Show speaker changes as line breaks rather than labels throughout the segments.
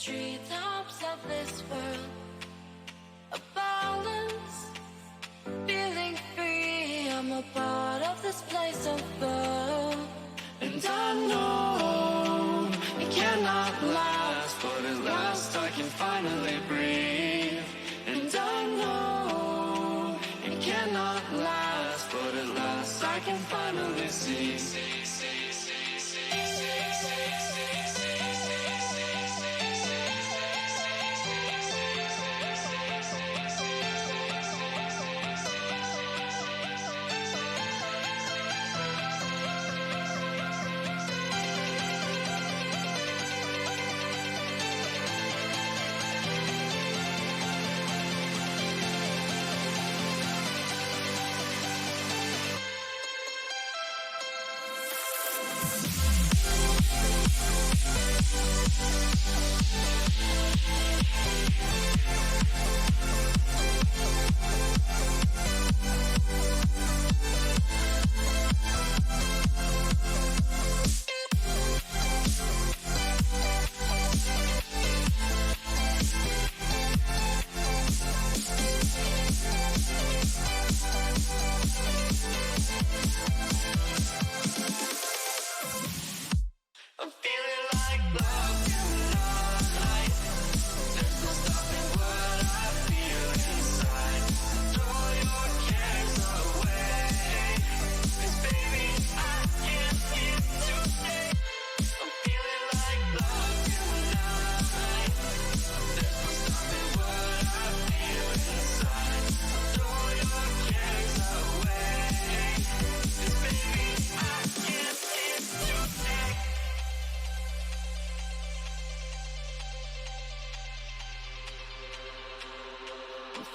treetops of this world. A balance, feeling free. I'm a part of this place above. And I know it cannot last, but at last I can finally breathe. And I know it cannot last, but at last I can finally see.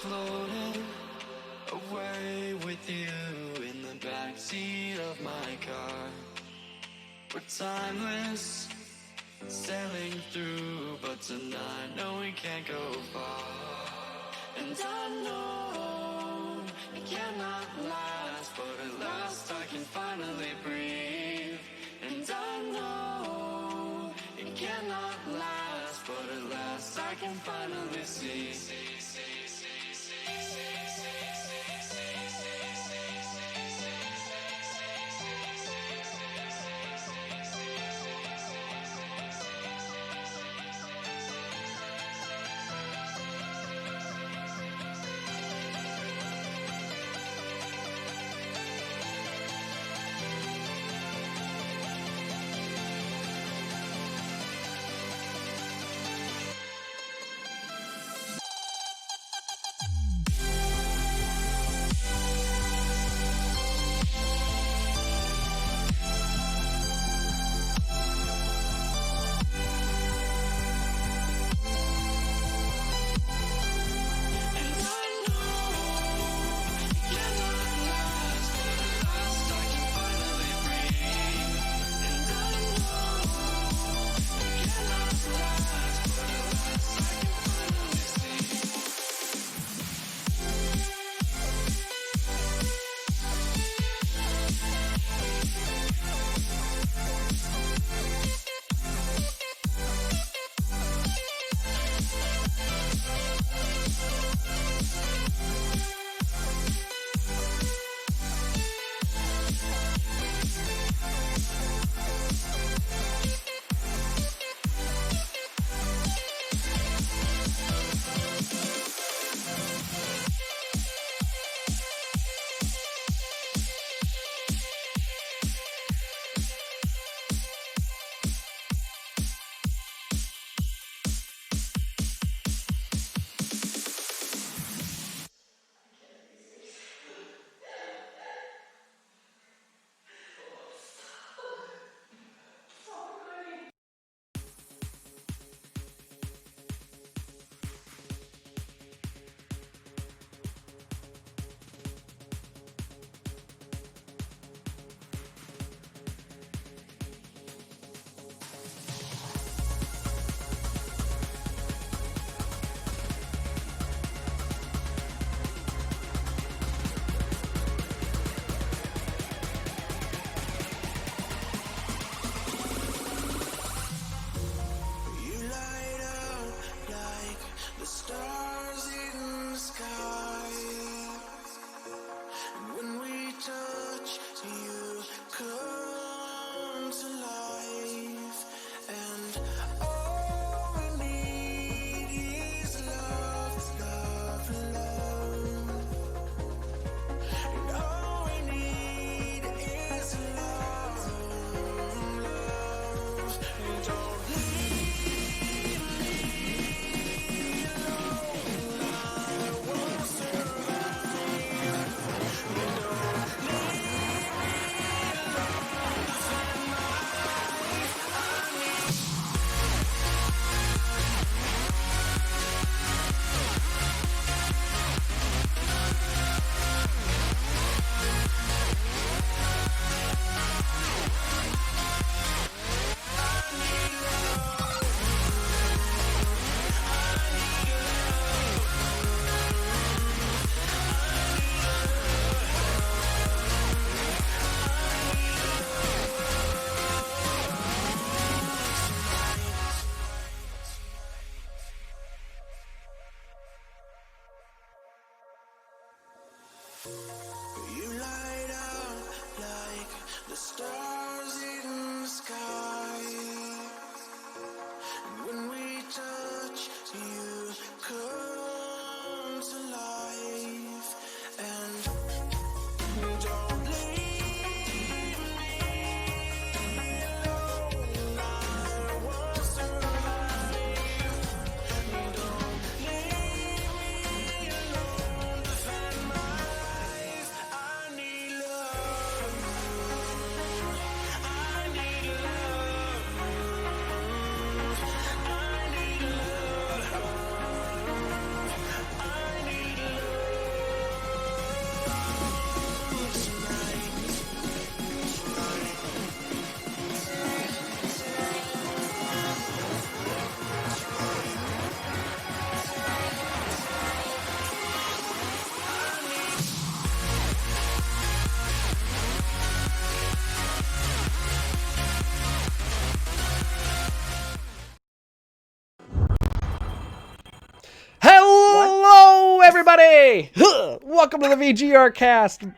Floating away with you in the backseat of my car. We're timeless, sailing through, but tonight, no, we can't go far. And I know it cannot last, but at last I can finally breathe. And I know it cannot last, but at last I can finally see.
everybody! Welcome to the VGRCast.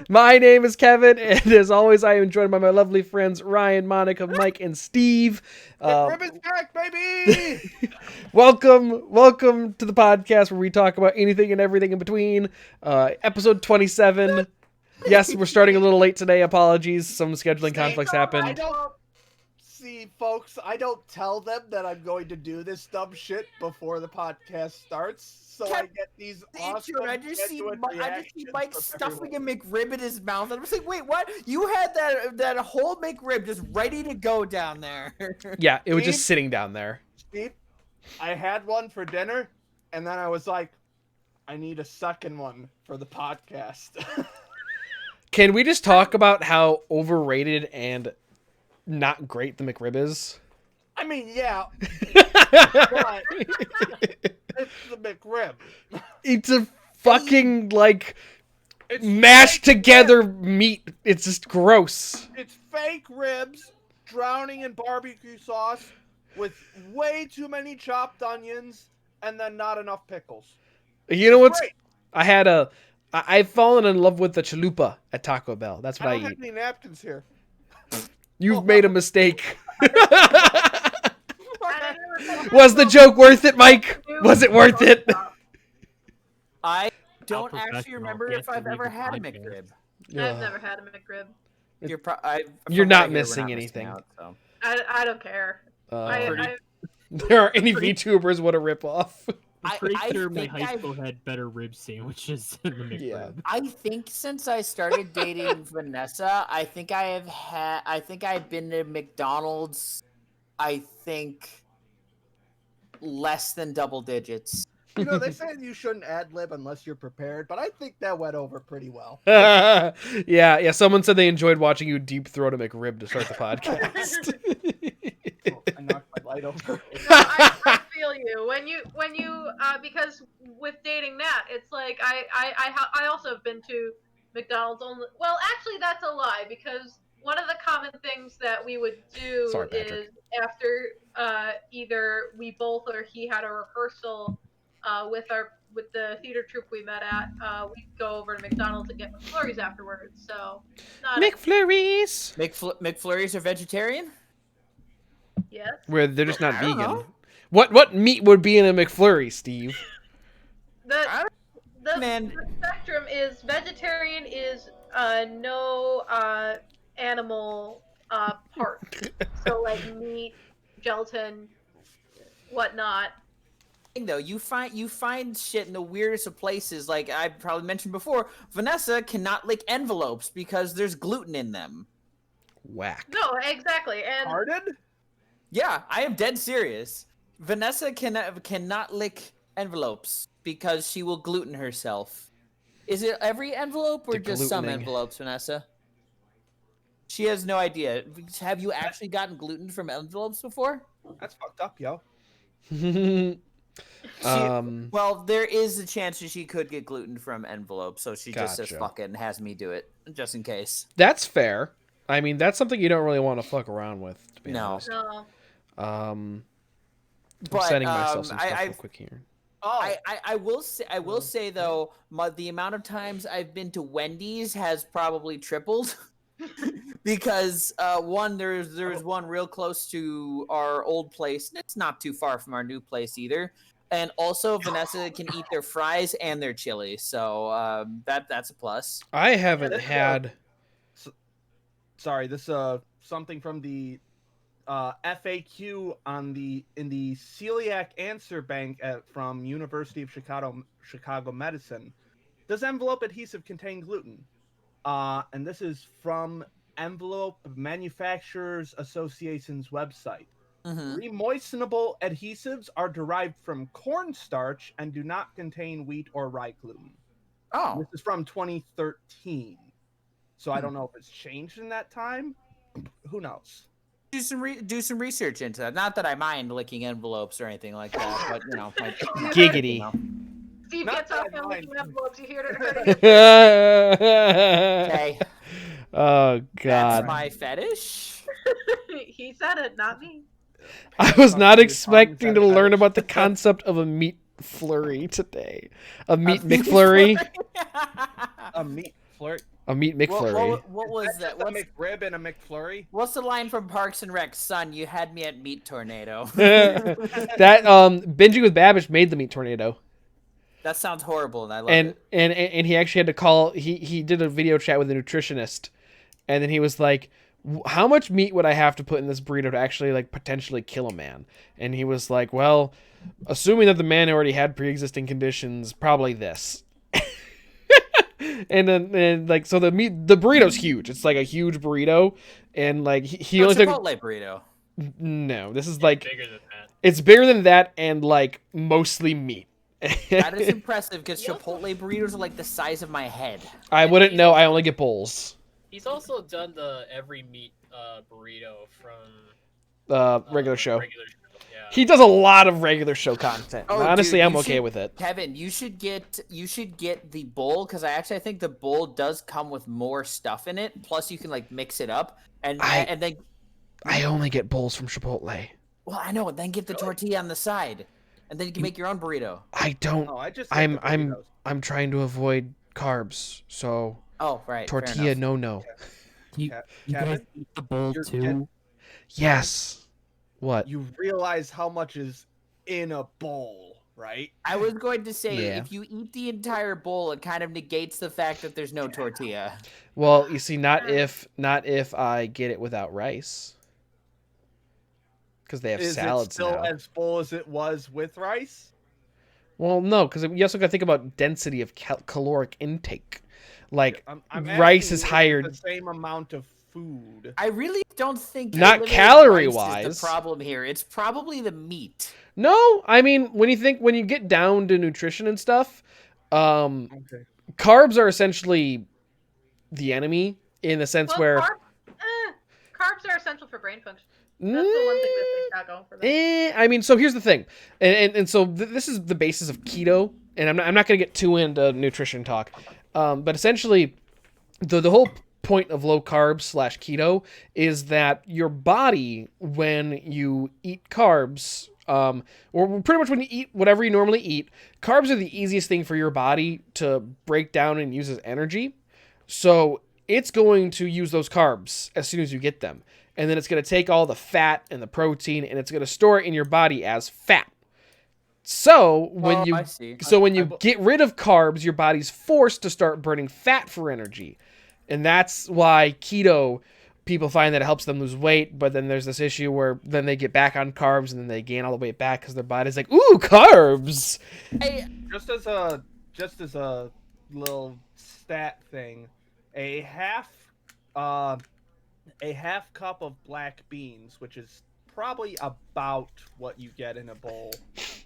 My name is Kevin, and as always, I am joined by my lovely friends Ryan, Monica, Mike, and Steve.
Ribbon's back, baby!
Welcome to the podcast where we talk about anything and everything in between. Episode 27. Yes, we're starting a little late today. Apologies. Some scheduling conflicts happened.
See, folks, I don't tell them that I'm going to do this dumb shit before the podcast starts, so I get these awesome
I just see
reactions
Mike
from
stuffing
everyone.
a McRib in his mouth. And I'm just like, wait, what? You had that whole McRib just ready to go down there.
Yeah, it was just
Steve?
sitting down there.
Steve, I had one for dinner, and then I was like, I need a second one for the podcast.
Can we just talk about how overrated and not great the McRib is?
I mean, yeah, but it's the McRib.
It's a fucking, like,
It's
mashed
fake
together
ribs.
meat. It's just gross.
It's fake ribs drowning in barbecue sauce with way too many chopped onions and then not enough pickles.
You know what's...
Great.
I've fallen in love with the chalupa at Taco Bell. That's what
I
I
don't have
eat.
any napkins here.
You've made a mistake.
Was
Was the joke worth it, Mike? Was it worth it?
I don't
How
actually
professional.
remember
Guess
if I've
the
ever
legal
had a
podcast.
McRib.
I've never had a McRib.
You're
You're not missing anything.
Out, so.
I don't care. I
There are any VTubers what a ripoff.
I'm pretty
I
sure my
think
high
I've-
school had better rib sandwiches than the McRib.
Yeah.
I think since I started dating Vanessa, I think I've been to McDonald's. I think less than double digits.
You know, they say you shouldn't ad-lib unless you're prepared, but I think that went over pretty well.
yeah. Someone said they enjoyed watching you deep throat a McRib to start the podcast.
Oh, I knocked my light over.
I feel you when you because with dating Nat, it's like I also have been to McDonald's only. Well, actually, that's a lie because one of the common things that we would do
Sorry, Patrick.
is after either we both or he had a rehearsal with the theater troupe we met at, we'd go over to McDonald's and get McFlurries afterwards. So, not
McFlurries.
McFlurries are vegetarian?
yes.
Where they're just not
I don't
vegan.
know.
What meat would be in a McFlurry, Steve?
The
Man.
the spectrum is vegetarian is no animal part. So like meat, gelatin, whatnot.
Though you find shit in the weirdest of places. Like I probably mentioned before, Vanessa cannot lick envelopes because there's gluten in them.
Whack.
No, exactly. And
Pardon?
Yeah, I am dead serious. Vanessa cannot lick envelopes because she will gluten herself. Is it every envelope or
The
just some
glutening.
envelopes, Vanessa? She has no idea. Have you actually gotten gluten from envelopes before?
That's fucked up, yo.
Well, there is a chance that she could get gluten from envelopes, so she just says
Gotcha.
fuck it and has me do it, just in case.
That's fair. I mean, that's something you don't really want to fuck around with, to be
No.
honest.
no.
I'm
But
setting myself some stuff real
I've
quick here.
Oh,
I will say though, the amount of times I've been to Wendy's has probably tripled. Because one, there's one real close to our old place. And it's not too far from our new place either. And also Vanessa can eat their fries and their chili, so that's a plus.
I haven't
that's
had.
sorry, this something from the FAQ in the celiac answer bank from University of Chicago Medicine. Does envelope adhesive contain gluten? And this is from Envelope Manufacturers Association's website.
Mm-hmm.
Remoistenable adhesives are derived from cornstarch and do not contain wheat or rye gluten.
Oh,
This is from 2013. So I don't know if it's changed in that time. Who knows?
do some research into that. Not that I mind licking envelopes or anything like that, but you know, like,
Giggity.
you know.
Steve
Not
gets
that
off
I
on
mind.
licking envelopes. You heard it.
Okay,
Oh
that's
God!
my fetish.
He said it, not me.
I was not
Fucking
expecting to
tongue
learn
fetish.
about the concept of a meat flurry today. A meat McFlurry.
A meat flurry.
A meat McFlurry.
What was that?
Just a McRib and a McFlurry?
What's the line from Parks and Rec? Son, you had me at meat tornado.
That Binging with Babish made the meat tornado.
That sounds horrible, and I love
And
it.
he actually had to call. He did a video chat with a nutritionist, and then he was like, "How much meat would I have to put in this burrito to actually like potentially kill a man?" And he was like, "Well, assuming that the man already had pre-existing conditions, probably this." and like so the burrito's huge. It's like a huge burrito, and like he
No,
only took
Chipotle burrito.
no. This is like
Bigger than that.
it's bigger than that and like mostly meat.
That is impressive because Chipotle burritos are like the size of my head.
I wouldn't know. I only get bowls.
He's also done the every meat burrito from
Regular show.
Regular show. Yeah.
He does a lot of regular show content.
Oh,
Honestly,
dude,
I'm
you
okay
should-
with it.
Kevin, you should get the bowl because I think the bowl does come with more stuff in it. Plus, you can like mix it up and then.
I only get bowls from Chipotle.
Well, I know, and then get the tortilla on the side, and then you can make your own burrito.
I don't.
Oh, I just get
I'm
the
I'm
burritos.
I'm trying to avoid carbs, so
Oh, right. fair
tortilla,
enough.
no.
You,
Ke-
you guys
Kevin,
eat the bowl
you're
too.
Yes. What?
you realize how much is in a bowl, right?
I was going to say,
Yeah.
if you eat the entire bowl, it kind of negates the fact that there's no tortilla.
Well, you see, not if I get it without rice, because they have
Is
salads
it still
now.
as full as it was with rice?
Well, no, because you also got to think about density of caloric intake. Like
I'm
rice
asking
is
you,
higher.
the same amount of food.
I really don't think
Not
eliminating
calorie-wise.
rice is the problem here. It's probably the meat.
No, I mean when you get down to nutrition and stuff,
Okay.
carbs are essentially the enemy in the sense
Well,
where
carbs are essential for brain function. That's the one thing that they've got going for them.
I mean, so here's the thing, and so this is the basis of keto, and I'm not gonna get too into nutrition talk, but essentially, the whole point of low carb / keto is that your body, when you eat carbs, or pretty much when you eat whatever you normally eat, carbs are the easiest thing for your body to break down and use as energy. So it's going to use those carbs as soon as you get them. And then it's going to take all the fat and the protein and it's going to store it in your body as fat. So when
I see.
you get rid of carbs, your body's forced to start burning fat for energy. And that's why keto, people find that it helps them lose weight, but then there's this issue where then they get back on carbs and then they gain all the weight back because their body's like, ooh, carbs.
Hey,
Just as a little stat thing, a half cup of black beans, which is probably about what you get in a bowl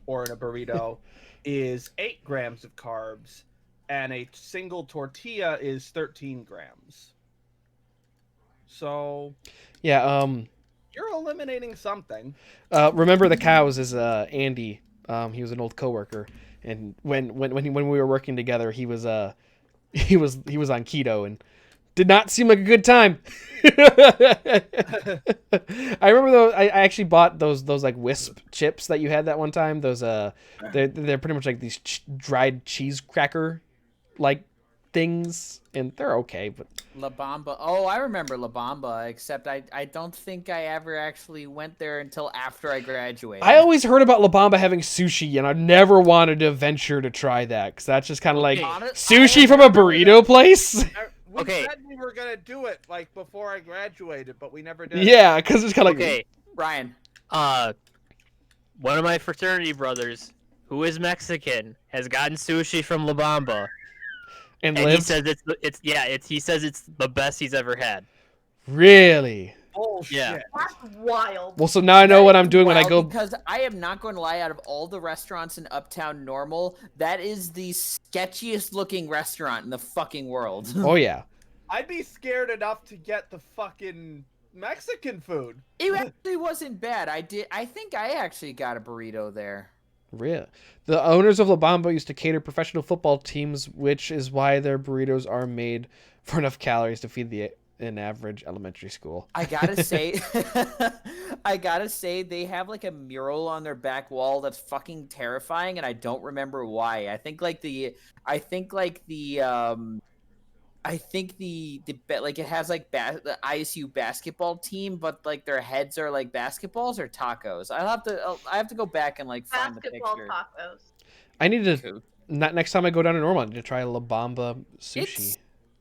or in a burrito, is 8 grams of carbs, and a single tortilla is 13 grams. So
Yeah,
you're eliminating something.
remember the cows is Andy. He was an old coworker, and when we were working together, he was on keto and did not seem like a good time. I remember though. I actually bought those like Wisp chips that you had that one time. Those they're pretty much like these dried cheese cracker like things, and they're okay, but
La Bamba. Oh, I remember La Bamba, except I don't think I ever actually went there until after I graduated.
I always heard about La Bamba having sushi, and I never wanted to venture to try that because that's just kind of like sushi from a burrito place.
We
Okay.
said we were gonna do it like before I graduated, but we never did.
Yeah, because it's kind of like
Okay,
Ryan.
one of my fraternity brothers, who is Mexican, has gotten sushi from La Bamba,
and
and he
live.
says he says it's the best he's ever had.
Really?
Bullshit.
Yeah.
That's wild.
Well, so now I know what I'm doing when I
Well,
go.
Because I am not going to lie, out of all the restaurants in Uptown Normal, that is the sketchiest looking restaurant in the fucking world.
Oh yeah.
I'd be scared enough to get the fucking Mexican food.
It actually wasn't bad. I think I actually got a burrito there.
Really? The owners of La Bamba used to cater professional football teams, which is why their burritos are made for enough calories to feed the an average elementary school.
I gotta say, they have like a mural on their back wall that's fucking terrifying, and I don't remember why. I think it has like the ISU basketball team, but like their heads are like basketballs or tacos. I have to go back and like find the
Basketball
picture.
tacos.
I need to next time I go down to Normal, I need to try La Bamba sushi.
It's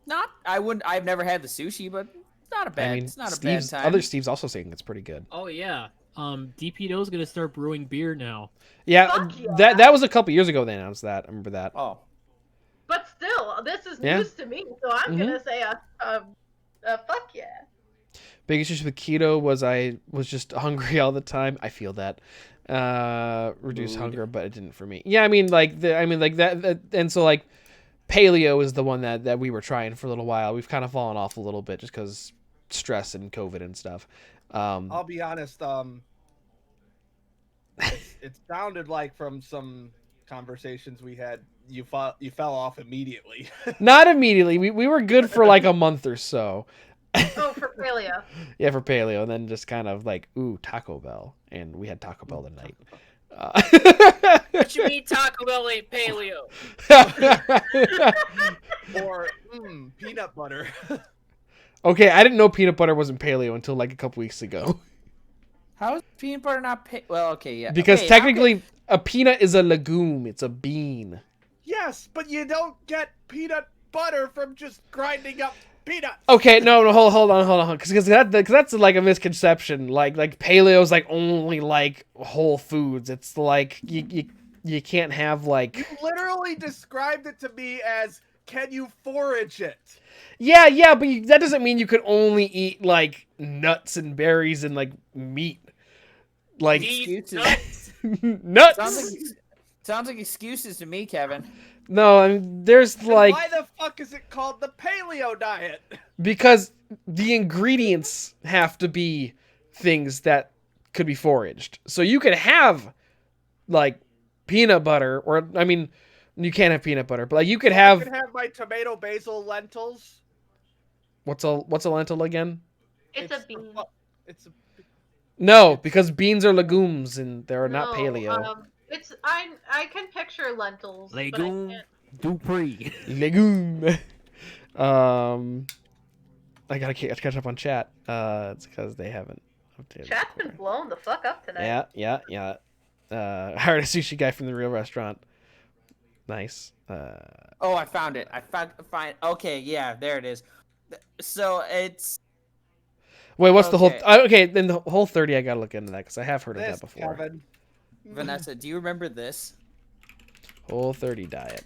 not. I've never had the sushi, but it's not a bad.
I mean,
it's not a bad time.
Other Steve's also saying it's pretty good.
Oh yeah. DPDO's gonna start brewing beer now.
Yeah,
Fuck yeah.
that was a couple years ago they announced that. I remember that.
Oh,
But still, this is
Yeah.
news to me, so I'm gonna say a fuck yeah.
Biggest issue with keto was I was just hungry all the time. I feel that. Reduce hunger, but it didn't for me. Yeah, I mean that and so like paleo is the one that we were trying for a little while. We've kind of fallen off a little bit just because stress and COVID and stuff.
I'll be honest. It sounded like from some conversations we had, you fell off immediately.
Not immediately. We were good for like a month or so.
Oh, for paleo.
Yeah, for paleo, and then just kind of like, ooh, Taco Bell, and we had Taco Bell tonight.
What you mean Taco Bell ain't paleo?
Or peanut butter.
Okay, I didn't know peanut butter wasn't paleo until like a couple weeks ago.
how is peanut butter not? Well, okay, yeah.
Because
okay,
technically, a peanut is a legume. It's a bean.
Yes, but you don't get peanut butter from just grinding up peanuts.
Okay, no, hold on, because that's like a misconception. Like paleo's like only like whole foods. It's like you can't have like.
You literally described it to me as, can you forage it?
Yeah, but that doesn't mean you could only eat like nuts and berries and like meat. Like
These
Excuses.
nuts.
Sounds like excuses to me, Kevin.
No, I mean, there's
Then
like
why the fuck is it called the paleo diet?
because the ingredients have to be things that could be foraged. So you could have like peanut butter, or I mean, you can't have peanut butter, but like you could
I
have
could have my tomato basil lentils.
what's a lentil again?
It's a bean.
It's a
No, because beans are legumes and they're not
No,
paleo.
It's I can picture lentils. but I
Legume
can't.
Dupree.
Legume. I gotta catch up on chat. It's because they haven't updated.
Chat's been blown the fuck up tonight.
Yeah. Hired a sushi guy from the real restaurant. Nice.
Oh, I found it. I find. Okay, yeah, there it is. So it's.
Wait, what's the whole?
Okay.
Okay, then the whole 30. I gotta look into that because I have heard of
this,
that before.
Kevin.
Vanessa, do you remember this?
Whole 30 diet.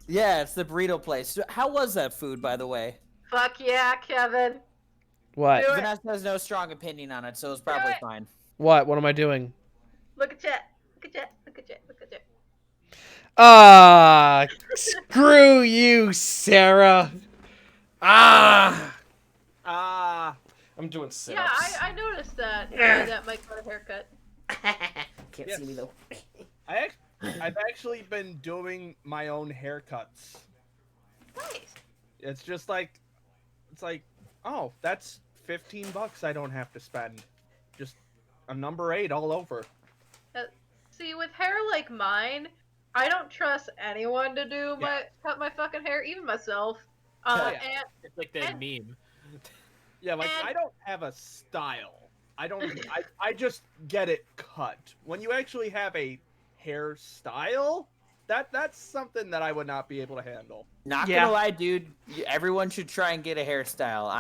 Yeah, it's the burrito place. How was that food, by the way?
Fuck yeah, Kevin.
What?
Do it.
Vanessa has no strong opinion on it, so it's probably
it.
fine.
What? What am I doing?
Look at chat. Look at chat. Look at chat. Look at chat.
Ah, screw you, Sarah. Ah. I'm doing sit-ups.
Yeah, I noticed that. That Mike got a haircut.
Can't
Yes.
see me though.
I've actually been doing my own haircuts.
Nice.
It's just like, oh, that's $15 I don't have to spend. Just a number 8 all over.
See, with hair like mine, I don't trust anyone to do cut my fucking hair, even myself.
Yeah.
And
It's like that
And-
meme.
Yeah, like
And-
I don't have a style. I just get it cut. When you actually have a hairstyle, that's something that I would not be able to handle.
Not
Yeah.
gonna lie, dude. Everyone should try and get a hairstyle.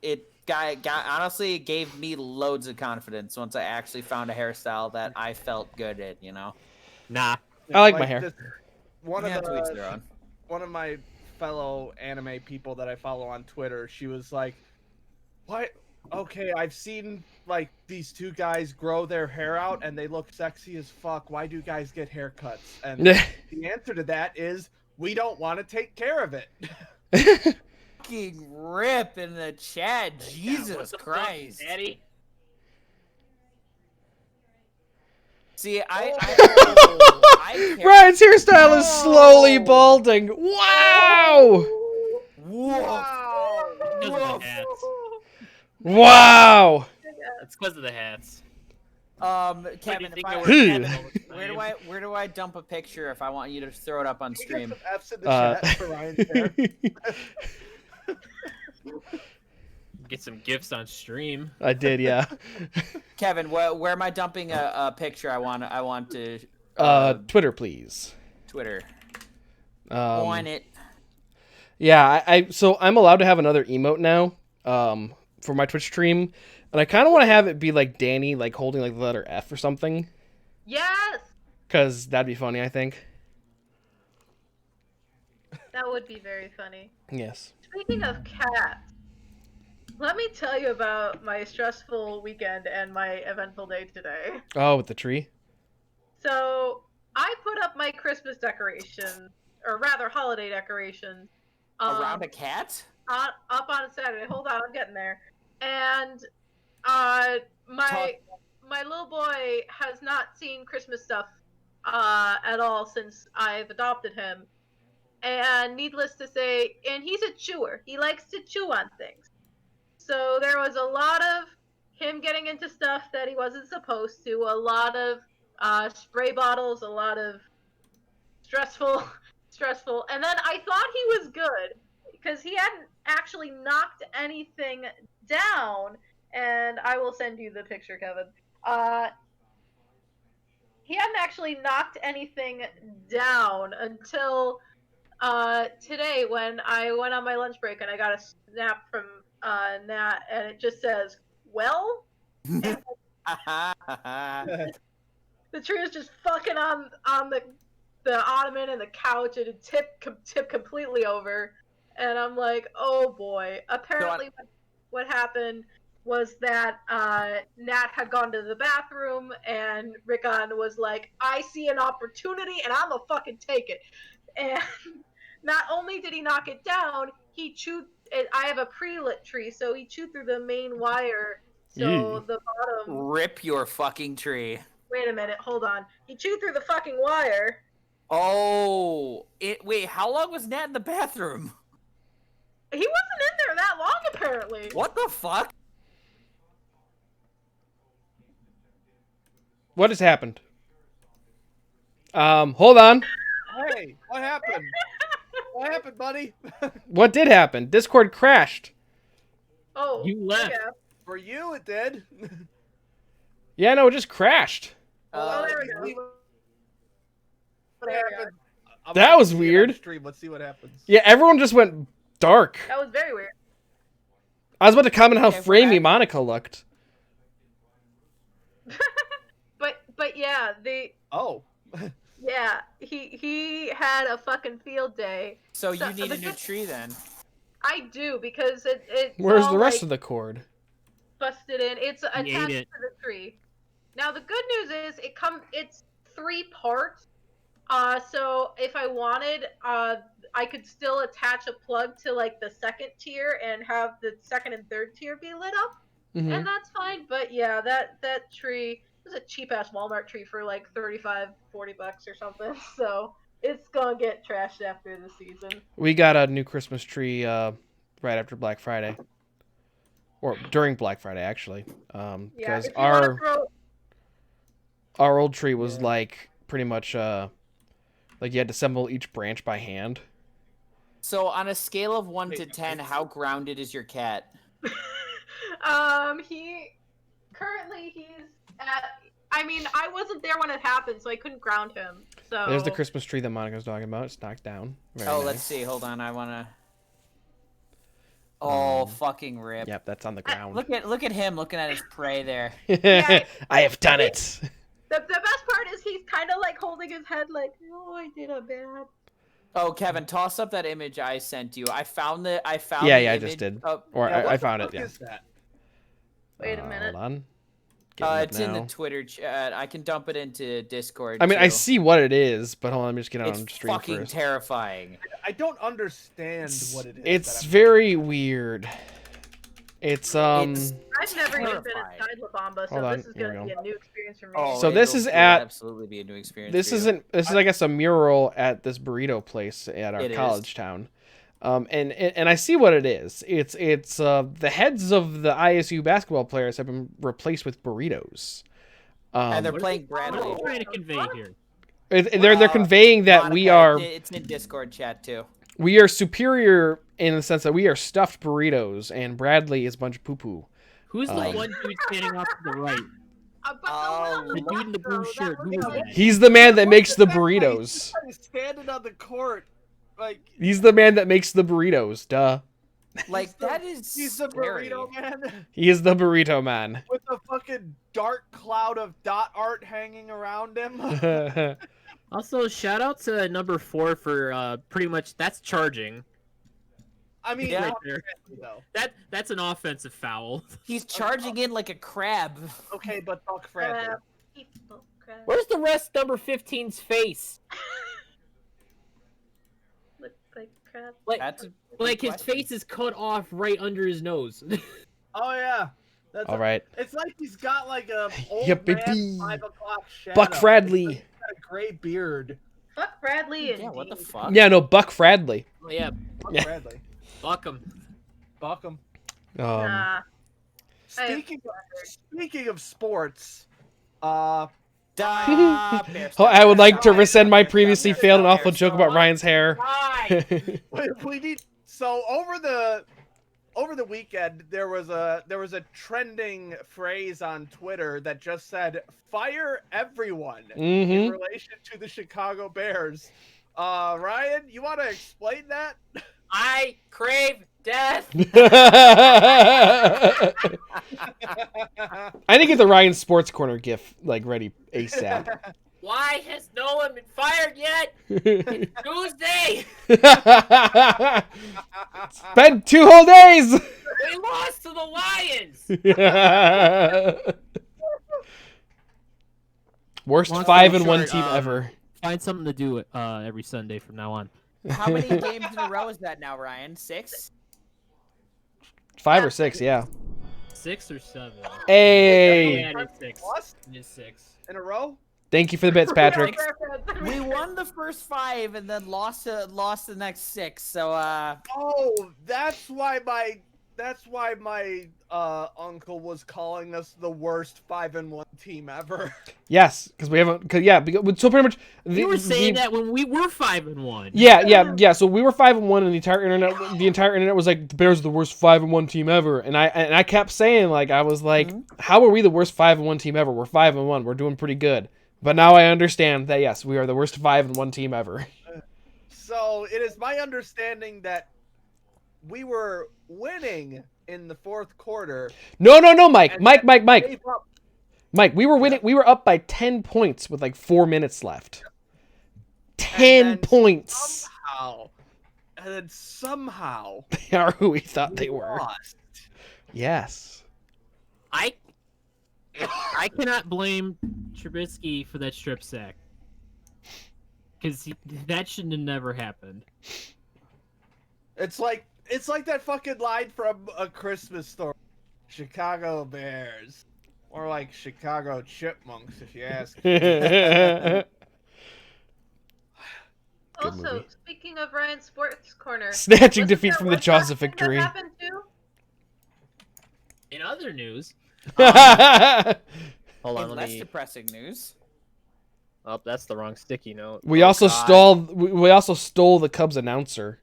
It honestly, it gave me loads of confidence once I actually found a hairstyle that I felt good at. You know.
Nah.
I like my hair.
Just one
Yeah,
of
to each their own.
one of my fellow anime people that I follow on Twitter, she was like, "What? Okay, I've seen like these two guys grow their hair out and they look sexy as fuck. Why do guys get haircuts?" And the answer to that is we don't want to take care of it.
Fucking rip in the chat. Jesus
What the fuck,
Christ.
Daddy.
See, I
Ryan's hairstyle is slowly balding. Wow!
Whoa.
Wow!
Doesn't
off.
hats.
Wow.
It's because of the hats.
Kevin,
think
if
they
I,
were
Hmm.
Kevin, where do I dump a picture if I want you to throw it up on
Can we get
stream?
some F's in the chat for Ryan's hair?
Get some gifts on stream.
I did, yeah.
Kevin, where am I dumping a picture? I want to
Twitter, please.
Twitter.
Um,
On it.
Yeah, so I'm allowed to have another emote now, for my Twitch stream, and I kind of want to have it be like Danny, like holding like the letter F or something,
Yes,
because that'd be funny, I think.
that would be very funny.
Yes.
Speaking of cats, let me tell you about my stressful weekend and my eventful day today.
Oh, with the tree.
So I put up my Christmas decorations, or rather holiday decorations,
Around a cat?
up on Saturday. Hold on, I'm getting there. And my little boy has not seen Christmas stuff at all since I've adopted him. And needless to say, and he's a chewer. He likes to chew on things. So there was a lot of him getting into stuff that he wasn't supposed to, a lot of spray bottles, a lot of stressful. And then I thought he was good because he hadn't actually knocked anything down. And I will send you the picture, Kevin. He hadn't actually knocked anything down until today when I went on my lunch break and I got a snap from Nat, and it just says, "Well." And the tree was just fucking on the ottoman and the couch, and it tipped completely over. And I'm like, oh boy. Apparently, what happened was that Nat had gone to the bathroom, and Rickon was like, I see an opportunity, and I'm gonna fucking take it. And not only did he knock it down, he chewed it. I have a pre-lit tree, so he chewed through the main wire. So the bottom.
Rip your fucking tree.
Wait a minute, hold on. He chewed through the fucking wire.
Oh, wait, how long was Nat in the bathroom?
He wasn't in there that long, apparently.
What the fuck?
What has happened? Hold on.
Hey, what happened? What happened, buddy?
What did happen? Discord crashed.
Oh,
You left.
yeah.
For you, it did.
Yeah, no, it just crashed.
Oh, there we go.
What
There we
happened? I'm
That
gonna
was
see it on
weird.
Stream. Let's see what happens.
Yeah, everyone just went dark.
That was very weird.
I was about to comment how
Okay,
framey
what
Monica looked.
But yeah,
Oh.
yeah, he had a fucking field day.
So you
So-
need a
but
new
this-
tree then.
I do, because it's
Where's
all,
the rest
like,
of the cord?
busted in. It's attached to
it.
the tree. Now the good news is it's 3 parts. So if I wanted, I could still attach a plug to like the second tier and have the second and third tier be lit up,
Mhm.
and that's fine. But yeah, that tree was a cheap ass Walmart tree for like $35-$40 or something. So it's gonna get trashed after the season.
We got a new Christmas tree right after Black Friday. Or during Black Friday, actually.
Yeah,
Because
if you wanna throw,
our old tree was
Yeah.
like pretty much like you had to assemble each branch by hand.
So on a scale of 1 to 10, how grounded is your cat?
he's at. I mean, I wasn't there when it happened, so I couldn't ground him. So
There's the Christmas tree that Monica's talking about. It's knocked down. Very
Oh,
nice.
let's see. Hold on. I want to... Oh, fucking rip.
Yep, that's on the ground.
Look at him looking at his prey there.
I have done it.
The best part is he's kind of like holding his head like, oh, I did a bad.
Oh, Kevin, toss up that image I sent you. I found the
Yeah,
the
I
image
just did.
of-
Or
Yeah, what
I
the
found it,
fuck
yeah.
is that?
Wait a minute.
Hold on. Getting it
it's in the
now.
Twitter chat. I can dump it into Discord.
I mean, I
too.
see what it is, but hold on, let me just get on
It's
stream
fucking
first.
terrifying.
I don't understand what it is.
It's
that
very weird. It's
It's-
I've never even been
terrifying.
inside La Bamba, so
Hold on,
this is
here
gonna
we
be
go.
a new experience for me.
Oh,
So this
it'll-
is
it'll
at-
absolutely be a new experience.
This
for you.
isn't. This is, I guess, a mural at this burrito place at our
It is.
college town. And I see what it is. It's the heads of the ISU basketball players have been replaced with burritos.
And they're playing
What are
Bradley.
you trying to convey here?
They're conveying that we
Monica,
are
It's in Discord chat too.
we are superior in the sense that we are stuffed burritos, and Bradley is a bunch of poo poo.
Who's the one dude standing off to the right? The dude in the blue shirt. Who is that?
He's the man that makes the burritos.
He's standing on the court, like
He's the man that makes the burritos. Duh.
Like that is
he's the
scary.
burrito man
He is the burrito man.
with a fucking dark cloud of dot art hanging around him.
Also, shout out to number 4 for pretty much that's charging.
I mean,
Yeah.
Right there.
though.
That's an offensive foul.
He's charging in like a crab.
Okay, but Buck Bradley.
Where's the rest number 15's face?
Look like crap.
Like,
That's a
like
good
his
question.
face is cut off right under his nose.
Oh yeah. That's
All right.
It's like he's got like a old
Yeah,
man
baby.
5 o'clock shadow.
Buck Fradley.
It's like he's got a gray beard.
Fuck Bradley and
Yeah, what the
Dean.
fuck?
Yeah, no, Buck Fradley.
Oh, yeah,
Buck
Yeah.
Bradley.
fuck him.
Buck him.
Nah.
Speaking of sports,
Da, bear
Oh, I would like to
stuff.
rescind my previously
Bear
failed and
stuff,
awful
bear
joke about
stuff.
Ryan's hair.
Why?
we need so over the weekend there was a trending phrase on Twitter that just said "fire everyone" in
Mm-hmm.
relation to the Chicago Bears. Ryan, you want to explain that?
I crave death.
I need to get the Ryan Sports Corner gif like ready ASAP.
Why has no one been fired yet? Tuesday.
It's been 2 whole days.
We lost to the Lions.
Worst
Long
5-1
story
team
short,
ever.
Find something to do every Sunday from now on.
How many games in a row is that now, Ryan? 6?
5 or 6, yeah.
6 or 7.
Hey,
Yeah, it is 6.
Lost
It is 6.
in a row?
thank you for the bits, Patrick.
We won the first 5 and then lost the next 6. So
Oh, that's why my uncle was calling us the worst 5-1 team ever.
Yes, because we haven't. So pretty much.
You were saying that when we were 5-1.
Yeah. So we were 5-1, and the entire internet was like, the Bears are the worst 5-1 team ever, and I kept saying I was like, how are we the worst 5-1 team ever? We're 5-1. We're doing pretty good. But now I understand that yes, we are the worst 5-1 team ever.
So it is my understanding that we were winning in the fourth quarter.
No, Mike.
and
Mike.
gave up.
Mike, we were winning. We were up by 10 points with 4 minutes left. 10
then
points.
And then somehow
They are who we thought they were.
lost.
Yes.
I cannot blame Trubisky for that strip sack. Because that shouldn't have never happened.
It's like that fucking line from A Christmas Story. Chicago Bears. Or like Chicago Chipmunks, if you ask.
Also,
movie.
speaking of Ryan Sports Corner,
Snatching
wasn't
defeat
there
from the
one
jaws of
last thing
victory.
That happened too?
In other news,
Hold on,
in
let
less
me.
depressing news.
Oh, that's the wrong sticky note.
we
Oh,
also
God.
we also stole the Cubs announcer.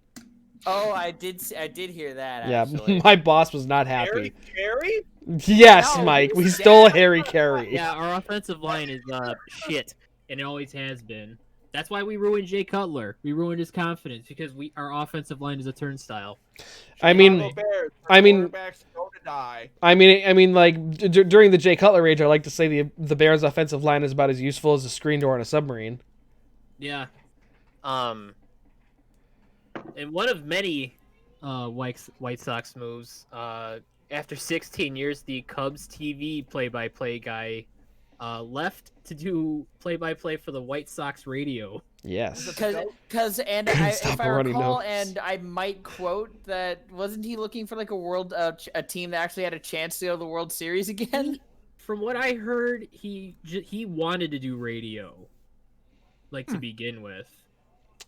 Oh, I did hear that.
Yeah,
Actually.
my boss was not happy.
Carey?
Yes,
No,
Mike, we
who's
stole
that?
Harry Carey.
yeah, our offensive line is shit, and it always has been. That's why we ruined Jay Cutler. We ruined his confidence because our offensive line is a turnstile.
I mean,
Chicago Bears,
I mean-
quarterbacks go to die.
during the Jay Cutler age, I like to say the Bears' offensive line is about as useful as a screen door on a submarine.
Yeah,
Um,
and one of many White Sox moves. After 16 years, the Cubs TV play-by-play guy left to do play-by-play for the White Sox radio.
Yes.
Because if
Stop
I
already
recall,
knows.
and I might quote that, wasn't he looking for like a team that actually had a chance to go to the World Series again?
From what I heard, he wanted to do radio, to begin with.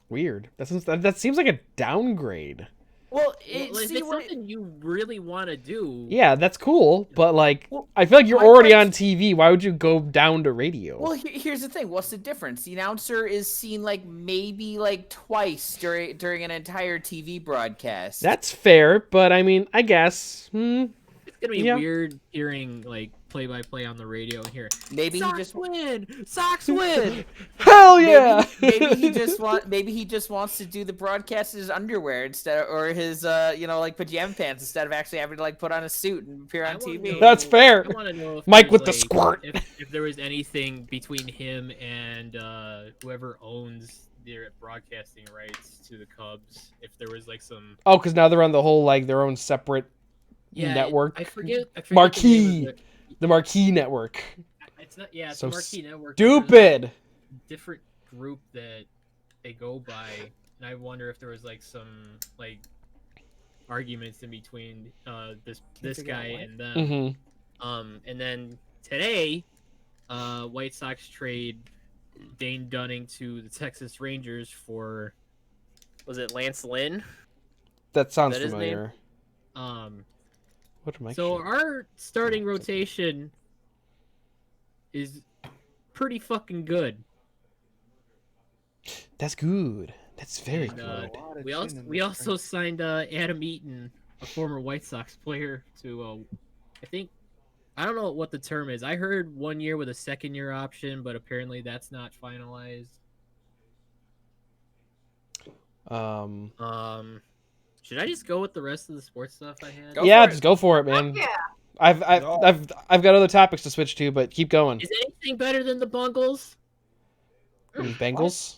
Weird. That seems like a downgrade.
Well,
Well, if it's something you really want to do,
Yeah, that's cool, but like,
Well,
I feel like you're
my
already
parts-
on TV. Why would you go down to radio?
Well, here's the thing. What's the difference? The announcer is seen like maybe like twice during an entire TV broadcast.
That's fair, but I mean, I guess.
it's gonna be
Yeah.
weird hearing like play-by-play on the radio and hear
maybe he
Sox
just
win, Sox win.
Hell yeah!
maybe he just wants to do the broadcast in his underwear instead or his like pajama pants instead of actually having to like put on a suit and appear on TV.
That's fair.
I want to know if
Mike
there's,
with the
like,
squirt.
If there was anything between him and whoever owns their broadcasting rights to the Cubs, if there was like some
Oh, because now they're on the whole like their own separate network.
I forget
Marquee. The Marquee Network.
It's not. Yeah, it's
So
the Marquee Network. but there's a
Stupid.
different group that they go by, and I wonder if there was like some like arguments in between this
figure out
guy
why.
and them.
Mm-hmm.
And then today, White Sox trade Dane Dunning to the Texas Rangers for, was it Lance Lynn?
That sounds
That his name?
familiar. What am I?
So our starting rotation is pretty fucking good.
That's good. That's very
And,
good.
we also signed Adam Eaton, a former White Sox player, to I don't know what the term is. I heard 1 year with a second-year option, but apparently that's not finalized. Should I just go with the rest of the sports stuff I had?
Yeah, just go for it, man.
Yeah.
I've got other topics to switch to, but keep going.
Is anything better than the Bungles?
Bengals.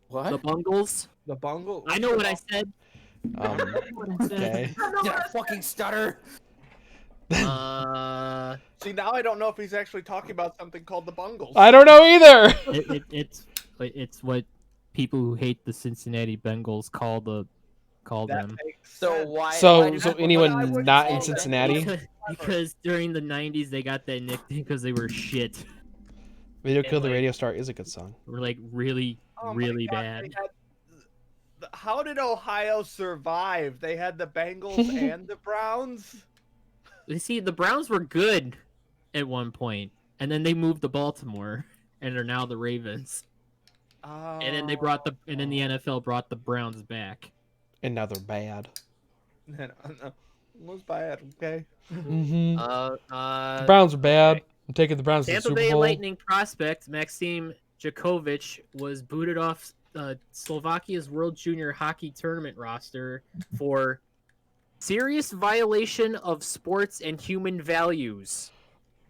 What?
The Bungles?
The bungle.
I know what I said.
Okay.
Yeah, fucking stutter.
See, now I don't know if he's actually talking about something called the bungles.
I don't know either.
It's what people who hate the Cincinnati Bengals call them.
That makes
So
sense.
why?
So
why did
anyone
I would
not
say
in
that
Cincinnati?
Because during the 90s they got that nickname because they were shit.
Video
and,
Kill the
like-
Radio Star is a good song.
Were like really,
Oh my
really
God,
bad.
they how did Ohio survive? They had the Bengals and the Browns.
You see, the Browns were good at one point, and then they moved to Baltimore, and are now the Ravens.
Oh.
And then and then the NFL brought the Browns back.
And now they're bad.
No, was bad. Okay.
Mm-hmm.
The
Browns are bad. I'm taking the Browns to the
Tampa
Super
Bay
Bowl.
Lightning prospect Maxim Djokovic was booted off Slovakia's World Junior Hockey Tournament roster for serious violation of sports and human values.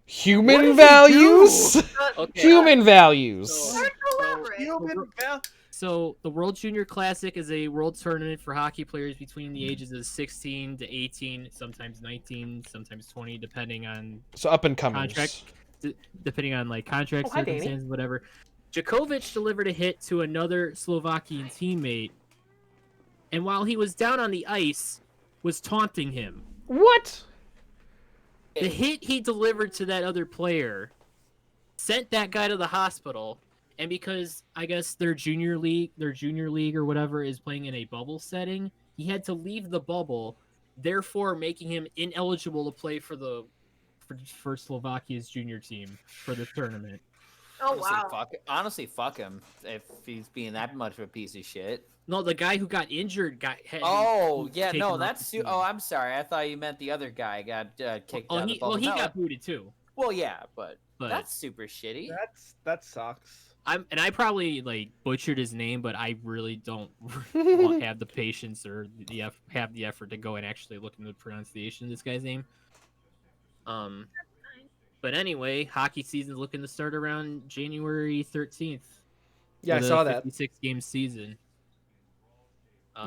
Human values.
Okay.
Human values.
Hard to elaborate.
Human val-
So the World Junior Classic is a world tournament for hockey players between the ages of 16 to 18, sometimes 19, sometimes 20, depending on
So up and coming.
depending on like contract
hi, Danny.
circumstances, whatever. Djokovic delivered a hit to another Slovakian teammate, and while he was down on the ice, was taunting him.
What?
The hit he delivered to that other player sent that guy to the hospital, and because I guess their junior league or whatever is playing in a bubble setting, he had to leave the bubble, therefore making him ineligible to play for Slovakia's junior team for the tournament.
Oh wow.
Honestly, fuck him if he's being that much of a piece of shit.
No, the guy who got injured
Oh yeah,
taken
no,
off
that's
the team.
Oh, I'm sorry. I thought you meant the other guy got kicked out of the bubble.
he
No.
got booted too.
Well, yeah, but
But
that's super shitty.
that sucks.
I probably like butchered his name, but I really don't have the patience or have the effort to go and actually look into the pronunciation of this guy's name. But anyway, hockey season's looking to start around January 13th.
Yeah, I
with a
saw that.
56 game season.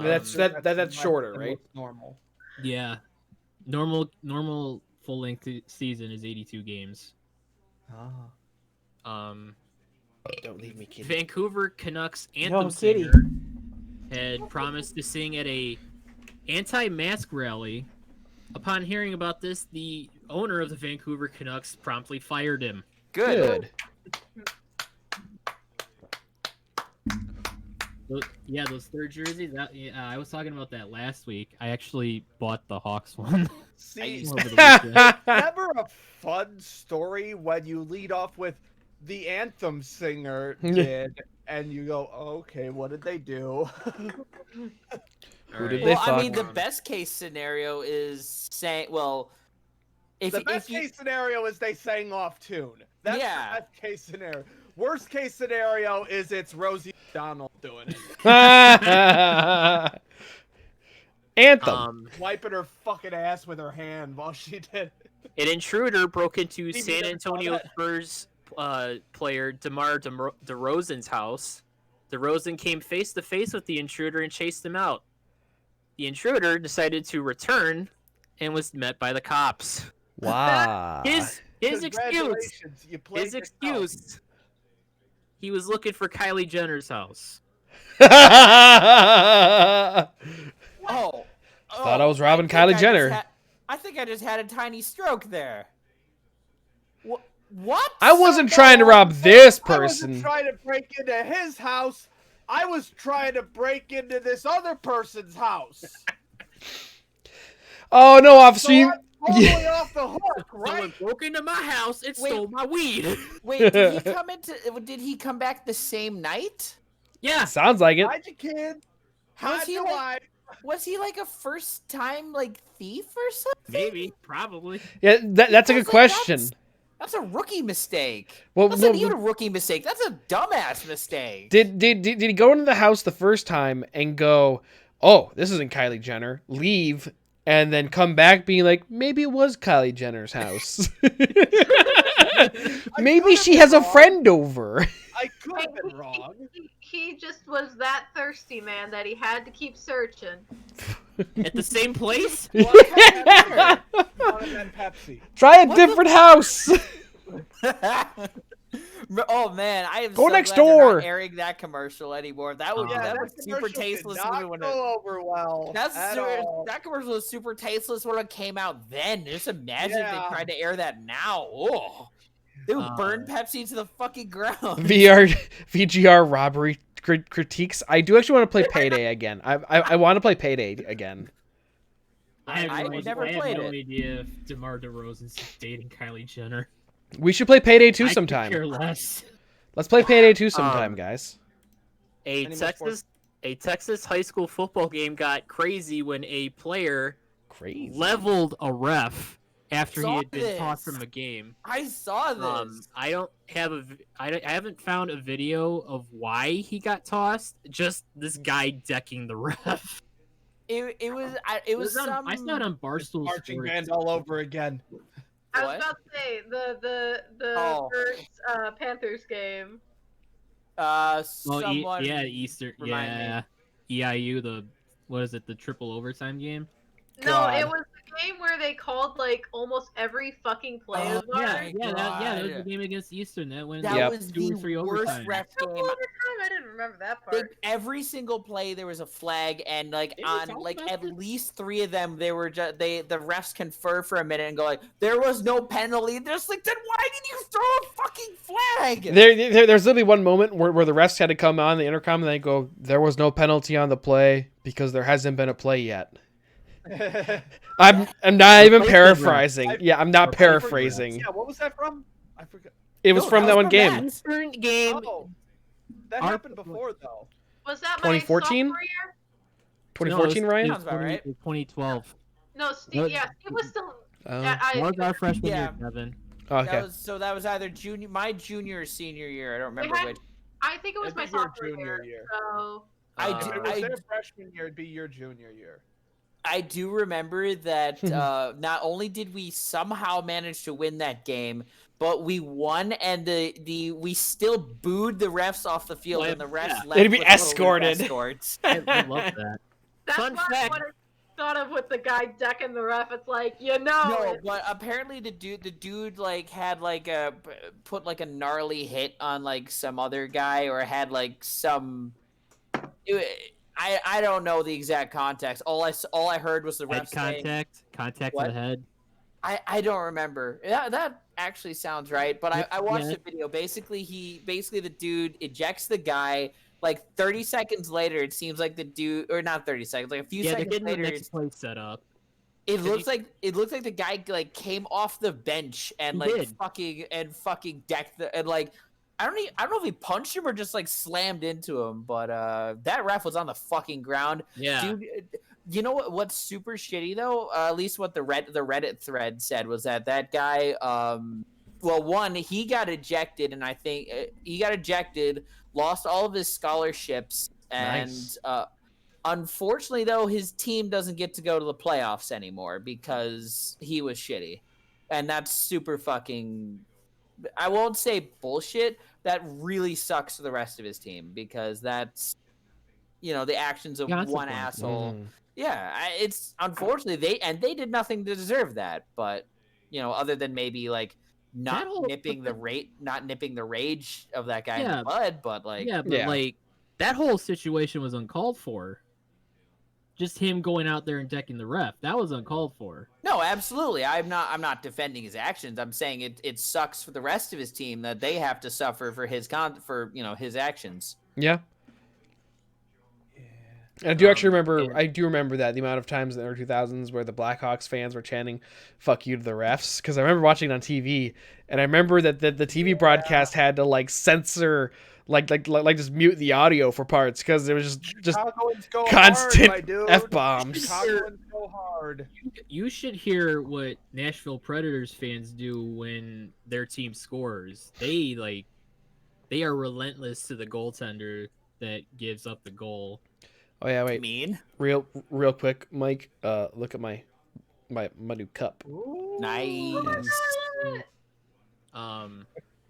That's shorter,
That's
right?
Normal.
Yeah. Normal full length season is 82 games.
Ah.
Don't leave me, kid.
Vancouver Canucks anthem
kitty.
singer had promised to sing at a anti-mask rally. Upon hearing about this, the owner of the Vancouver Canucks promptly fired him.
Good.
Yeah, those third jerseys. I was talking about that last week. I actually bought the Hawks one.
See,
over the weekend.
never a fun story when you lead off with the anthem singer did, and you go, okay, what did they do?
Who did they
Well, I mean, the
fuck?
best case scenario is saying, well, if
The best
if you,
case scenario is they sang off tune. That's
Yeah.
the best case scenario. Worst case scenario is it's Rosie O'Donnell doing it,
Anthem.
wiping her fucking ass with her hand while she did.
An intruder broke into
Maybe
San
never saw
Antonio
that.
Spurs player DeMar DeRozan's house. DeRozan came face to face with the intruder and chased him out. The intruder decided to return and was met by the cops.
Wow.
His excuse.
Congratulations, you played
His
yourself.
excuse. He was looking for Kylie Jenner's house.
Thought I was robbing
I think
Kylie
I
Jenner.
I think I just had a tiny stroke there. What?
I wasn't trying to rob this
I wasn't
person.
trying to break into his house. I was trying to break into this other person's house.
Oh no,
So
officer!
I'm
You...
totally off the hook,
Someone
right?
broke into my house and
Wait.
stole my weed.
Wait, did he come back the same night?
Yeah.
Sounds like it.
How'd you, kid? How'd
he
you
like-
lie?
Was he like a first time like thief or something?
Maybe. Probably.
Yeah, that's a good
Because, like,
question.
That's a rookie mistake.
Well,
That's not
well,
even a rookie mistake. That's a dumbass mistake.
Did he go into the house the first time and go, oh, this isn't Kylie Jenner, leave, and then come back being like, maybe it was Kylie Jenner's house. Maybe she has a friend over.
I could have been wrong.
He just was that thirsty, man, that he had to keep searching.
At the same place?
What kind of beer? Would have been Pepsi.
Try a
What the
different house.
Oh man, I am
Go
so
next
glad they're
door.
not airing that commercial anymore. That was
Yeah,
that was
that
super
commercial did
tasteless
not
even when it,
go over well. at all.
that commercial was super tasteless when it came out then. Just imagine if
Yeah.
they tried to air that now. Oh, they would burn
Uh,
Pepsi to the fucking ground.
VGR robbery critiques. I do actually want to play Payday again. I want to play Payday again.
I have
I
no,
never
I have
played
no
it.
idea if DeMar DeRozan's dating Kylie Jenner.
We should play Payday 2
I could
sometime.
care less.
Let's play Payday 2 sometime, guys.
A
Any more sports?
Texas high school football game got crazy when a player
Crazy.
leveled a ref after he
Saw
had been tossed
this.
from a game.
I saw this.
I don't have I haven't found a video of why he got tossed. Just this guy decking the ref.
It was
I saw it on Barstool
Marching
Sports.
band all over again.
I was
What?
about to say the
Oh.
first Panthers game.
Well,
Someone.
Easter.
remind
Yeah, EIU. The triple overtime game?
No,
God.
it was the game where they called like almost every fucking play.
Oh,
of
yeah.
ours.
That was
God.
the game against Eastern. That went
That
Yep.
was
2 or
the
3
worst
overtime.
ref
Triple
game.
overtime? I didn't remember that
Like,
part.
every single play there was a flag, and like
Did we
on
talk
like
about
at
this?
least 3 of them, they were just the refs confer for a minute and go like, there was no penalty. They're just like, then why did you throw a fucking flag?
There's literally one moment where the refs had to come on the intercom and they go, there was no penalty on the play because there hasn't been a play yet. I'm not even
Replacement
paraphrasing.
ref.
Yeah, I'm not
Replacement refs.
paraphrasing.
Yeah, what was that from? I forgot.
It was
No,
from
that
that
was
one
from
game.
that.
Eastern game.
Oh, that
Our-
happened before though.
Was that
2014?
my sophomore year?
2014,
No, it
Ryan?
was
Sounds about right.
2012.
No, Steve.
What?
Yeah, Steve was still.
Oh.
I
Was our freshman
Yeah.
year, Kevin.
Okay.
That was either my junior or senior year. I don't remember
had-
which.
I think it was
It'd
my
be your
sophomore
junior
year.
year.
So
I
If
do-
it was their freshman year, it'd be your junior year.
I do remember that not only did we somehow manage to win that game, but we won, and we still booed the refs off the field,
Well,
and the refs
yeah.
left.
They'd be
with little
escorted.
escorts.
I love that.
that's
Fun
what
fact.
I thought of with the guy decking the ref. It's like
No,
it.
but apparently the dude like had like put like a gnarly hit on like some other guy, or had like some. I don't know the exact context. All I heard was the
Head
ref saying.
contact
What?
to the head.
I don't remember. That actually sounds right, but I watched
Yeah.
the video. Basically, the dude ejects the guy, like 30 seconds later, it seems like the dude, or not 30 seconds, like a few
Yeah, they're
seconds
getting the
later,
next play set up.
it looks like the guy like came off the bench and
He
like
did.
fucking decked the, and like I don't know if he punched him or just like slammed into him, but that ref was on the fucking ground.
Yeah.
Dude, you know what's super shitty though? At least what the Reddit thread said was that guy well, one, he got ejected, and I think he got ejected, lost all of his scholarships, and
Nice.
unfortunately, though, his team doesn't get to go to the playoffs anymore because he was shitty. And that's super fucking, I won't say bullshit. That really sucks for the rest of his team because that's, the actions of one
Consequence.
asshole.
Mhm.
Yeah, it's unfortunately they did nothing to deserve that, but other than maybe like not
That whole
nipping the rage of that guy in
Yeah.
the bud, but like
Yeah, but
Yeah.
like that whole situation was uncalled for. Just him going out there and decking the ref. That was uncalled for.
no, absolutely. I'm not defending his actions. I'm saying it sucks for the rest of his team that they have to suffer for his his actions.
Yeah.
Yeah.
And I do actually remember.
and-
I do remember that the amount of times in the early 2000s where the Blackhawks fans were chanting "fuck you" to the refs, because I remember watching it on TV, and I remember that the TV broadcast had to like censor, like just mute the audio for parts because there was just
Chicagoans go
constant
hard, my dude.
F-bombs.
Chicagoans go hard.
You should hear what Nashville Predators fans do when their team scores. They are relentless to the goaltender that gives up the goal.
Oh yeah, wait,
Mean.
real quick, Mike. Look at my new cup.
Nice.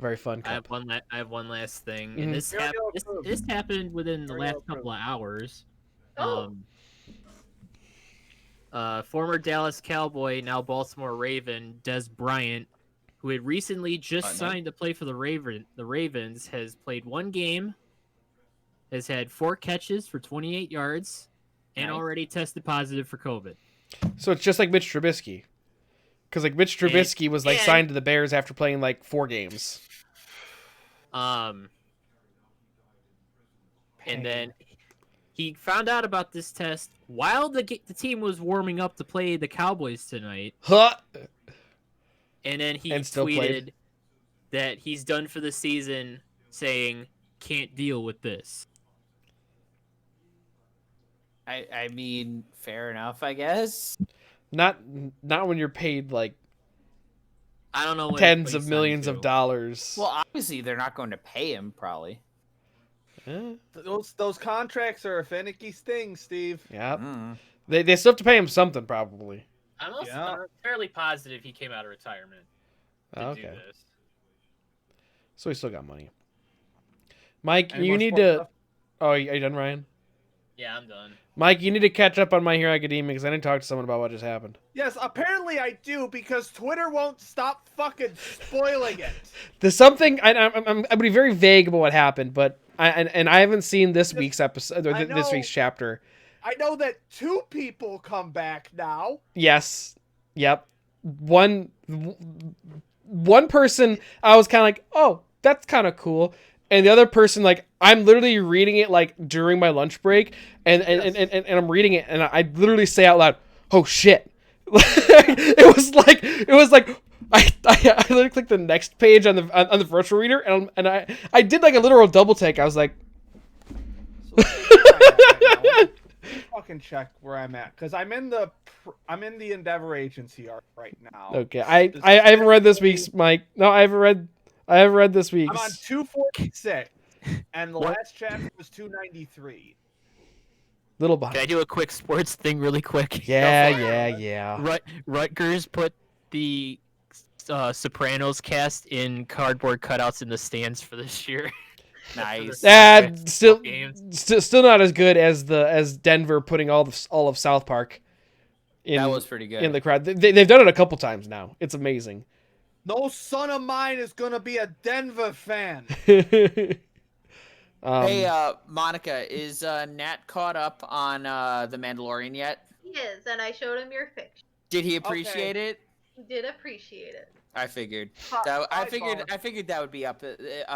Very fun
I have
cup.
I have one last thing,
Mhm.
and this
Ariel approved.
This happened within the
Ariel
last couple of hours.
Oh.
Former Dallas Cowboy, now Baltimore Raven, Des Bryant, who had recently just
Oh, nice.
signed to play for the Ravens, has played one game, has had 4 catches for 28 yards, and
Nice.
already tested positive for COVID.
So it's just like Mitch Trubisky, because like Mitch Trubisky was like
and-
signed to the Bears after playing like 4 games.
And then he found out about this test while the team was warming up to play the Cowboys tonight.
Huh.
And then he
And still
tweeted
played.
that he's done for the season, saying, "Can't deal with this."
I mean, fair enough, I guess.
Not when you're paid like
I don't know what
tens
he
of
signed
millions
to.
of dollars.
Well, obviously they're not going to pay him, probably.
Eh,
Those contracts are a finicky thing, Steve.
yeah.
Mm.
They still have to pay him something probably.
I'm also
Yeah.
fairly positive he came out of retirement to do
Okay.
this.
So he still got money. Mike,
Any
you
more
need
sports
to.
stuff?
Oh, are you done, Ryan?
Yeah, I'm done.
Mike, you need to catch up on My Hero Academia because I didn't talk to someone about what just happened.
Yes, apparently I do because Twitter won't stop fucking spoiling it.
There's something I'm gonna be very vague about what happened, but I haven't seen this week's episode or
I
this
know.
week's chapter.
I know that 2 people come back now.
Yes. Yep. One person I was kind of like, "Oh, that's kind of cool." And the other person, like, I'm literally reading it like during my lunch break, and I'm reading it, and I literally say out loud, "Oh shit!" it was like I literally clicked the next page on the virtual reader, and I did like a literal double take. I was like,
So let me fucking check where I'm at because I'm in the Endeavor Agency arc right now.
"Okay, I haven't read this week's Mike. No, I haven't read this week's."
I'm on 246, and the
What?
last chapter was 293.
Little
Can I
behind.
do a quick sports thing really quick?
Yeah.
Rutgers put the Sopranos cast in cardboard cutouts in the stands for this year.
Nice.
Still
games.
still not as good as Denver putting all of South Park in
That was pretty good.
in the crowd. They've done it a couple times now. It's amazing.
No son of mine is gonna be a Denver fan.
Hey, Monica, is Nat caught up on The Mandalorian yet?
He is, and I showed him your fiction.
Did he appreciate it?
He did appreciate it.
I figured.
Hi-
I figured that would be up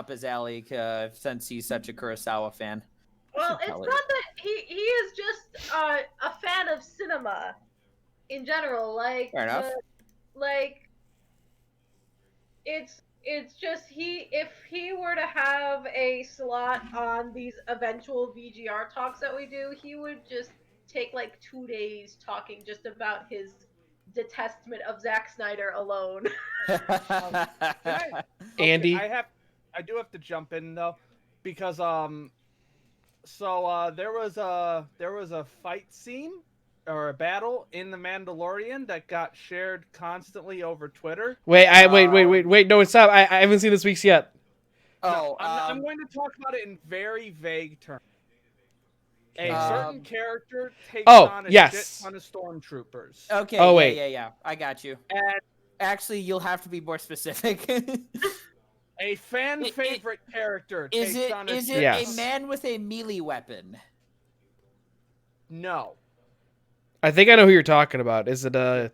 his alley since he's such a Kurosawa fan.
Well, it's
tell
not
it.
that he is just a fan of cinema in general. Like
Fair enough.
like it's just if he were to have a slot on these eventual VGR talks that we do, he would just take like 2 days talking just about his detestment of Zack Snyder alone.
Andy?
I do have to jump in though, because there was a fight scene or a battle in The Mandalorian that got shared constantly over Twitter.
Wait, wait. No, stop. I haven't seen this week's yet.
No,
Oh,
I'm going to talk about it in very vague terms. A certain character takes
Oh,
on a
yes.
shit ton of stormtroopers.
okay.
Oh,
yeah,
wait.
yeah. I got you.
And
Actually, you'll have to be more specific.
a fan favorite character
Is
takes
it
on a
is
shit
it
Yes.
a man with a melee weapon?
No.
I think I know who you're talking about. Is it another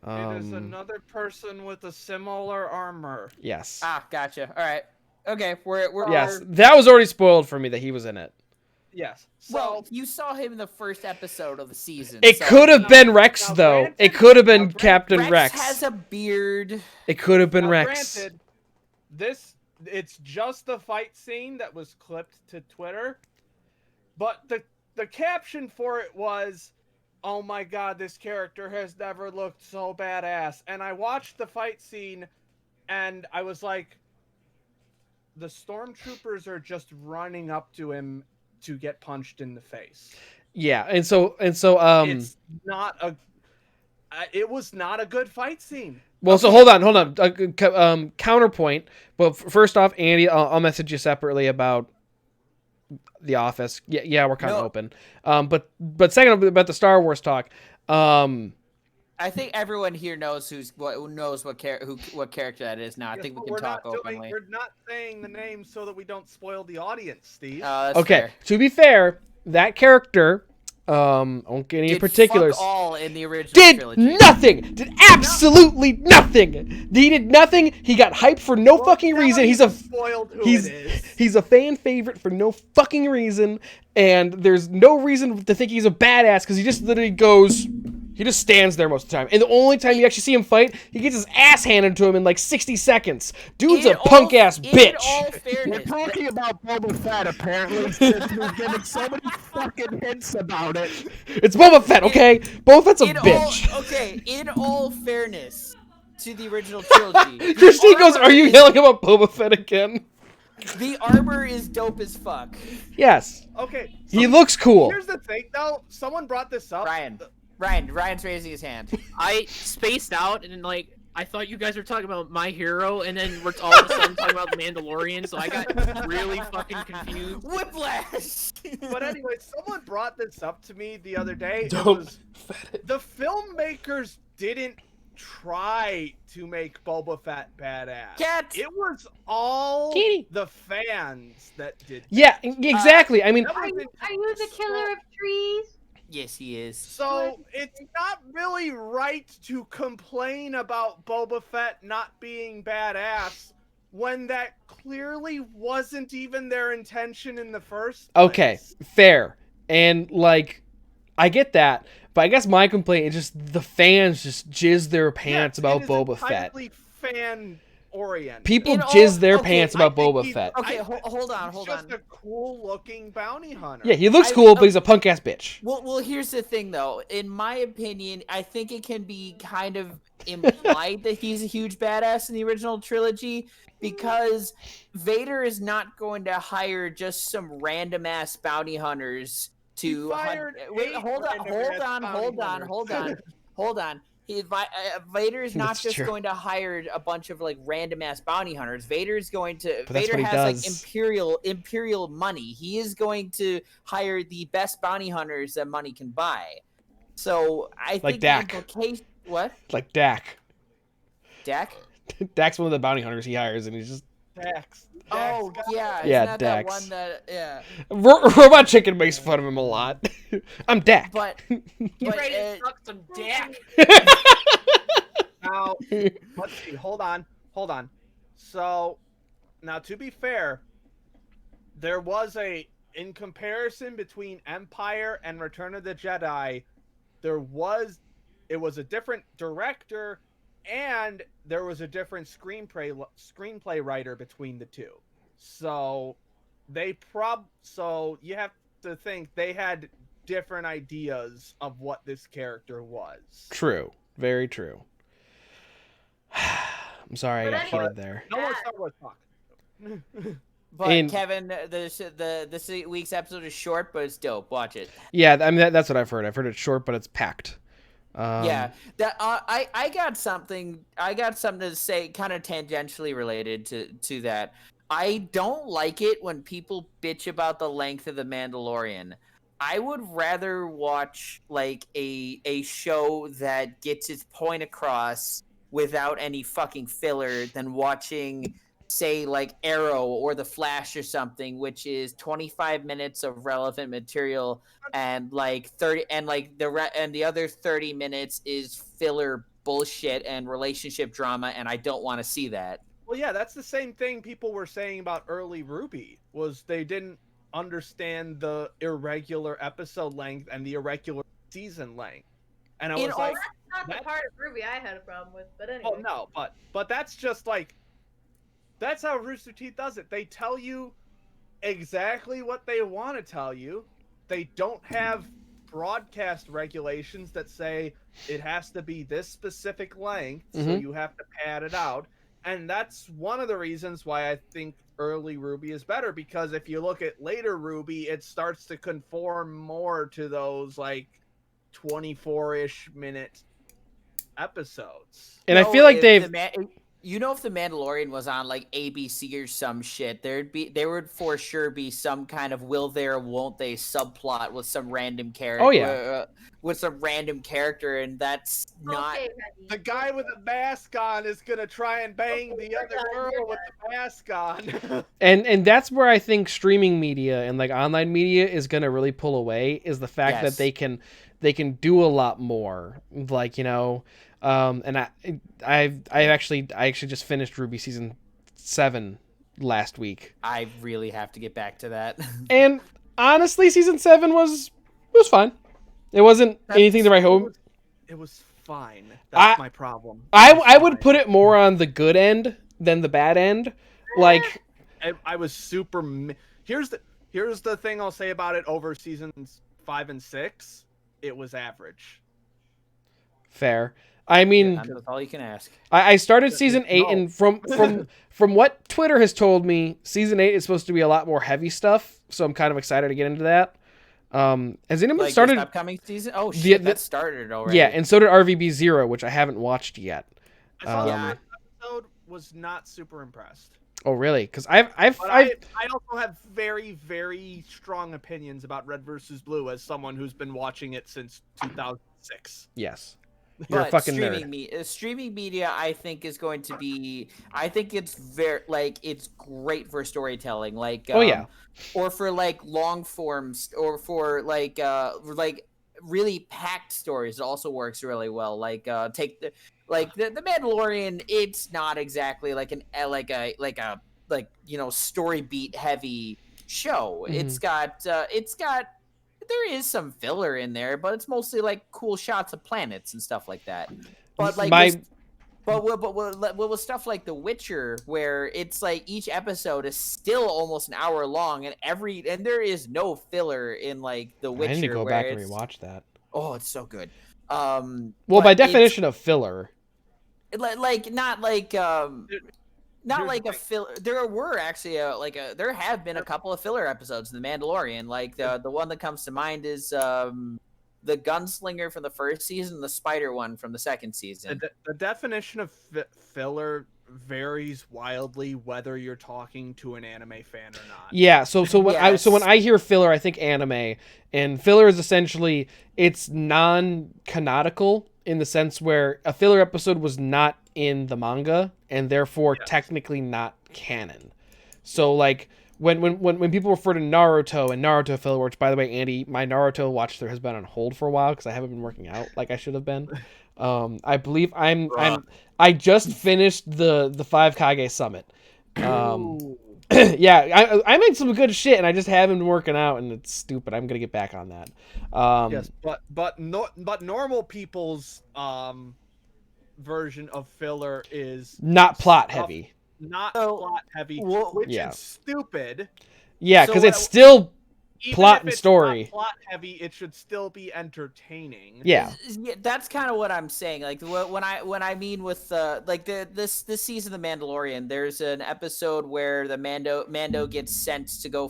It is another person with a similar armor.
Yes.
Ah, gotcha. All right. Okay, we're
Yes. That was already spoiled for me that he was in it.
Yes. So
Well, you saw him in the first episode of the season.
It
so-
could have been Rex
now
though.
granted-
It could have been
now
Captain
Rex
Rex.
has a beard.
It could have been
now,
Rex.
granted, it's just the fight scene that was clipped to Twitter, but the caption for it was, "Oh my god, this character has never looked so badass." And I watched the fight scene, and I was like, the stormtroopers are just running up to him to get punched in the face.
Yeah, and so
It's not a. It was not a good fight scene.
well, so hold on. Counterpoint. Well, first off, Andy, I'll message you separately about The Office. Yeah, we're kind of
No.
open. But second about the Star Wars talk.
I think everyone here knows what character that is now. I
Yes,
think we
but
can talk openly.
We're not saying the name so that we don't spoil the audience, Steve.
That's
Okay,
fair.
to be fair, that character, I won't get any
Did
particulars.
fuck all in the original
Did
trilogy.
nothing. Did absolutely nothing. He did nothing. He got hyped for no fucking
Now
reason.
you
He's a
spoiled who
he's
it is.
he's a fan favorite for no fucking reason, and there's no reason to think he's a badass because he just literally goes. He just stands there most of the time. And the only time you actually see him fight, he gets his ass handed to him in like 60 seconds. Dude's a punk ass
In
bitch.
all
We're
fairness,
talking about Boba Fett, apparently, since we've given so many fucking hints about it.
It's Boba Fett, okay? Boba Fett's a bitch.
In all fairness to the original trilogy,
Christine goes, "Are you yelling about Boba Fett again?"
the armor is dope as fuck.
Yes.
Okay.
He looks cool.
Here's the thing, though. Someone brought this up.
Ryan's raising his hand.
I spaced out and like I thought you guys were talking about My Hero, and then we're all of a sudden talking about The Mandalorian, so I got really fucking confused.
Whiplash.
But anyway, someone brought this up to me the other day. It
Don't
was, the filmmakers didn't try to make Boba Fett badass.
Cat.
It was all
Kitty.
the fans that did.
Yeah, exactly. I mean,
That
Are
was
you the killer of trees?
Yes, he is.
So it's not really right to complain about Boba Fett not being badass when that clearly wasn't even their intention in the first place.
okay, fair. And like, I get that, but I guess my complaint is just the fans just jizz their pants about Boba Fett.
Fan oriented.
People
In all-
jizz their
okay,
pants
I
about
think
Boba
he's-
Fett.
Okay,
I
hold on,
He's
hold
just
on.
a cool-looking bounty hunter.
Yeah, he looks
I-
cool, but he's a punk ass bitch.
Well, here's the thing, though. In my opinion, I think it can be kind of implied that he's a huge badass in the original trilogy because Vader is not going to hire just some random ass bounty hunters to
He fired
wait.
8
Hold on,
random-ass bounty
hold on. Vader is not
That's
just
true.
going to hire a bunch of like random ass bounty hunters. Vader's going to.
But that's
Vader
what he
has
does.
like imperial money. He is going to hire the best bounty hunters that money can buy. So I think the
Dak.
implication. What?
Like Dak.
Dak?
Dak's one of the bounty hunters he hires, and he's just
Dax.
Oh
Dax.
yeah,
Yeah,
isn't that
Dax.
one that yeah.
Robot Chicken makes fun of him a lot. I'm Dak.
But
Get ready to
uh,
suck some dick.
Now, let's see. Hold on. So, Now, to be fair, there was in comparison between Empire and Return of the Jedi, it was a different director, and there was a different screenplay writer between the two. So so you have to think they had different ideas of what this character was.
True. Very true. I'm sorry I got heated there.
No more Star Wars talk.
But
And-
Kevin, this week's episode is short, but it's dope. Watch it.
Yeah, I mean that's what I've heard. I've heard it's short, but it's packed.
Yeah, that I got something. I got something to say, kind of tangentially related to that. I don't like it when people bitch about the length of The Mandalorian. I would rather watch like a show that gets its point across without any fucking filler than watching, say, like Arrow or The Flash or something, which is 25 minutes of relevant material and like 30 and like the other 30 minutes is filler bullshit and relationship drama, and I don't want to see that.
Well, yeah, that's the same thing people were saying about early Ruby, was they didn't understand the irregular episode length and the irregular season length. And I was like,
That's not the part of Ruby I had a problem with, but anyway.
oh no, but that's just like, that's how Rooster Teeth does it. They tell you exactly what they want to tell you. They don't have broadcast regulations that say it has to be this specific length, so you have to pad it out. And that's one of the reasons why I think early Ruby is better, because if you look at later Ruby, it starts to conform more to those like 24-ish minute episodes.
And I feel like they've
if The Mandalorian was on like ABC or some shit, there would for sure be some kind of will there won't they subplot with some random character.
Oh, yeah.
With some random character, and that's not.
Okay,
The guy with the mask on is gonna try and bang the other girl with the mask on.
and that's where I think streaming media and like online media is gonna really pull away, is the fact
Yes.
that they can do a lot more. Like, you know, and I actually just finished Ruby season 7 last week.
I really have to get back to that.
And honestly, season 7 was fine. It wasn't anything to write home.
It was fine. That's my problem.
I would put it more on the good end than the bad end. Like,
I was super. Here's the thing I'll say about it over seasons 5 and 6. It was average.
fair. I mean,
That's all you can ask.
I started season 8, and from what Twitter has told me, season 8 is supposed to be a lot more heavy stuff. So I'm kind of excited to get into that. Has anyone
Like
started
this upcoming season? Oh shit, that started already.
Yeah, and so did RVB 0, which I haven't watched yet.
I saw the
Yeah.
first episode, was not super impressed.
Oh really? Because I
also have very, very strong opinions about Red versus Blue as someone who's been watching it since 2006.
yes. You're a
But
fucking nerd.
streaming media, I think, is going to be. I think it's it's great for storytelling, like
Oh, yeah.
or for like long forms, or for like really packed stories. It also works really well. Like take the Mandalorian. It's not exactly like a story beat heavy show. It's got there is some filler in there, but it's mostly like cool shots of planets and stuff like that. But like, with stuff like The Witcher, where it's like each episode is still almost an hour long, and there is no filler in like The Witcher.
I need to go
where
back and
it's-
rewatch that.
Oh, it's so good.
Well,
but
by
it's-
definition of filler.
Not
Here's
like
the
a filler. There were actually there have been a couple of filler episodes in The Mandalorian. Like the one that comes to mind is the gunslinger from the first season, the spider one from the second season.
The definition of filler varies wildly whether you're talking to an anime fan or not.
Yeah, so when
Yes.
when I hear filler, I think anime, and filler is essentially it's non-canonical in the sense where a filler episode was not in the manga and therefore technically not canon. So like when people refer to Naruto and Naruto filler, which by the way, Andy, my Naruto watch there has been on hold for a while because I haven't been working out like I should have been. I believe I just finished the 5 Kage Summit. Yeah, I made some good shit, and I just haven't been working out, and it's stupid. I'm gonna get back on that.
Yes, but normal people's version of filler is
not plot
stuff-
heavy.
not
So,
plot heavy,
wha-
which
Yeah.
is stupid.
Yeah,
So
because
what-
it's still
Even
plot
if
and
it's
story.
not plot heavy, it should still be entertaining.
Yeah.
Yeah, that's kind of what I'm saying. Like when I mean with like this season of The Mandalorian, there's an episode where the Mando gets sent to go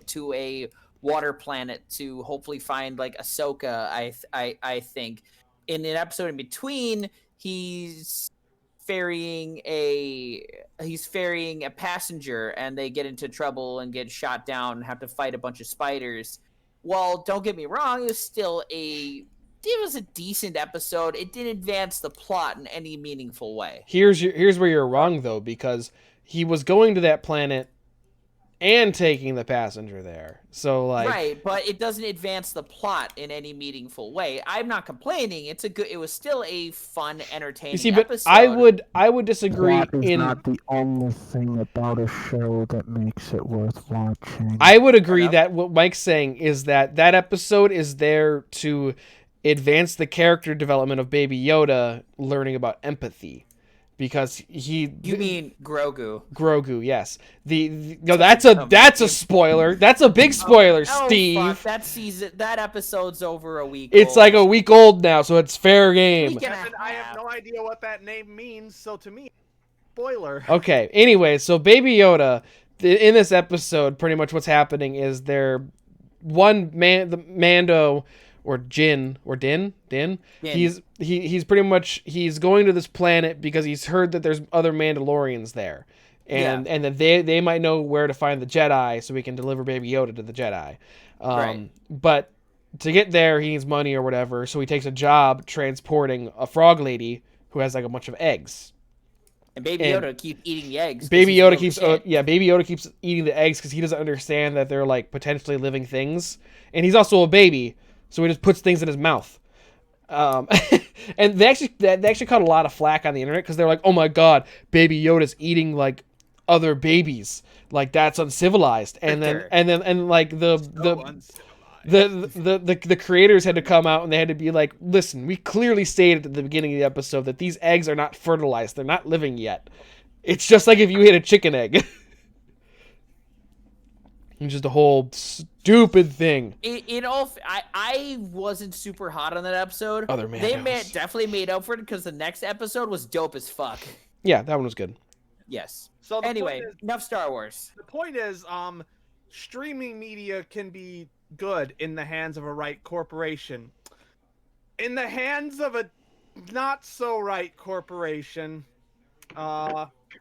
to a water planet to hopefully find like Ahsoka. I think in an episode in between, he's ferrying a passenger, and they get into trouble and get shot down and have to fight a bunch of spiders. Well, don't get me wrong, it was a decent episode. It didn't advance the plot in any meaningful way.
Here's where you're wrong though, because he was going to that planet and taking the passenger there. So like,
Right, but it doesn't advance the plot in any meaningful way. I'm not complaining. It was still a fun, entertaining
you see, but
episode.
I would disagree
Plot is
in.
not the only thing about a show that makes it worth watching.
I would agree that what Mike's saying is that episode is there to advance the character development of Baby Yoda learning about empathy. Because
You mean Grogu?
Grogu, yes. No, that's a spoiler. That's a big spoiler, Steve.
Fuck. That episode's over a week.
It's
old.
like a week old now, so it's fair game.
Week and a
And I have
half.
no idea what that name means, so to me, spoiler.
Okay. Anyway, so Baby Yoda in this episode, pretty much what's happening is the Mando or Din. He's pretty much going to this planet because he's heard that there's other Mandalorians there. And that they might know where to find the Jedi, so we can deliver Baby Yoda to the Jedi.
Right.
But to get there, he needs money or whatever, so he takes a job transporting a frog lady who has like a bunch of eggs.
And Baby Yoda keeps eating the eggs.
Baby Yoda keeps eating the eggs because he doesn't understand that they're like potentially living things, and he's also a baby, so he just puts things in his mouth. And they actually caught a lot of flack on the internet because they're like, "Oh my God, Baby Yoda's eating like other babies, like that's uncivilized." And then the creators had to come out and they had to be like, "Listen, we clearly stated at the beginning of the episode that these eggs are not fertilized; they're not living yet. It's just like if you ate a chicken egg." It's just a whole stupid thing.
I wasn't super hot on that episode.
Other Mandos.
Definitely made up for it because the next episode was dope as fuck.
Yeah, that one was good.
Yes.
So
Anyway, enough Star Wars.
The point is, streaming media can be good in the hands of a right corporation. In the hands of a not so right corporation,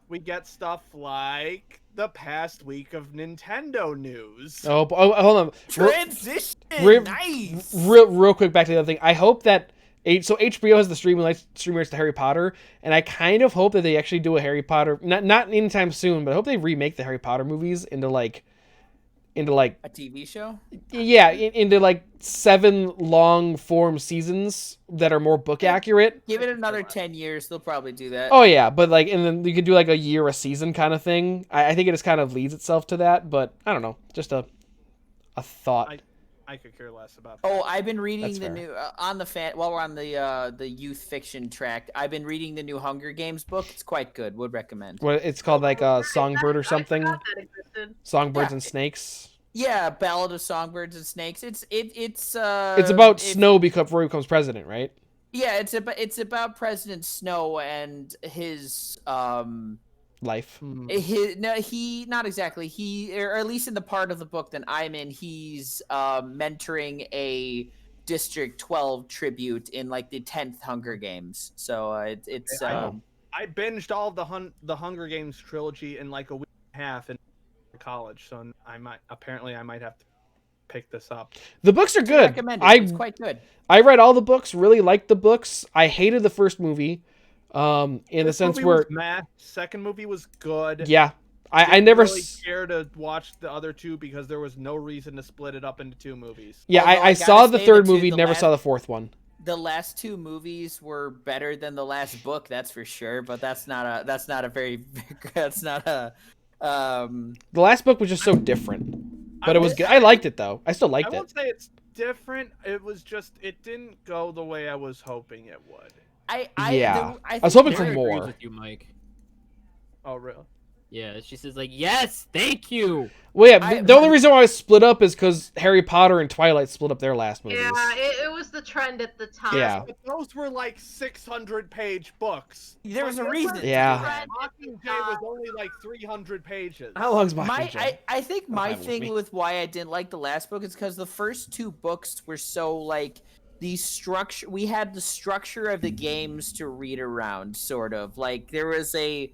we get stuff like the past week of Nintendo news.
Oh, hold on.
Transition. Nice.
Real quick, back to the other thing. I hope that HBO has the streaming rights to Harry Potter, and I kind of hope that they actually do a Harry Potter, not anytime soon, but I hope they remake the Harry Potter movies into like
a TV show.
Yeah, into like 7 long form seasons that are more book accurate.
Give it another 10 years, they'll probably do that.
Oh yeah, but like, and then you could do like a year a season kind of thing. I think it just kind of leads itself to that, but I don't know, just a thought.
I could care less about that.
Oh, I've been reading
That's
the
fair.
new while we're on the youth fiction track. I've been reading the new Hunger Games book. It's quite good. Would recommend.
What it's called, like Songbird or something.
I forgot that existed.
Songbirds
Yeah.
and Snakes.
Yeah, Ballad of Songbirds and Snakes. It's
It's about Snow before he becomes president, right?
Yeah, it's about President Snow and his
Life.
not exactly. Or at least in the part of the book that I'm in, he's mentoring a District 12 tribute in like the 10th Hunger Games. So it's
I binged all of the Hunger Games trilogy in like a week and a half in college, so I might have to pick this up.
The books are good.
recommend it. It's quite good.
I read all the books, really liked the books. I hated the first movie, in the
First
sense
movie
where,
was meh. Second movie was good.
yeah, I
Didn't
never,
really care to watch the other two because there was no reason to split it up into 2 movies.
yeah,
Although
I
I
saw
gotta
the
say
third
the
movie,
the
never
last-
saw the fourth one.
the last two movies were better than the last book, that's for sure. But that's not a very that's not a
The last book was just so different, but it was good.
say-
I liked it though. I still
I
liked it.
won't say it's different. It was just it didn't go the way I was hoping it would.
Yeah.
I
I was
think
hoping for
Mary agrees
more.
with you, Mike.
Oh really?
Yeah, she says like, yes, thank you.
Well, yeah, the only reason why I split up is because Harry Potter and Twilight split up their last movies.
Yeah, it was the trend at the time.
Yeah.
But those were like 600-page books.
there was a
Like,
reason.
Yeah.
Mockingjay was only like 300 pages.
How long's Mockingjay?
I think my
have it with
thing
me.
with why I didn't like the last book is because the first two books were so like the structure. We had the structure of the games to read around, sort of like there was a.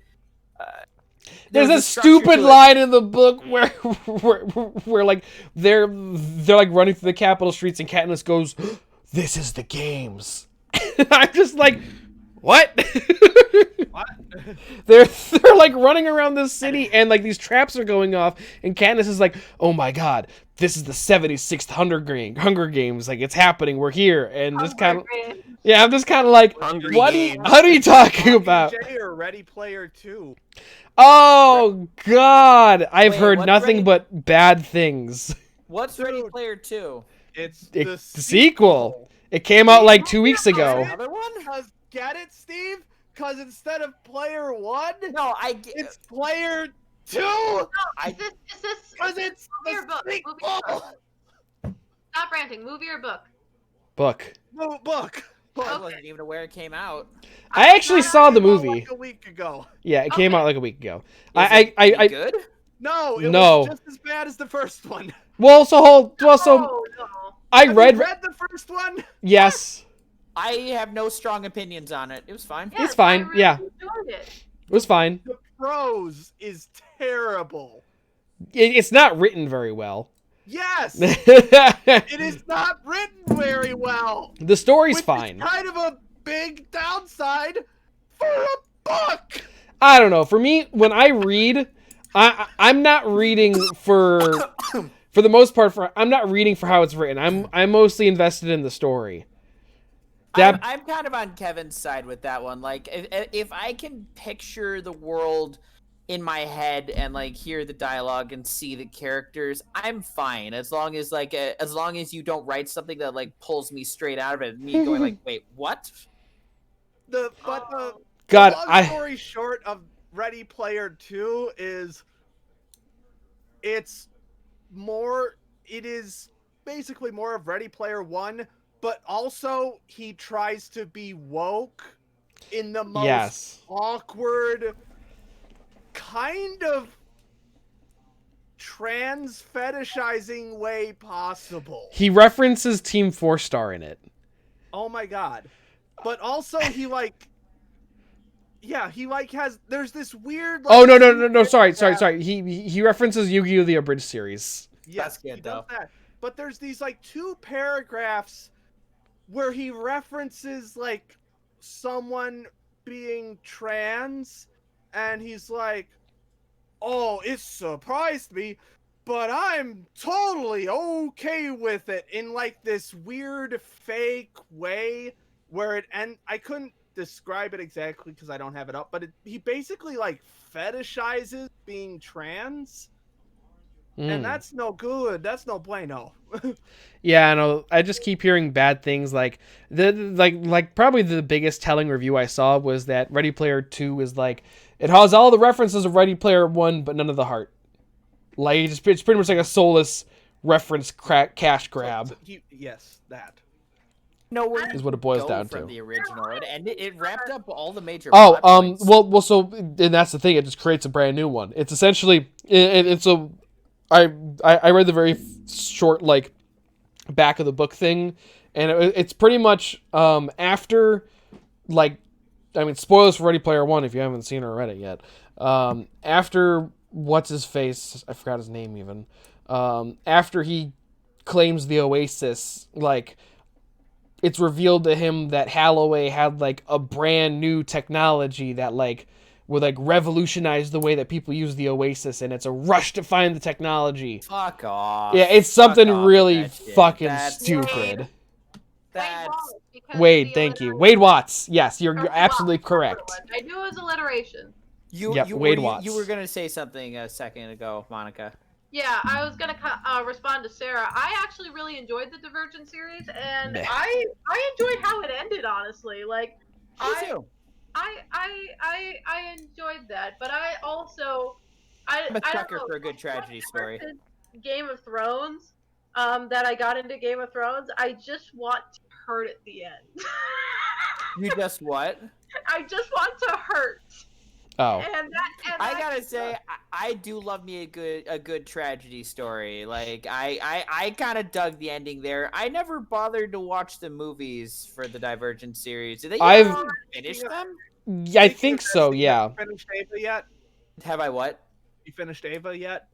There's
was
a
structure
stupid
to it.
line in the book where like they're like running through the Capitol streets and Katniss goes, "This is the games." I'm just like, what?
What?
they're like running around this city and like these traps are going off and Katniss is like, "Oh my god, this is the 76th Hunger Games. Like it's happening. We're here." And just kind of yeah, I'm just kind of like,
Hungry
what?
Games.
What are you talking about?
Mockingjay or Ready Player 2?
Oh God, I've
Wait,
heard
what's
nothing
Ready-
but bad things.
What's Ready
Dude.
Player 2?
It's
The
the
sequel. It came out like 2 weeks ago.
Another one?
Get it, Steve? Because instead of player 1,
No,
it's player 2.
Is this
Because it's
movie or
the
book? Movie or
sequel.
book? Stop ranting. Movie or book?
Book.
No, book.
I wasn't even aware it came out.
I actually saw the
Came out
movie.
like a week ago.
Yeah, it came
Okay.
out like a week ago.
Is it any good?
No, it
No.
was just as bad as the first one.
Well, so
Oh, no.
I
Have
read.
you read the first one?
Yes,
I have no strong opinions on it. It was fine.
Yes,
fine,
I really
yeah.
enjoyed it.
it was fine.
The prose is terrible.
It's not written very well.
Yes,
the
it is not written very well.
story's
Which is
fine.
kind of a big downside for a book.
I don't know. For me, when I read, I'm not reading for the most part. I'm not reading for how it's written. I'm mostly invested in the story.
I'm kind of on Kevin's side with that one. Like, if I can picture the world in my head and like hear the dialogue and see the characters, I'm fine as long as you don't write something that like pulls me straight out of it. Me going like, wait, what?
The
God,
long story short of Ready Player 2 is it is basically more of Ready Player 1, but also he tries to be woke in the most
Yes.
awkward kind of trans fetishizing way possible.
He references Team 4-Star in it.
Oh my god. But also he like has there's this weird like,
Oh no! Sorry. He references Yu-Gi-Oh! The Abridged series.
Yes,
That's good,
he does
though.
that. But there's these like 2 paragraphs where he references like someone being trans and he's like, "Oh, it surprised me, but I'm totally okay with it," in like this weird fake way where I couldn't describe it exactly because I don't have it up, but he basically like fetishizes being trans. And that's no good. That's no bueno.
Yeah, I know. I just keep hearing bad things. Like probably the biggest telling review I saw was that Ready Player 2 is like it has all the references of Ready Player 1, but none of the heart. Like it's pretty much like a soulless reference cash grab.
Yes, that.
No, where
Is what it boils
go
down
from
to.
the original, and it wrapped up all the major.
Oh,
plot points.
well, so and that's the thing. It just creates a brand new one. It's essentially it's a. I read the very short like back of the book thing, and it's pretty much after like I mean spoilers for Ready Player 1 if you haven't seen or read it yet. After what's his face, I forgot his name even. After he claims the Oasis, like it's revealed to him that Holloway had like a brand new technology that like would like revolutionize the way that people use the Oasis, and it's a rush to find the technology.
Fuck off.
Yeah, it's
Fuck
something
off with
really
that shit.
fucking
That's
stupid.
Thank
That's
God, because
Wade,
the
thank you.
alliteration-
Wade Watts. Yes, you're
or
absolutely
Watts,
correct.
that's what it was. I knew it was alliteration.
Yep,
You
Wade
were,
Watts.
you were gonna say something a second ago, Monica.
Yeah, I was gonna respond to Sarah. I actually really enjoyed the Divergent series, and
Meh.
I enjoyed how it ended. Honestly, like
Me too.
I enjoyed that, but I also I
I'm a
I don't
sucker
know.
for a good tragedy story.
Game of Thrones, that I got into Game of Thrones. I just want to hurt at the end.
You just what?
I just want to hurt.
Oh.
And
I gotta say, I do love me a good tragedy story. Like I kind of dug the ending there. I never bothered to watch the movies for the Divergent series. Did they even finish them?
Yeah, I think so, yeah.
Have you finished Ava yet?
Have I what?
You finished Ava yet?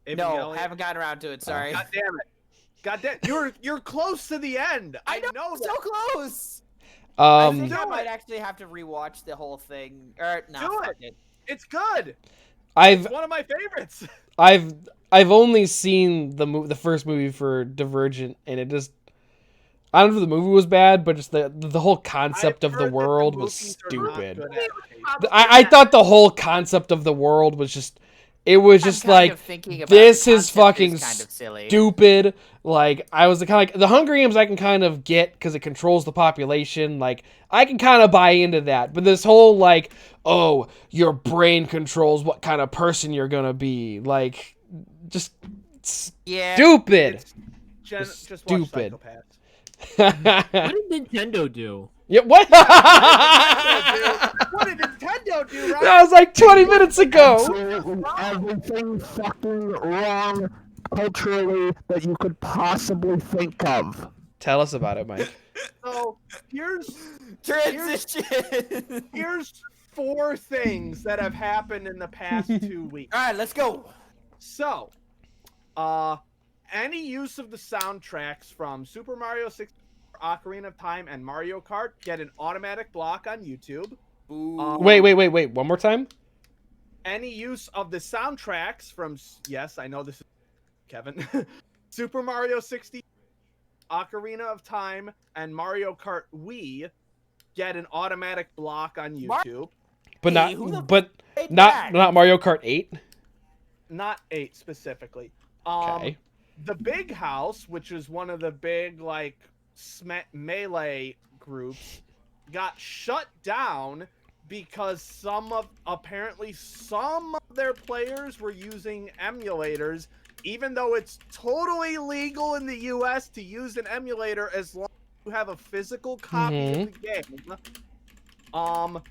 No,
Evangelion?
haven't gotten around to it. Sorry.
God damn it! God damn, you're close to the end. I know that.
So close. I think I
Do
might
it.
actually have to rewatch the whole thing. Or no,
Do
fuck
it.
it.
It's good.
I've
It's one of my favorites.
I've only seen the first movie for Divergent, and it just I don't know if the movie was bad, but just the whole concept
I've
of the
heard that
world was
movies are not
stupid.
good adaptations.
I thought the whole concept of the world was just it was just
I'm kind
like
of thinking about
this
the
is
concept
fucking
kind of silly.
stupid. Like I was kind of like the Hunger Games I can kind of get because it controls the population. Like I can kind of buy into that, but this whole like oh your brain controls what kind of person you're gonna be like just
Yeah.
stupid.
It's just watch
Stupid.
Psychopaths.
What did Nintendo do?
Yeah, what?
What did Nintendo do, right?
That was like 20 minutes ago.
Absolutely everything fucking wrong culturally that you could possibly think of.
Tell us about it, Mike.
So here's
Transition.
here's 4 things that have happened in the past 2 weeks.
All right, let's go.
So, any use of the soundtracks from Super Mario 64, Ocarina of Time, and Mario Kart get an automatic block on YouTube.
Wait. One more time?
Any use of the soundtracks from, yes, I know this is Kevin, Super Mario 60, Ocarina of Time, and Mario Kart Wii get an automatic block on YouTube.
But
Hey, who the
not but
Take
not
that.
not Mario Kart 8.
Not 8 specifically.
Okay.
The Big House, which is one of the big like melee groups, got shut down because apparently some of their players were using emulators, even though it's totally legal in the US to use an emulator as long as you have a physical copy of the game.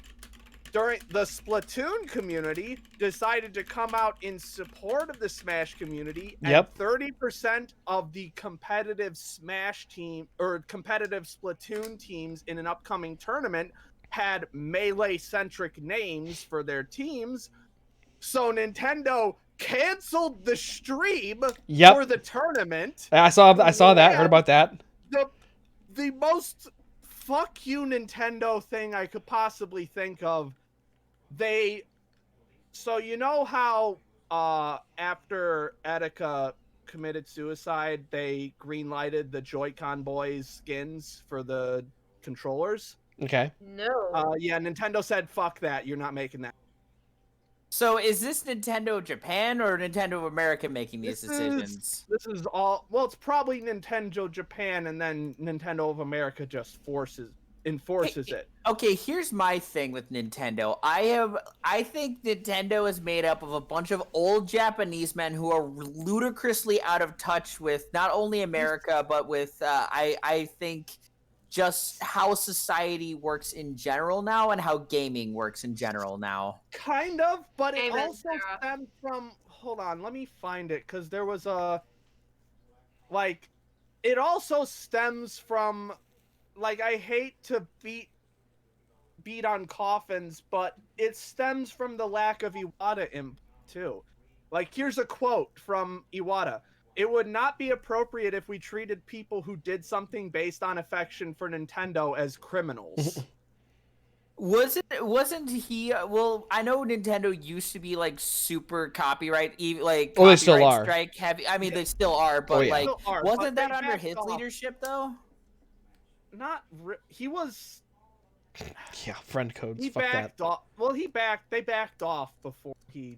During the Splatoon community decided to come out in support of the Smash community, and 30% of the competitive Smash team or competitive Splatoon teams in an upcoming tournament had melee-centric names for their teams. So Nintendo canceled the stream for the tournament.
I saw that. Heard about that.
The most fuck you Nintendo thing I could possibly think of. So you know how after Etika committed suicide, they greenlighted the Joy-Con boys skins for the controllers?
Okay.
No.
Yeah, Nintendo said, fuck that, you're not making that.
So is this Nintendo Japan or Nintendo of America making these decisions?
This is all, well, it's probably Nintendo Japan, and then Nintendo of America just enforces it.
Okay, here's my thing with Nintendo. I think Nintendo is made up of a bunch of old Japanese men who are ludicrously out of touch with not only America, but with I think just how society works in general now and how gaming works in general now.
Kind of, but it
Amen,
also
Sarah.
stems from, hold on, let me find it, because there was it also stems from, I hate to beat on coffins, but it stems from the lack of Iwata input too. Here's a quote from Iwata. It would not be appropriate if we treated people who did something based on affection for Nintendo as criminals.
Wasn't he? Well, I know Nintendo used to be super copyright,
They still are.
strike heavy. I mean, they still are, but
Still are,
wasn't
but
that
they
under
backed
his
off.
leadership though?
he was.
Yeah, friend codes.
He
Fuck that.
backed off. Well, they backed off before he.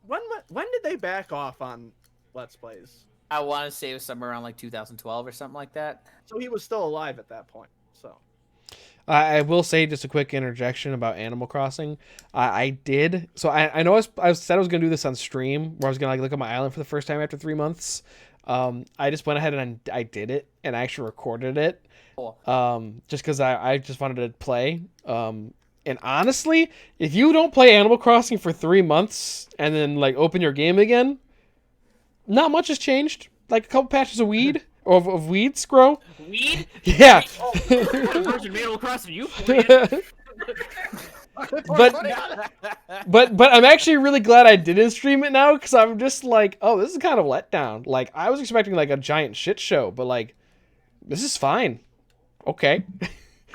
When did they back off on Let's Plays?
I want to say it was somewhere around like 2012 or something like that.
So he was still alive at that point. So.
I will say just a quick interjection about Animal Crossing. I did. So I know I said I was going to do this on stream, where I was going to look at my island for the first time after 3 months. I just went ahead and I did it, and I actually recorded it.
Cool.
Just because I just wanted to play. And honestly, if you don't play Animal Crossing for 3 months and then open your game again, not much has changed. Like a couple patches of weed or of weeds grow.
Weed?
Yeah.
Version of Animal Crossing you played.
But I'm actually really glad I didn't stream it now, because I'm just like, oh, this is kind of let down. Like, I was expecting a giant shit show, but this is fine. Okay.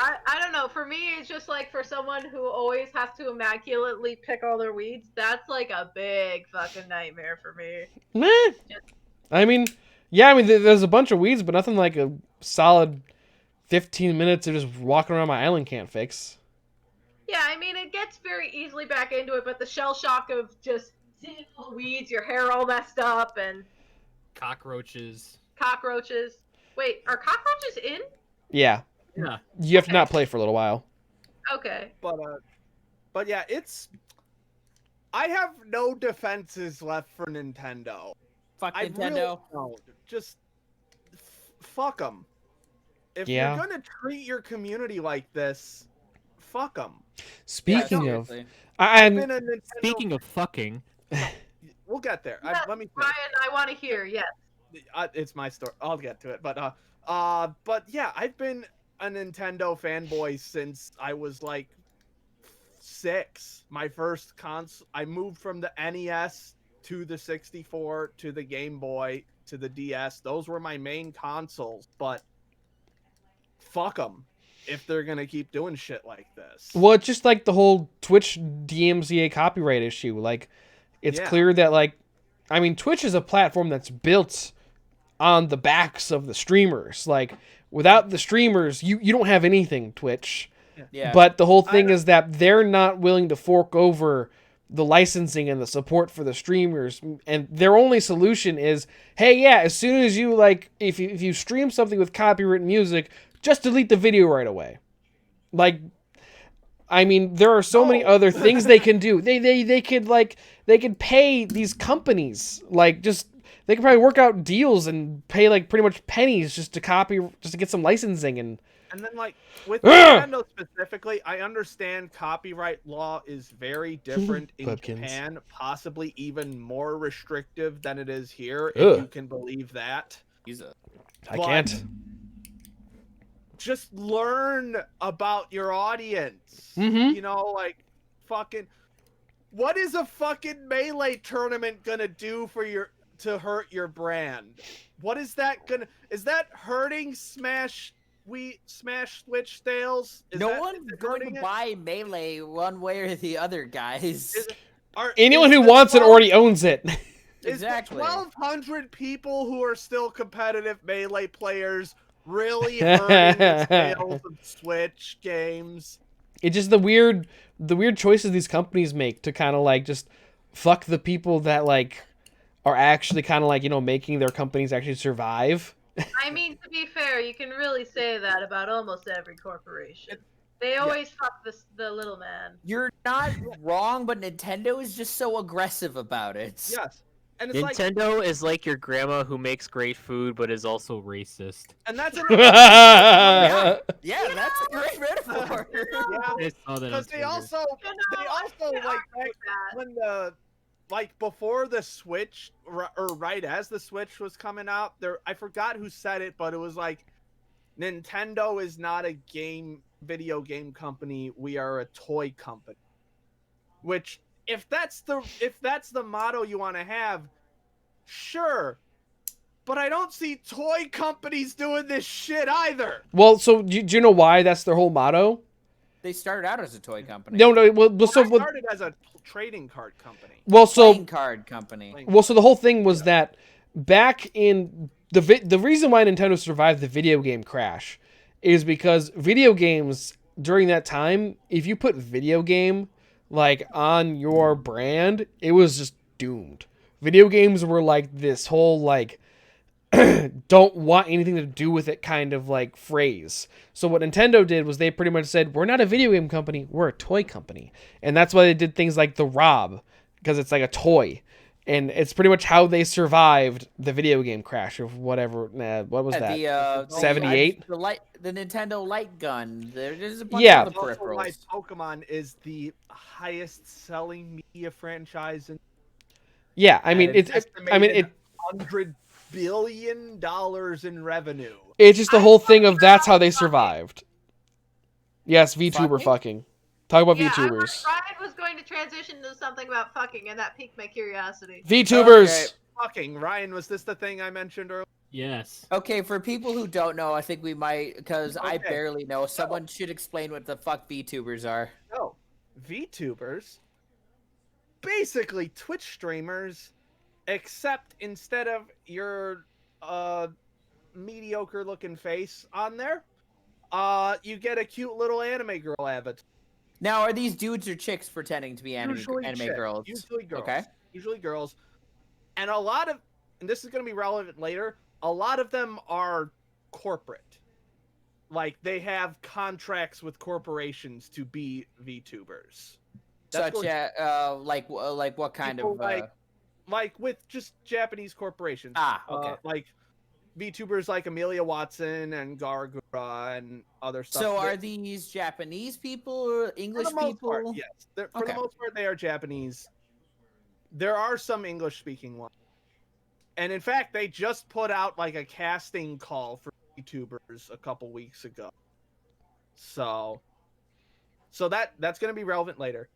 I don't know. For me, it's just for someone who always has to immaculately pick all their weeds, that's a big fucking nightmare for me.
Meh. I mean, there's a bunch of weeds, but nothing like a solid 15 minutes of just walking around my island can't fix.
Yeah, I mean, it gets very easily back into it, but the shell shock of just seeing all the weeds, your hair all messed up, and
Cockroaches.
Wait, are cockroaches in?
Yeah.
Yeah.
You have to not play for a little while.
Okay.
But yeah, I have no defenses left for Nintendo.
Fuck
I
Nintendo.
really don't. Just fuck them. If
Yeah.
you're gonna treat your community like this, fuck them.
Speaking of,
seriously.
Speaking of fucking,
we'll get there.
Yes,
Let me finish.
Brian, I want to hear. Yes.
It's my story. I'll get to it. But yeah, I've been a Nintendo fanboy since I was 6. My first console. I moved from the NES to the 64 to the Game Boy to the DS. Those were my main consoles. But fuck them if they're gonna keep doing shit like this.
well, it's just the whole Twitch DMCA copyright issue. It's clear that Twitch is a platform that's built on the backs of the streamers. Without the streamers, you don't have anything, Twitch.
Yeah.
But the whole thing is that they're not willing to fork over the licensing and the support for the streamers, and their only solution is, hey, yeah, as soon as you if you stream something with copyrighted music, just delete the video right away. There are so many other things they can do. They could pay these companies they could probably work out deals and pay pretty much pennies just to get some licensing and
then with Nintendo specifically, I understand copyright law is very different in Japan, possibly even more restrictive than it is here, if you can believe that.
I can't.
Just learn about your audience.
Mm-hmm.
Fucking what is a fucking Melee tournament gonna do to hurt your brand? What is that is that hurting Smash Switch sales?
No one's going to buy Melee one way or the other, guys.
Anyone who wants it already owns it.
Exactly.
1,200 people who are still competitive Melee players really hurting the sales of Switch games.
It's just the weird choices these companies make to kind of just fuck the people that are actually kind of making their companies actually survive.
I mean, to be fair, you can really say that about almost every corporation. They always fuck the little man.
You're not wrong, but Nintendo is just so aggressive about it.
Yes. And it's
Nintendo is like your grandma who makes great food but is also racist.
And that's
Yeah, that's a great metaphor.
Because they also when the before the Switch or right as the Switch was coming out, I forgot who said it, but it was Nintendo is not a video game company, we are a toy company. Which if that's the motto you want to have, sure. But I don't see toy companies doing this shit either.
Well, so do you know why that's their whole motto?
They started out as a toy company.
No.
They started as a trading card company.
Playing card company.
Well, so the whole thing was that back in the reason why Nintendo survived the video game crash is because video games during that time, if you put video game like on your brand, it was just doomed. Video games were like this whole like don't want anything to do with it kind of like phrase. So what Nintendo did was they pretty much said, we're not a video game company, we're a toy company. And that's why they did things like the Rob, because it's like a toy. And it's pretty much how they survived the video game crash of whatever. What was that? 78?
The Nintendo light gun. There's a bunch
Yeah.
of other peripherals.
Like Pokemon is the highest selling media franchise in
Yeah, I mean it
$100 billion in revenue.
It's just the whole thing of that's how they survived. Yes, VTuber fucking. Talk about VTubers.
Ryan was going to transition to something about fucking, and that piqued my curiosity.
VTubers.
Okay.
Fucking Ryan, was this the thing I mentioned earlier?
Yes.
Okay, for people who don't know, I think we might, because I
Okay.
barely know. Someone should explain what the fuck VTubers are.
No, VTubers, basically Twitch streamers, except instead of your mediocre looking face on there, you get a cute little anime girl avatar.
Now, are these dudes or chicks pretending to be anime
Chicks,
girls?
Usually girls.
Okay.
Usually girls. And a lot of, and this is going to be relevant later, a lot of them are corporate. Like, they have contracts with corporations to be VTubers. That's
Such as, like what kind
people
of,
like with just Japanese corporations.
okay.
Like VTubers like Amelia Watson and Gargura and other stuff.
So are these Japanese people or English
for the most
people?
part, yes. For the most part, they are Japanese. There are some English-speaking ones. And in fact, they just put out like a casting call for VTubers a couple weeks ago. So that's going to be relevant later.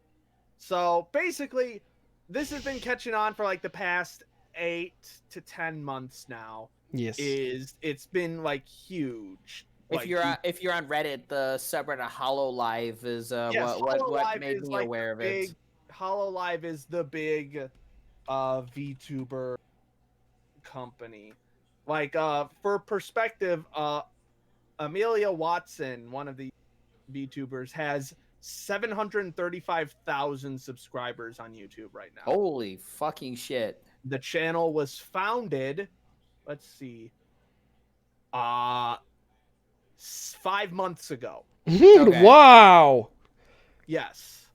So basically, this has been catching on for like the past 8 to 10 months now.
Yes.
It's been like huge.
If you're on Reddit, the subreddit HoloLive is what made me aware of it.
HoloLive is the big VTuber company. Like for perspective, Amelia Watson, one of the VTubers, has 735,000 subscribers on YouTube right now.
Holy fucking shit.
The channel was founded, let's see, 5 months ago.
Okay. Wow.
Yes.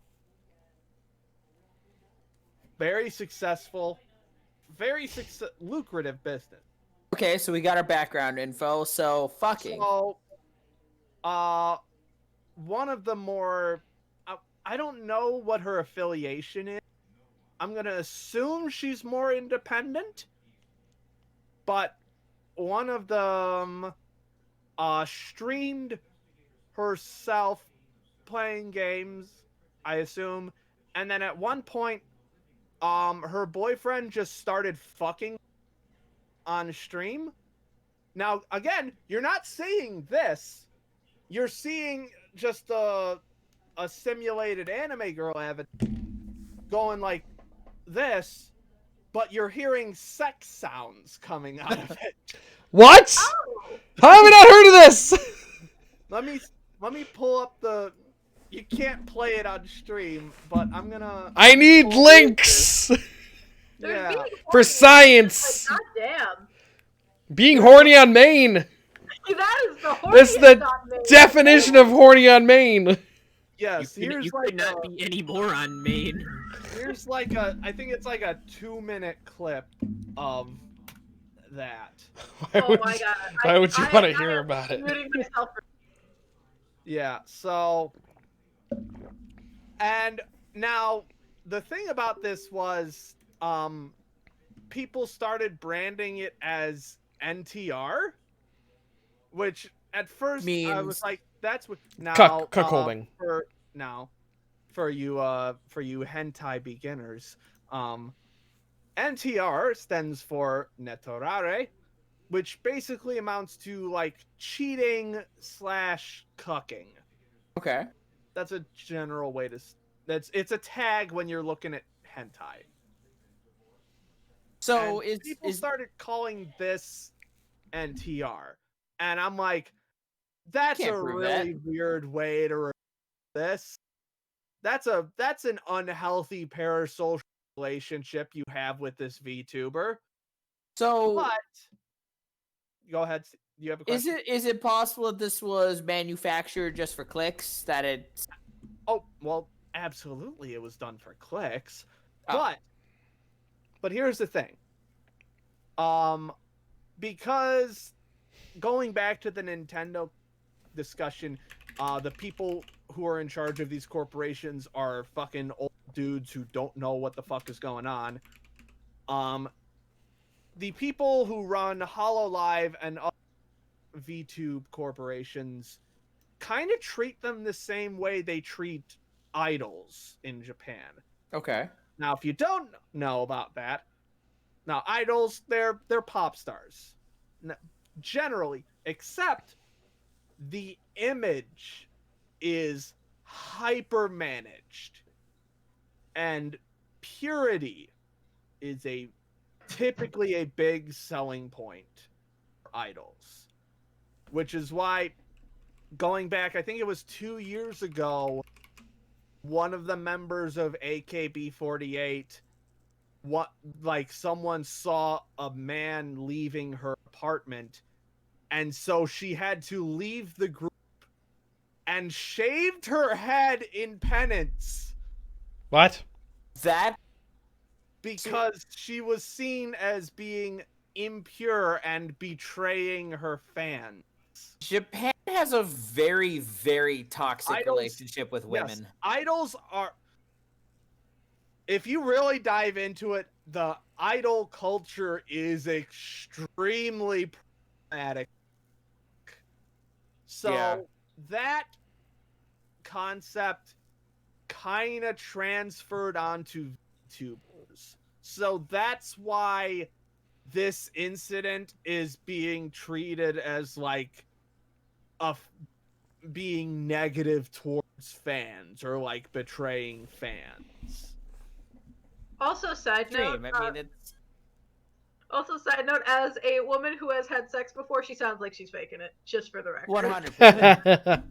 Very successful, lucrative business.
Okay, so we got our background info. So fucking.
So, one of the more, I don't know what her affiliation is. I'm gonna assume she's more independent, but one of them streamed herself playing games, I assume, and then at one point, her boyfriend just started fucking on stream. Now, again, you're not seeing this. You're seeing just a simulated anime girl avatar going like this, but you're hearing sex sounds coming out of it.
What? How have I not heard of this?
Let me pull up the. You can't play it on stream, but I'm gonna.
I need links.
Yeah.
For science.
God damn.
Being horny on Maine.
That is the horniest
That's the
on Maine.
definition of horny on Maine.
Yes,
You
here's
could not be any more on Maine.
Here's like I think it's like a 2-minute clip of that.
Why
Oh
would
my
you,
god.
why would you want to
I
hear
am
about it?
muting myself for-
Yeah, so and now the thing about this was people started branding it as NTR, which at first I was like, that's what now
cuckolding.
For you hentai beginners, NTR stands for netorare, which basically amounts to like cheating / cucking.
Okay.
That's a general way to. It's a tag when you're looking at hentai.
So
people started calling this NTR, and I'm like, That's
Can't
a
prove
really weird way to report this. That's an unhealthy parasocial relationship you have with this VTuber.
So
But go ahead. You have a question?
is it possible that this was manufactured just for clicks? That it
Oh, well, absolutely it was done for clicks.
Oh.
But here's the thing. Because going back to the Nintendo discussion, the people who are in charge of these corporations are fucking old dudes who don't know what the fuck is going on. The people who run HoloLive and other VTube corporations kind of treat them the same way they treat idols in Japan.
Okay.
Now, if you don't know about that, now idols, they're pop stars, generally, except the image is hyper managed, and purity is typically a big selling point for idols, which is why going back, I think it was 2 years ago, one of the members of AKB48, someone saw a man leaving her apartment, and so she had to leave the group and shaved her head in penance.
What?
That
because she was seen as being impure and betraying her fans.
Japan has a very, very toxic
Idols-
relationship with women.
Yes, idols are. If you really dive into it, the idol culture is extremely problematic. So that concept kind of transferred onto VTubers. So that's why this incident is being treated as like being negative towards fans or like betraying fans.
Also, side note.
Dream. I mean, it's
Also, side note, as a woman who has had sex before, she sounds like she's faking it. Just for the record.
100%.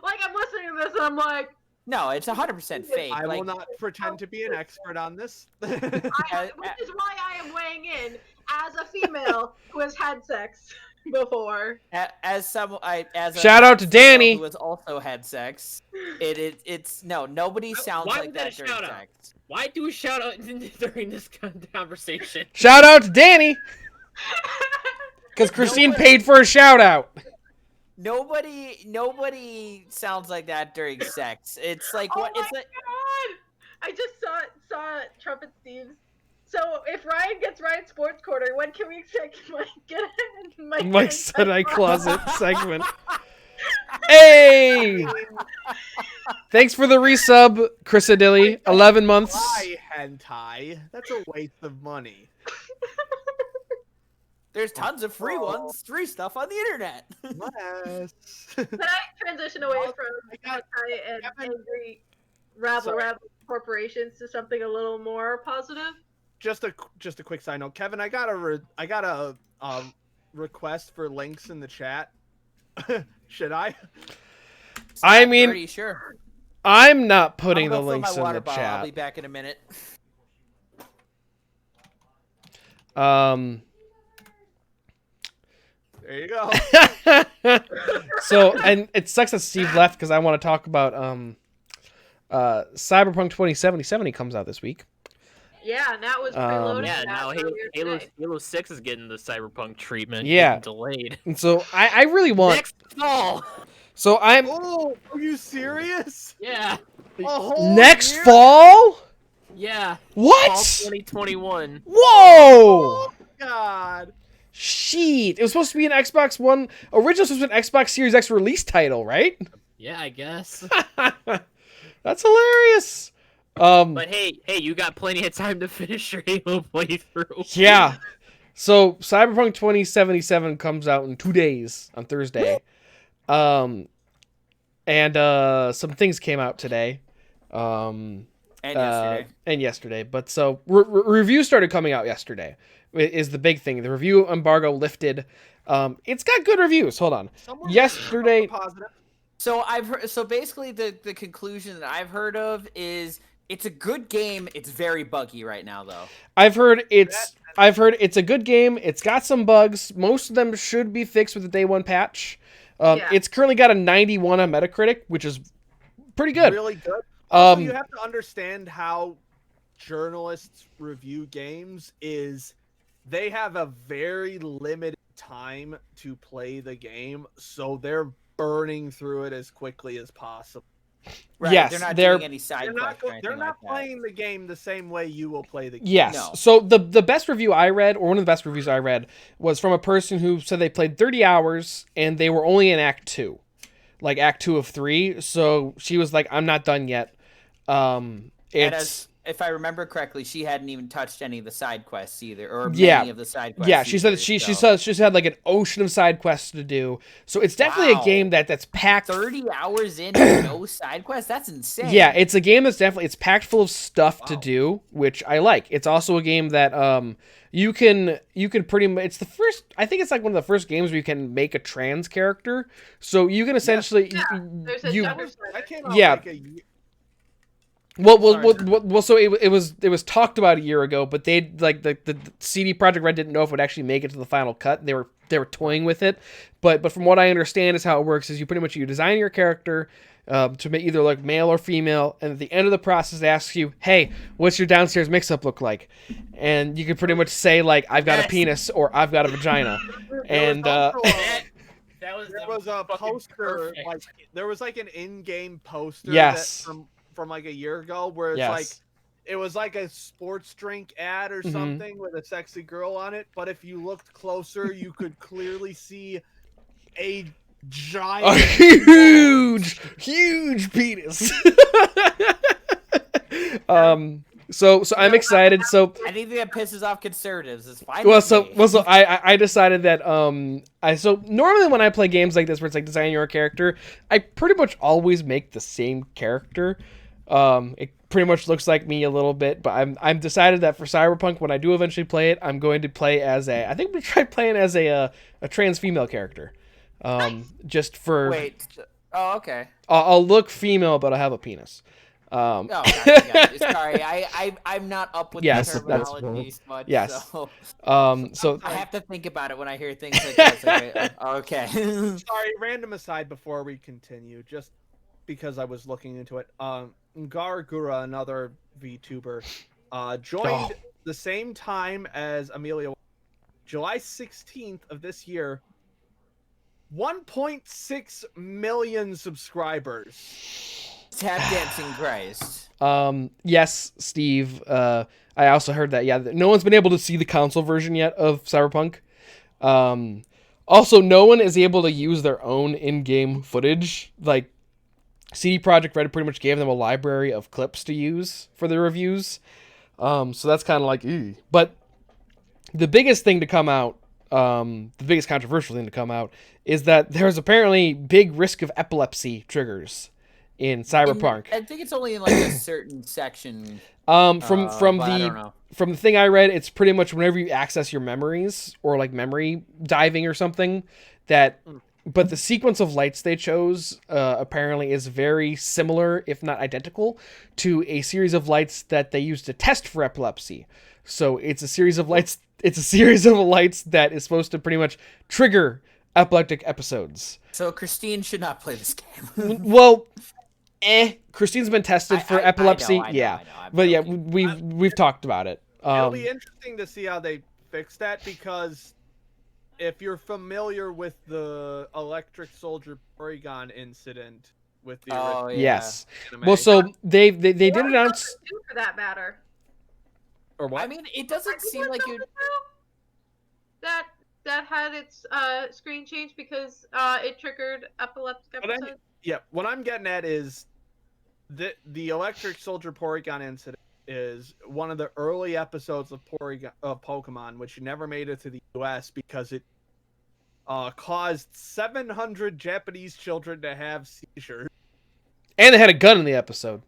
Like, I'm listening to this and I'm like,
No, it's 100% fake.
I
like,
will not pretend to be an expert on this.
which is why I am weighing in as a female who has had sex before.
as a
Shout out to Danny.
who has also had sex. It's no, nobody sounds
Why
like
was that
that
a
during
shout out?
sex.
Why do a shout out during this conversation?
Shout out to Danny, because Christine paid for a shout out.
Nobody sounds like that during sex. It's like
Oh
what?
my
It's like
god! I just saw Trumpet Steve's. So if Ryan gets Ryan Sports Corner, when can we expect
Mike said I closet segment. Hey! Thanks for the resub, Chris Adilli. 11 months.
Why hentai? That's a waste of money.
there's tons of free ones, free stuff on the internet.
Yes.
Can I transition away from hentai and angry rabble corporations to something a little more positive?
Just a quick side note, Kevin. I got a request for links in the chat. Should I?
I mean,
Pretty sure.
I'm not putting
I'm
the
gonna fill
links
my
in
water
the
bottle. I'll
chat.
be back in a minute.
There you go.
So, and it sucks that Steve left because I want to talk about Cyberpunk 2077 comes out this week.
Yeah, and that was preloaded.
Yeah,
that
now
earlier today.
Halo 6 is getting the Cyberpunk treatment.
Yeah.
Getting delayed.
And so I really want.
Next fall.
So I'm
Oh, are you serious?
Yeah.
A whole
next
year?
fall.
Yeah.
What?
Fall 2021.
Whoa!
God.
Shit! It was supposed to be an Xbox One. Originally supposed to be an Xbox Series X release title, right?
Yeah, I guess.
That's hilarious.
But hey, you got plenty of time to finish your Halo playthrough.
Yeah. So Cyberpunk 2077 comes out in 2 days on Thursday. And some things came out today. And
And
yesterday. But so reviews started coming out yesterday. Is the big thing. The review embargo lifted. It's got good reviews. Hold on. Yesterday.
Positive.
So I've heard. So basically, the conclusion that I've heard of is it's a good game. It's very buggy right now, though.
I've heard it's a good game. It's got some bugs. Most of them should be fixed with the day one patch. It's currently got a 91 on Metacritic, which is pretty good.
Really good. Also, you have to understand how journalists review games is they have a very limited time to play the game, so they're burning through it as quickly as possible.
Right,
yes,
they're not doing any side quests.
They're not playing the game the same way you will play the game.
Yes.
No.
So the best review I read, or one of the best reviews I read, was from a person who said they played 30 hours and they were only in Act 2. Like Act 2 of 3. So she was like, I'm not done yet.
If I remember correctly, she hadn't even touched any of the side quests either, or many of the side quests.
Yeah, she said that she's had like an ocean of side quests to do. So it's definitely a game that's packed.
30 hours in and no side quests? That's insane.
Yeah, it's a game that's definitely packed full of stuff to do, which I like. It's also a game that you can pretty much. It's the first. I think it's like one of the first games where you can make a trans character. So you can essentially
There's a double
That came out like a year.
Well. So it was talked about a year ago, but they like the CD Projekt Red didn't know if it would actually make it to the final cut. They were toying with it, but from what I understand is how it works is you pretty much you design your character to make either like male or female, and at the end of the process it asks you, hey, what's your downstairs mix-up look like? And you can pretty much say like I've got a penis or I've got a vagina, and
there was a poster there was like an in-game poster from like a year ago where it's like it was like a sports drink ad or something with a sexy girl on it, but if you looked closer you could clearly see a giant
huge penis. So I'm excited. So
anything that pisses off conservatives is fine.
So I decided that so normally when I play games like this where it's like designing your character, I pretty much always make the same character. It pretty much looks like me a little bit, but I'm decided that for Cyberpunk, when I do eventually play it, I'm going to play as I think I'm gonna try playing as a trans female character. Just for
okay.
I'll look female, but I'll have a penis.
Gotcha. Sorry, I'm not up with the terminology much.
Yes.
So
I
have to think about it when I hear things like this. Okay.
Sorry, random aside before we continue, just because I was looking into it. Ngar Gura, another VTuber, joined the same time as Amelia, July 16th of this year. 1.6 million subscribers.
Tap dancing Christ.
Yes, Steve. I also heard that. Yeah, no one's been able to see the console version yet of Cyberpunk. Also, no one is able to use their own in-game footage. Like, CD Projekt Red pretty much gave them a library of clips to use for their reviews. So that's kind of like, ew. But the biggest thing to come out, the biggest controversial thing to come out, is that there's apparently big risk of epilepsy triggers in Cyberpunk.
I think it's only in like a certain section.
From the thing I read, it's pretty much whenever you access your memories or like memory diving or something that. But the sequence of lights they chose apparently is very similar, if not identical, to a series of lights that they used to test for epilepsy. So it's a series of lights. It's a series of lights that is supposed to pretty much trigger epileptic episodes.
So Christine should not play this game.
Well, Christine's been tested for epilepsy.
I know,
but yeah, we've talked about it.
It'll be interesting to see how they fix that, because if you're familiar with the Electric Soldier Porygon incident with the original
yes,
anime,
well, so they did announce
for that matter.
Or what?
I mean, it doesn't seem like you
that had its screen changed because it triggered epileptic episodes.
What I'm getting at is the Electric Soldier Porygon incident is one of the early episodes of Pokemon, which never made it to the US because it caused 700 Japanese children to have seizures.
And they had a gun in the episode.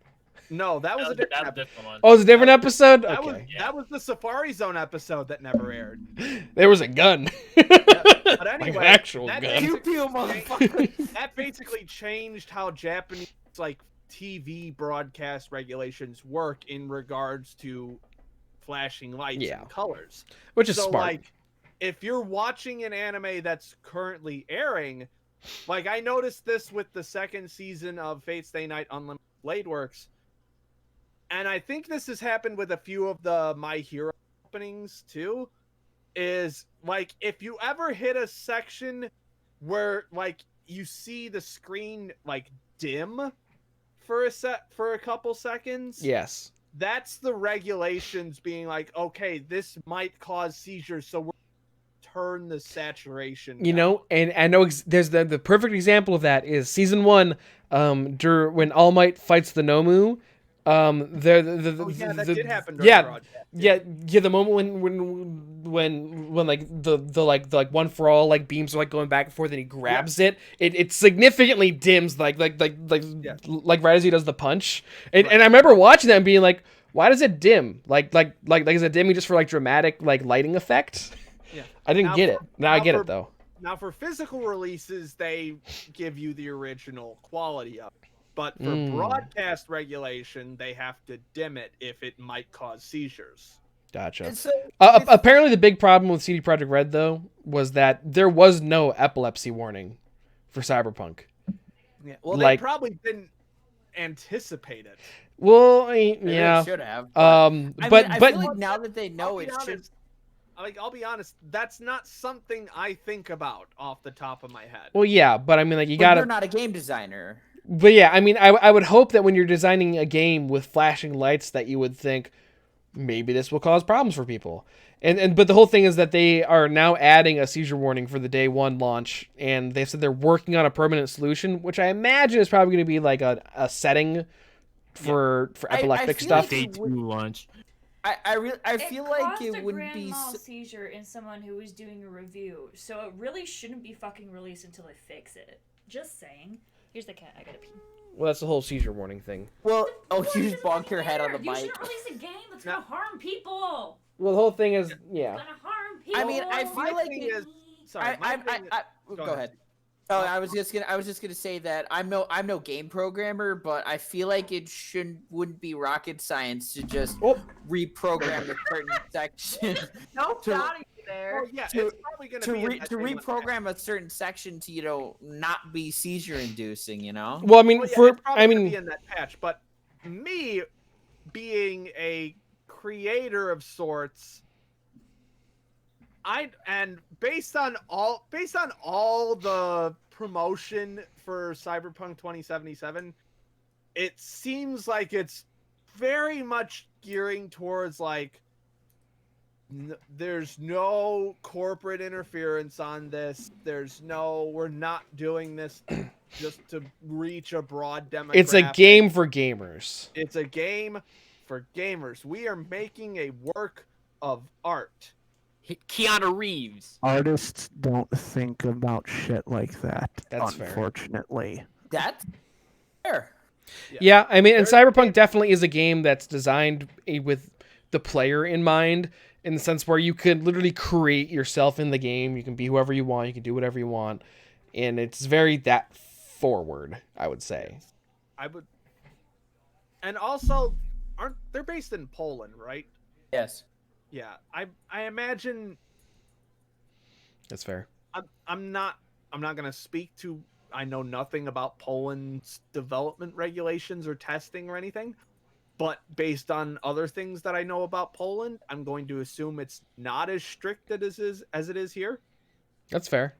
No, that was a different
That was a
episode.
different one.
Oh, it's a different episode.
That
Okay,
that was the Safari Zone episode that never aired.
there was a gun.
But
Like
anyway,
an actual
that
gun.
Pew pew, motherfucker.
that basically changed how Japanese like TV broadcast regulations work in regards to flashing lights
Yeah.
and colors.
Which is
So
smart.
like, if you're watching an anime that's currently airing, like I noticed this with the second season of Fate Stay Night Unlimited Blade Works, and I think this has happened with a few of the My Hero openings too, is like if you ever hit a section where like you see the screen like dim for a couple seconds,
Yes.
that's the regulations being like, okay, this might cause seizures, so we're turn the saturation
You
down.
know, and I know there's the perfect example of that is season 1, when All Might fights the Nomu.
That did happen during
yeah,
the broadcast.
yeah, the moment when like the one for all like beams are like going back and forth and he grabs it significantly dims like right as he does the punch. And I remember watching that and being like, why does it dim? Like is it dimming just for like dramatic like lighting effect?
Yeah.
I didn't get it. Now I get
for-
it though.
Now for physical releases, they give you the original quality of it. But for broadcast regulation, they have to dim it if it might cause seizures.
Gotcha.
So,
Apparently, the big problem with CD Projekt Red though was that there was no epilepsy warning for Cyberpunk.
Yeah. Well,
Like-
they probably didn't anticipate it.
Well,
they really
yeah.
should have.
But
I
but
feel like now that they know
I'll be
it should.
honest, I'll be honest, that's not something I think about off the top of my head.
well, yeah. But I mean, like you
But
gotta.
you're not a game designer.
But yeah, I mean, I would hope that when you're designing a game with flashing lights, that you would think maybe this will cause problems for people. But the whole thing is that they are now adding a seizure warning for the day 1 launch, and they've said they're working on a permanent solution, which I imagine is probably going to be like a setting for epileptic
feel
stuff.
like
Day
it
2
would-
launch.
I feel like
caused
it
a
would
grand
be.
mal seizure in someone who was doing a review, so it really shouldn't be fucking released until they fix it. Just saying. Here's the cat. I gotta pee.
Well, that's the whole seizure warning thing.
Well, oh,
Well,
you
it
just
doesn't
bonk your head on the
matter. You
mic.
shouldn't release a game that's gonna harm people.
Well, the whole thing is, yeah.
It's gonna harm people.
I mean, I feel
My
like
thing
it-
is, sorry, my thing is-
go
Go
ahead. Oh, I was just gonna say that I'm no game programmer, but I feel like it wouldn't be rocket science to just reprogram a certain section
Nope,
To-
got you there.
well, yeah,
to-
it's probably going
to
be in
re-
that
to
same
reprogram a certain section to not be seizure inducing.
Well, I mean,
Well, yeah, it's probably
I
gonna
mean,
be in that patch, but me being a creator of sorts, based on all the promotion for Cyberpunk 2077, it seems like it's very much gearing towards like there's no corporate interference on this. We're not doing this just to reach a broad demographic.
it's a game for gamers.
It's a game for gamers. We are making a work of art.
Keanu Reeves.
Artists don't think about shit like that,
That's fair.
unfortunately.
That's fair.
Yeah, I mean, and
There's-
Cyberpunk definitely is a game that's designed with the player in mind, in the sense where you could literally create yourself in the game. You can be whoever you want. You can do whatever you want, and it's very that forward, I would say.
I would, and also, they're based in Poland, right?
Yes.
Yeah, I imagine.
That's fair.
I'm not gonna speak to. I know nothing about Poland's development regulations or testing or anything, but based on other things that I know about Poland, I'm going to assume it's not as strict as it is here.
That's fair.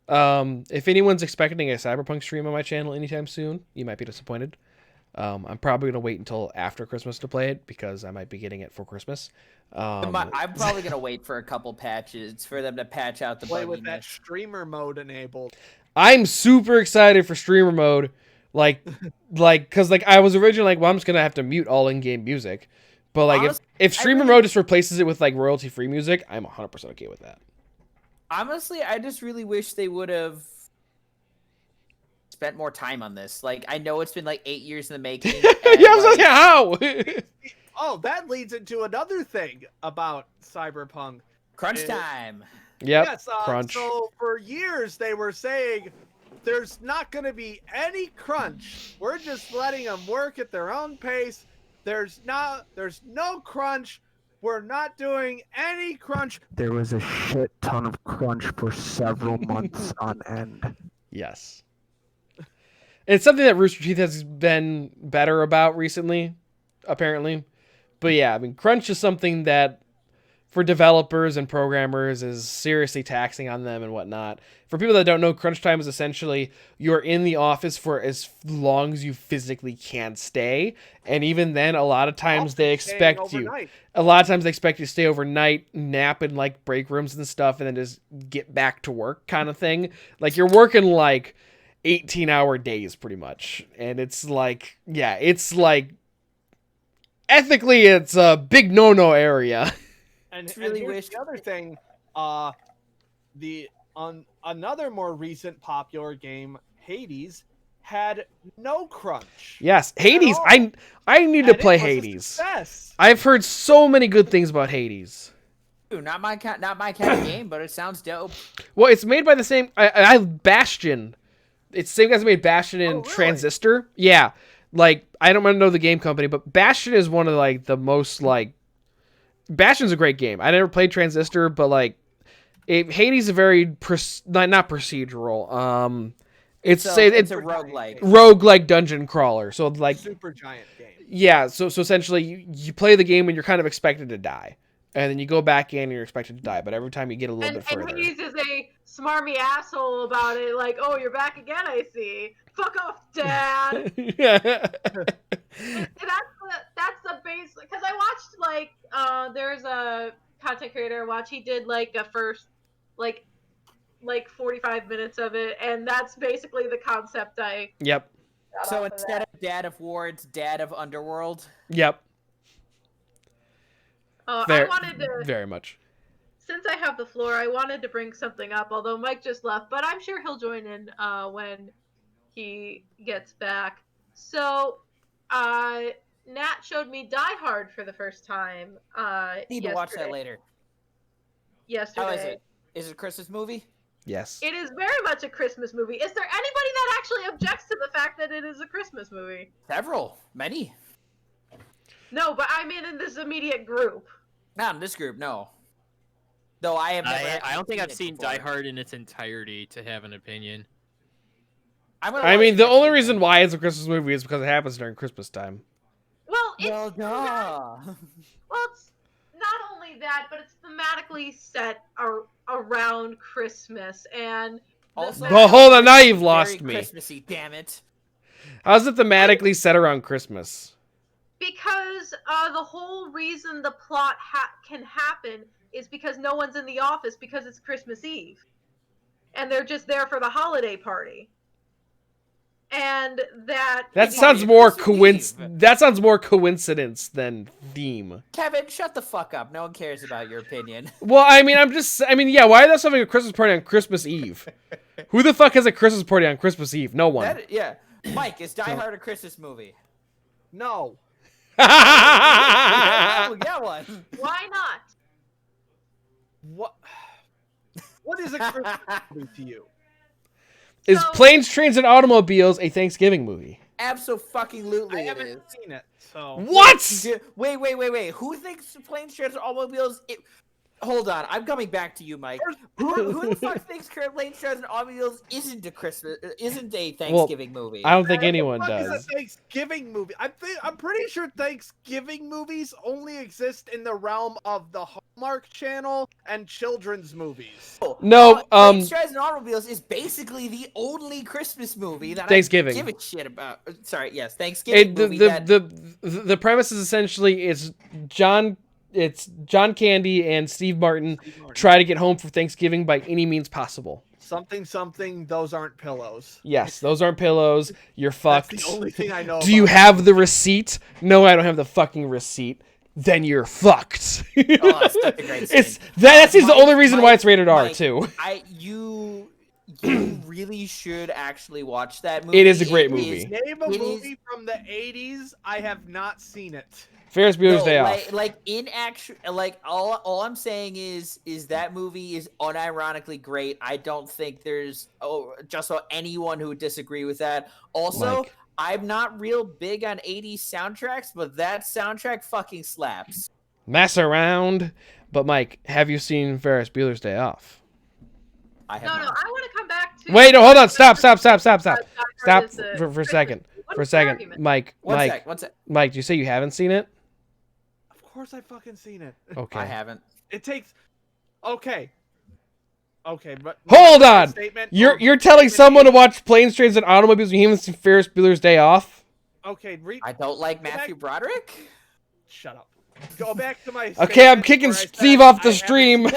If anyone's expecting a Cyberpunk stream on my channel anytime soon, you might be disappointed. I'm probably gonna wait until after Christmas to play it because I might be getting it for Christmas.
I'm probably gonna wait for a couple patches for them to patch out the
Play with that
bugginess.
streamer mode enabled.
I'm super excited for streamer mode, because I was originally like, well, I'm just gonna have to mute all in-game music, but like
Honestly,
if
I
streamer
really-
mode just replaces it with like royalty-free music, I'm 100% okay with that.
Honestly, I just really wish they would have spent more time on this. Like, I know it's been like 8 years in the making.
Yeah, I was like, how?
Oh, that leads into another thing about Cyberpunk.
Crunch time.
Yep.
Yes,
crunch.
So for years they were saying there's not going to be any crunch. We're just letting them work at their own pace. There's no crunch. We're not doing any crunch.
There was a shit ton of crunch for several months on end.
Yes. It's something that Rooster Teeth has been better about recently, apparently. But yeah, I mean, crunch is something that for developers and programmers is seriously taxing on them and whatnot. For people that don't know, crunch time is essentially you're in the office for as long as you physically can stay. And even then, a lot of times they expect you. A lot of times they expect you to stay overnight, nap in like break rooms and stuff, and then just get back to work kind of thing. Like you're working like 18-hour days pretty much. And it's like, yeah, it's like ethically it's a big no-no area.
And
Really
here's
wish
the other thing, another more recent popular game, Hades, had no crunch.
Yes, Hades. I need to play Hades. I've heard so many good things about Hades.
Ooh, not my kind of game, but it sounds dope.
Well, it's made by the same. I Bastion. It's the same guys that made Bastion and
really?
Transistor. Yeah, like I don't know the game company, but Bastion is one of like the most like. Bastion's a great game. I never played Transistor, but like, Hades is a very not procedural. It's a roguelike dungeon crawler. So like
super giant game.
Yeah. So essentially, you play the game and you're kind of expected to die, and then you go back in and you're expected to die. But every time you get a little bit further.
And Hades is a smarmy asshole about it. Like, oh, you're back again. I see. Fuck off, Dad. That's the base. Because I watched like there's a content creator I watch. He did like a first like 45 minutes of it, and that's basically the concept I.
Yep.
So instead of Dad of War, it's Dad of Underworld.
Yep.
I wanted to
very much.
Since I have the floor, I wanted to bring something up. Although Mike just left, but I'm sure he'll join in when he gets back. So, Nat showed me Die Hard for the first time.
Need to watch that later.
Yesterday.
How is it? Is it a Christmas movie?
Yes.
It is very much a Christmas movie. Is there anybody that actually objects to the fact that it is a Christmas movie?
Many.
No, but I mean in this immediate group.
Not in this group, no. Though I have never.
I don't think I've seen Die Hard in its entirety to have an opinion.
I mean, the only reason why it's a Christmas movie is because it happens during Christmas time.
Well, it's
well,
it's not only that, but it's thematically set around Christmas, and
also.
Well, hold on, now you've lost me.
Christmassy, damn it!
How's it thematically set around Christmas?
Because the whole reason the plot can happen is because no one's in the office because it's Christmas Eve, and they're just there for the holiday party. And that
sounds more coincidence than theme.
Kevin, shut the fuck up. No one cares about your opinion.
Well, I mean, yeah, why are they having a Christmas party on Christmas Eve? Who the fuck has a Christmas party on Christmas Eve? No one.
Yeah. Mike, is Die Hard a Christmas movie?
No.
We'll get one.
Why not?
What is a Christmas movie to you?
Is Planes, Trains, and Automobiles a Thanksgiving movie?
Absolutely,
I haven't seen it. So
what?
Wait! Who thinks Planes, Trains, and Automobiles? Hold on, I'm coming back to you, Mike. Who the fuck thinks Planes, Trains, and Automobiles isn't a Thanksgiving movie?
I don't think anyone
does.
does.
It's a Thanksgiving movie. I'm pretty sure Thanksgiving movies only exist in the realm of the Hallmark Channel and children's movies.
No,
Planes, Trains, and Automobiles is basically the only Christmas movie that
Thanksgiving.
I give a shit about. Sorry, yes, Thanksgiving movie.
The premise is essentially it's John Candy and Steve Martin try to get home for Thanksgiving by any means possible.
Something, those aren't pillows.
Yes, those aren't pillows. You're fucked.
That's the only thing I know.
Do you have the receipt? No, I don't have the fucking receipt. Then you're fucked.
Oh, that's such a great scene.
That's the only reason why it's rated R too.
you really should actually watch that movie.
It is a great
It
movie.
is-
Name a
It
movie from the 80s. I have not seen it.
Ferris Bueller's
No,
Day Off.
like in action, like all I'm saying is that movie is unironically great. I don't think there's just so anyone who would disagree with that. Also,
Mike.
I'm not real big on 80s soundtracks, but that soundtrack fucking slaps.
Mess around. But Mike, have you seen Ferris Bueller's Day Off?
I have
No,
not.
I want to come back to.
Wait, no, hold on. Stop
Die Hard
Stop
is a
for a
Christmas
second.
movie. What
For a
is the
second.
argument?
Mike,
One sec.
Mike, do you say you haven't seen it?
Of course I fucking seen it.
Okay.
I haven't.
It takes. Okay, but
Hold
my
on.
statement-
You're telling someone to watch Planes, Trains, and Automobiles and you haven't seen Ferris Bueller's Day Off?
Okay,
I don't like Matthew Broderick.
shut up. Go back to my.
Okay, I'm
statement
kicking
where I said
Steve off the
I haven't
stream.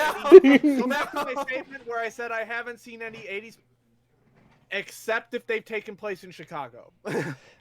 seen Go back to my statement where I said I haven't seen any 80s, except if they've taken place in Chicago.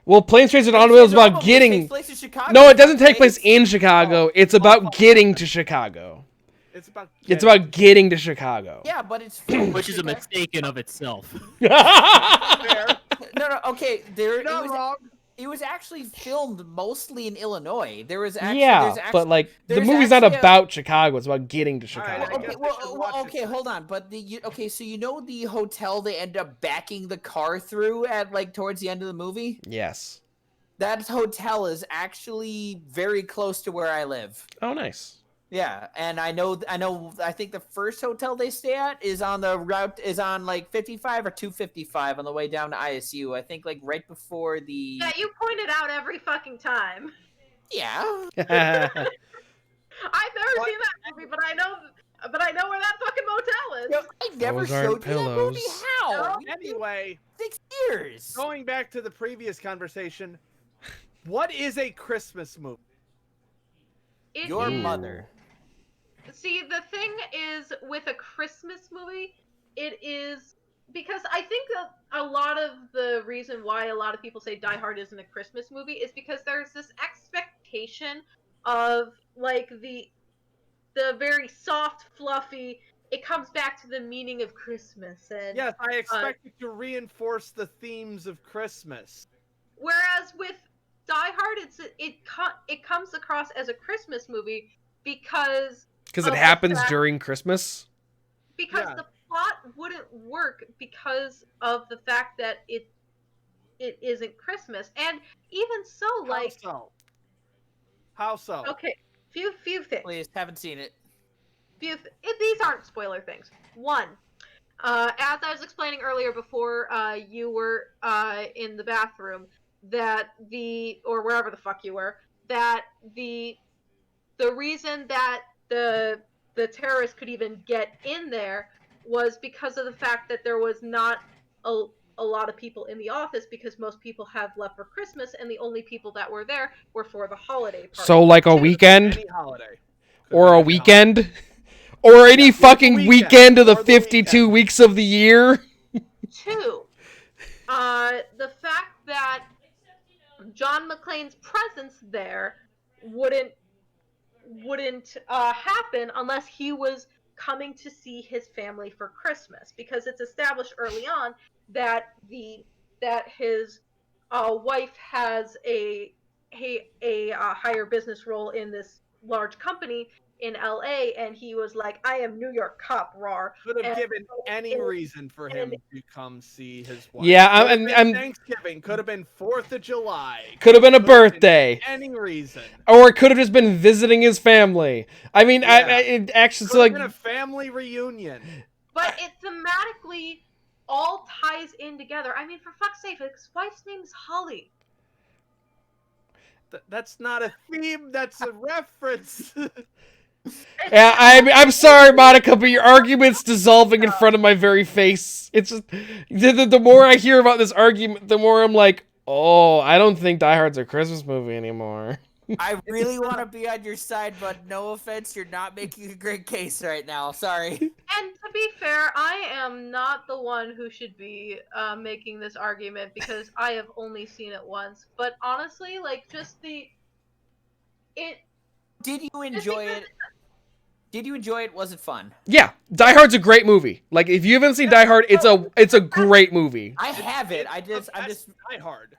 Well, Planes, Trains, and Automobiles is about getting.
Place in Chicago,
No, it doesn't take place
okay?
in Chicago. It's about getting to Chicago.
It's about.
It's about getting to Chicago.
Yeah, but it's
Which is a mistake in of itself.
Fair.
no. Okay,
You're not wrong.
it was actually filmed mostly in Illinois. There was actually
But like the
there's
movie's not
actually a-
about Chicago. It's about getting to
All right,
Chicago.
I guess I should watch it
okay,
then.
hold on. But so you know the hotel they end up backing the car through at like towards the end of the movie?
Yes.
That hotel is actually very close to where I live.
Oh, nice.
Yeah, and I think the first hotel they stay at is on the route is on like 55 or 255 on the way down to ISU. I think like right before the
Yeah, you point it out every fucking time.
Yeah.
I've never seen that movie, but I know where that fucking motel is.
Yo, I never
Those aren't
showed you that movie.
pillows.
How?
Anyway,
6 years.
going back to the previous conversation, what is a Christmas movie?
It
Your
is-
mother.
See, the thing is with a Christmas movie, it is because I think that a lot of the reason why a lot of people say Die Hard isn't a Christmas movie is because there's this expectation of like the very soft, fluffy. It comes back to the meaning of Christmas, and
Yes, I expect it to reinforce the themes of Christmas.
whereas with Die Hard, it comes across as a Christmas movie because
Because
of
it
the
happens
fact-
during Christmas.
because
Yeah.
the plot wouldn't work because of the fact that it isn't Christmas. And even so, like,
How so?
okay, few things.
Please, haven't seen it.
These aren't spoiler things. One, as I was explaining earlier before you were in the bathroom, or wherever the fuck you were, that the reason that the terrorists could even get in there was because of the fact that there was not a lot of people in the office because most people have left for Christmas and the only people that were there were for the holiday party.
So like a weekend
Any holiday.
or a weekend or any fucking
weekend.
weekend of the
Or the
52
weekend.
weeks of the year.
Two, the fact that John McClane's presence there wouldn't happen unless he was coming to see his family for Christmas, because it's established early on that his wife has a higher business role in this large company in LA, and he was like, I am New York cop, rar.
Could have
And
given
so
any
it-
reason for him
and-
to come see his wife.
Yeah,
Could have been
I'm
Thanksgiving. Could have been 4th of July.
could have been a
Could have been
birthday.
Any reason.
Or it could have just been visiting his family. I mean,
Yeah.
it actually
Could have
like
been a family reunion.
But it thematically all ties in together. I mean, for fuck's sake, his wife's name is Holly.
That's not a theme. That's a reference.
yeah, I'm sorry, Monica, but your argument's dissolving in front of my very face. It's just the more I hear about this argument, the more I'm like, oh, I don't think Die Hard's a Christmas movie anymore.
I really want to be on your side, but no offense, you're not making a great case right now. Sorry.
And to be fair, I am not the one who should be making this argument because I have only seen it once. But honestly, like, just
Did you enjoy it? Did you enjoy it? Was it fun?
Yeah, Die Hard's a great movie. Like, if you haven't seen Die Hard, it's a great movie.
I have it. I'm just
Die Hard.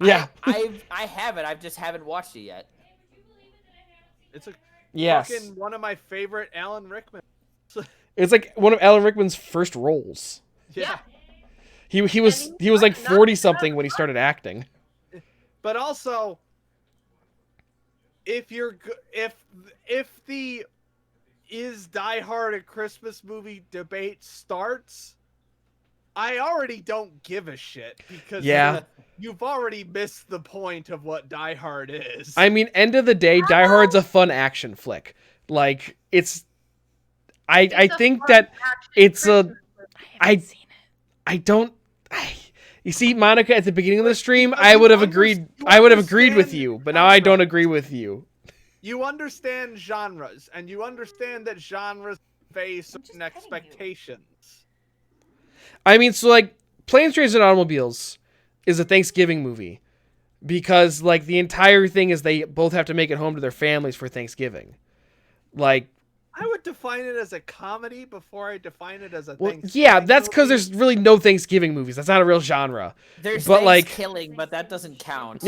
Yeah.
I have it. I just haven't watched it yet.
It's a
Yes.
fucking one of my favorite Alan Rickman.
It's like one of Alan Rickman's first roles.
Yeah.
He was like 40 something when he started acting.
But also, if the is Die Hard a Christmas movie debate starts, I already don't give a shit because you've already missed the point of what Die Hard is.
I mean, end of the day, Die Hard's a fun action flick. Like, I think that it's a you see, Monica, at the beginning of the stream, I would have agreed with you, but now I don't agree with you.
You understand genres, and you understand that genres face certain expectations.
I mean, so, like, Planes, Trains, and Automobiles is a Thanksgiving movie because, like, the entire thing is they both have to make it home to their families for Thanksgiving. Like,
I would define it as a comedy before I define it as a Thanksgiving
yeah, that's because
movie.
there's really no Thanksgiving movies. That's not a real genre.
There's
but like
killing, but that doesn't count.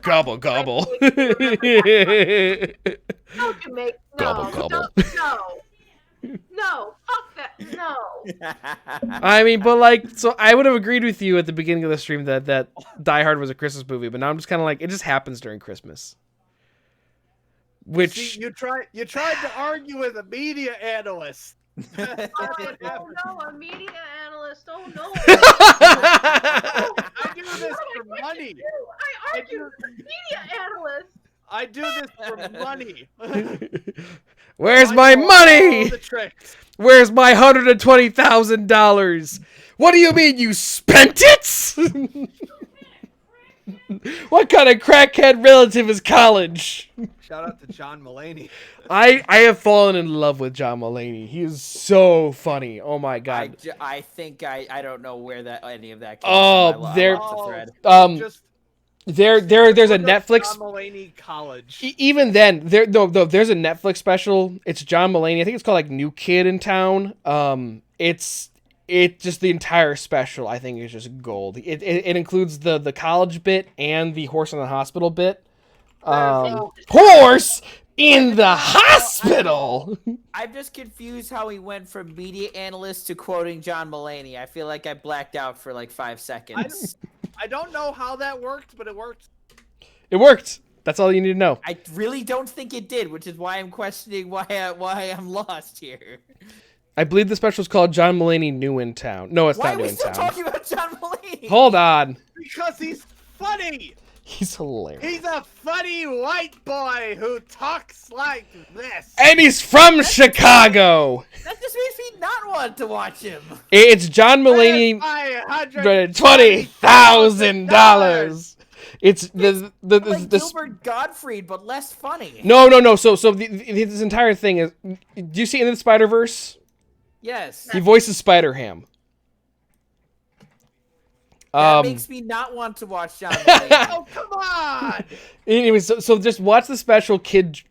Gobble gobble.
Don't you make
Gobble, gobble.
No, fuck that. No.
I mean, but like, so I would have agreed with you at the beginning of the stream that Die Hard was a Christmas movie, but now I'm just kind of like, it just happens during Christmas. Which
See, you tried to argue with a media analyst.
Oh no, a media analyst. Oh no.
I do this for money.
I argue with a media analyst.
I do this for money.
Where's
I
my
know all
money?
the tricks.
Where's my $120,000? What do you mean you spent it? What kind of crackhead relative is college?
Shout out to John Mulaney.
I have fallen in love with John Mulaney. He is so funny. Oh my god.
I think I don't know where any of that came
Oh,
from.
there.
Lost the thread.
There's a Netflix.
John Mulaney College.
Even then, there's a Netflix special. It's John Mulaney. I think it's called like New Kid in Town. It just the entire special I think is just gold. It includes the college bit and the horse in the hospital bit. Horse in the hospital.
I'm just confused how he went from media analyst to quoting John Mulaney. I feel like I blacked out for like 5 seconds.
I don't know how that worked, but it worked.
It worked. That's all you need to know.
I really don't think it did, which is why I'm questioning why I'm lost here.
I believe the special is called John Mulaney New in Town. No, it's not New in
Why are we still
Town.
talking about John Mulaney?
Hold on.
Because he's funny.
He's hilarious.
He's a funny white boy who talks like this.
And he's from Chicago.
That just makes me not want to watch him.
It's John Mulaney. $20,000. It's the
Like Gilbert Gottfried, but less funny.
No. So this entire thing is. Do you see in the Spider-Verse?
Yes.
He voices Spider-Ham.
That makes me not want to watch John Mulaney.
Oh, come on!
Anyways, so just watch the special Kid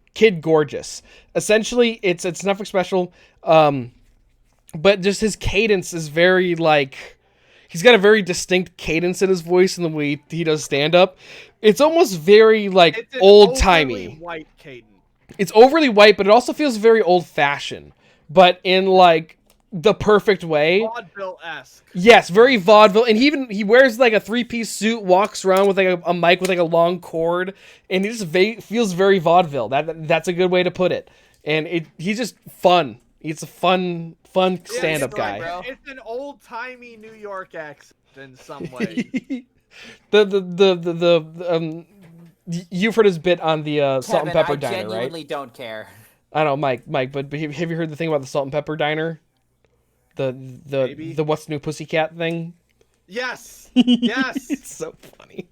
Gorgeous. Essentially, it's a Netflix special, but just his cadence is very like, he's got a very distinct cadence in his voice and the way he does stand up. It's almost very like old timey.
White cadence.
It's overly white, but it also feels very old fashioned, but in like the perfect way.
Vaudeville-esque.
Yes, very vaudeville, and he wears like a 3-piece suit, walks around with like a mic with like a long cord, and he just feels very vaudeville. That's a good way to put it. And he's just fun. He's a fun stand-up guy.
It's an old-timey New York accent in some way.
You've hered his bit on the Salt and Pepper Diner, right?
I genuinely don't care.
I don't know, Mike, but have you heard the thing about the Salt and Pepper Diner? The What's New Pussycat thing?
Yes. Yes.
It's so funny.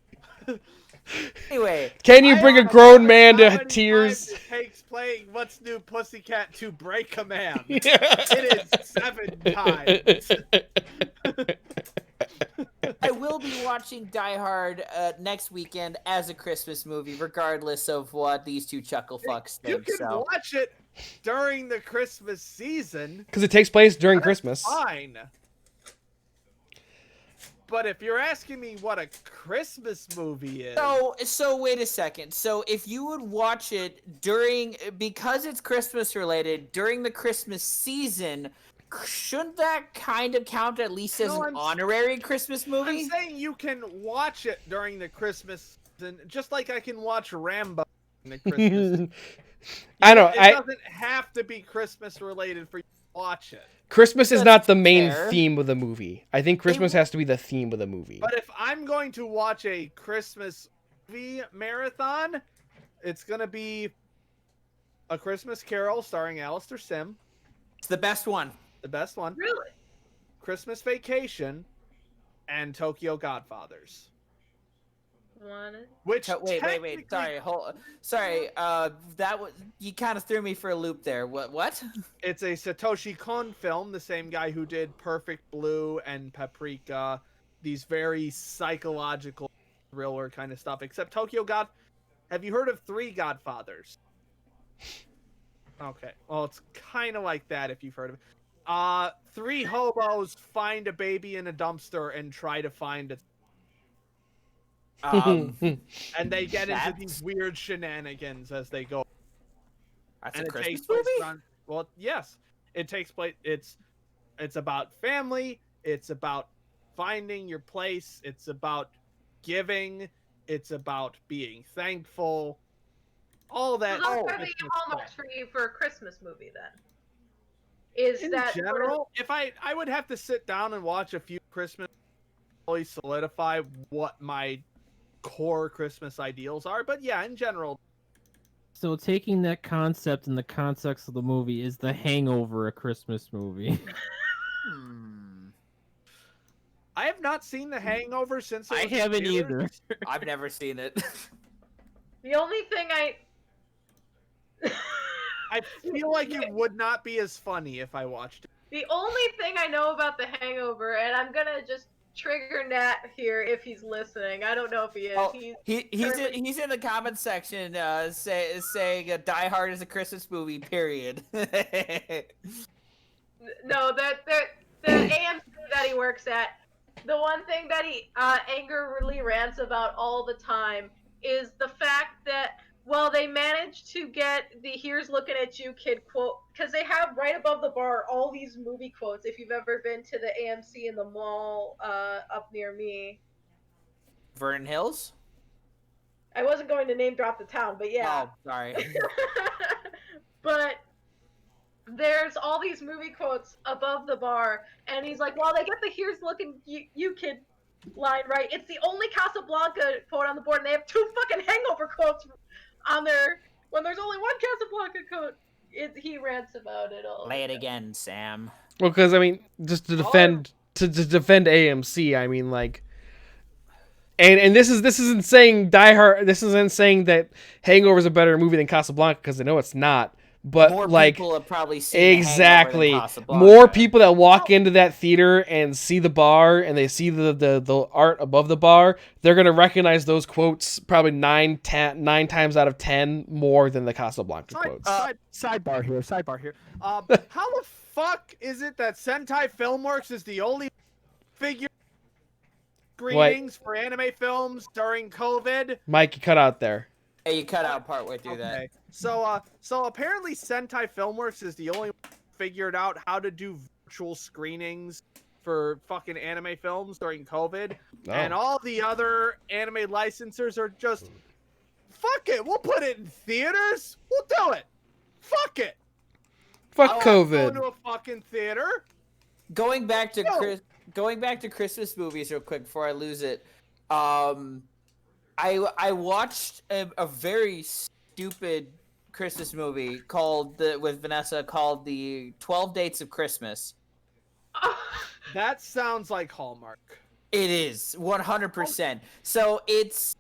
Anyway,
can you bring a grown man to tears?
It takes playing What's New Pussycat to break a man. It is 7 times.
I will be watching Die Hard next weekend as a Christmas movie, regardless of what these two chuckle fucks
You
think.
can
So
watch it during the Christmas season.
Because it takes place during
That's
Christmas.
fine. But if you're asking me what a Christmas movie is,
so wait a second. So if you would watch it because it's Christmas related during the Christmas season, shouldn't that kind of count at least as an honorary Christmas movie?
I'm saying you can watch it during the Christmas season, just like I can watch Rambo in the Christmas season.
I know.
It doesn't have to be Christmas related for you to watch it.
Christmas is
That's
not the main
fair.
theme of the movie. I think Christmas has to be the theme of the movie.
But if I'm going to watch a Christmas movie marathon, it's going to be A Christmas Carol starring Alistair Sim.
It's the best one.
The best one.
Really?
Christmas Vacation and Tokyo Godfathers. Which
Wait.
technically-
Sorry. That was you kind of threw me for a loop there. What?
It's a Satoshi Kon film, the same guy who did Perfect Blue and Paprika, these very psychological thriller kind of stuff. Except have you heard of Three Godfathers? Okay, well, it's kind of like that if you've heard of it. Three hobos find a baby in a dumpster and try to find it. And they get into these weird shenanigans as they go.
That's
And
a
it
Christmas
takes place
movie?
well, yes. It takes place. It's about family. It's about finding your place. It's about giving. It's about being thankful. All that.
So those are the hallmarks for you for a Christmas movie, then. Is
In
that
general, if I would have to sit down and watch a few Christmas, really solidify what my core Christmas ideals are. But yeah, in general.
So taking that concept in the context of the movie, is The Hangover a Christmas movie?
I have not seen The Hangover since it
I
was in
haven't
theaters.
either.
I've never seen it.
The only thing
I feel like it would not be as funny if I watched it.
The only thing I know about The Hangover, and I'm gonna just trigger Nat here if he's listening. I don't know if he is.
Oh, he's in the comments section saying Die Hard is a Christmas movie. Period.
No, the AMC that he works at. The one thing that he angrily rants about all the time is the fact that they managed to get the "Here's looking at you, kid" quote, because they have right above the bar all these movie quotes. If you've ever been to the AMC in the mall up near me,
Vernon Hills.
I wasn't going to name drop the town, but yeah.
Oh, sorry.
But there's all these movie quotes above the bar, and he's like, "Well, they get the 'Here's looking you kid' line right. It's the only Casablanca quote on the board, and they have two fucking Hangover quotes on there when there's only one Casablanca quote." He rants about it all.
Play it again, Sam.
Well, because I mean, just to defend defend AMC, I mean, like, and this isn't saying Die Hard. This isn't saying that Hangover is a better movie than Casablanca, because I know it's not. But
more
like,
people have probably seen
exactly,
The Hangover than Casablanca.
more people that walk into that theater and see the bar and they see the art above the bar, they're gonna recognize those quotes probably 9 times out of 10 more than the Casablanca quotes.
Sidebar here. How the fuck is it that Sentai Filmworks is the only figure screenings for anime films during COVID?
Mike, you cut out there.
Hey, you cut out partway through that.
So apparently Sentai Filmworks is the only one who figured out how to do virtual screenings for fucking anime films during COVID.
Oh.
And all the other anime licensors are just, fuck it, we'll put it in theaters. We'll do it. Fuck it.
Fuck COVID.
Go to a fucking theater.
Going back to Christmas movies real quick before I lose it. I watched a very stupid Christmas movie with Vanessa called the 12 Dates of Christmas.
That sounds like Hallmark.
It is 100%. So it's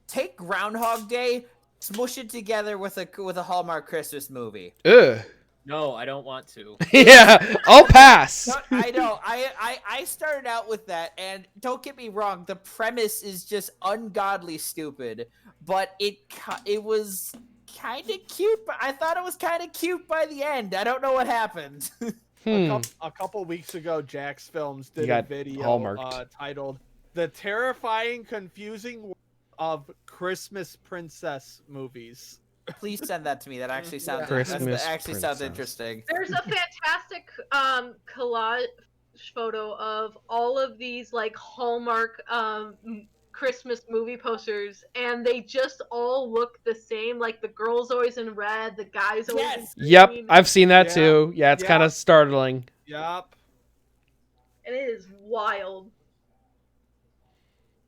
take Groundhog Day, smush it together with a Hallmark Christmas movie.
Ugh.
No, I don't want to.
Yeah, I'll pass.
No, I know. I started out with that, and don't get me wrong, the premise is just ungodly stupid, but it was kind of cute. But I thought it was kind of cute by the end. I don't know what happened.
A couple weeks ago, Jax Films
You
did a
got
video
hallmarked.
titled "The Terrifying, Confusing World of Christmas Princess Movies."
Please send that to me. That actually sounds
Christmas
that actually sounds
Princess.
interesting.
There's a fantastic collage photo of all of these like Hallmark Christmas movie posters, and they just all look the same. Like the girl's always in red, the guy's always in
Yes.
Yep,
green.
I've seen that
Yeah.
too. Yeah, it's kind
Yeah.
of startling.
Yup.
And it is wild.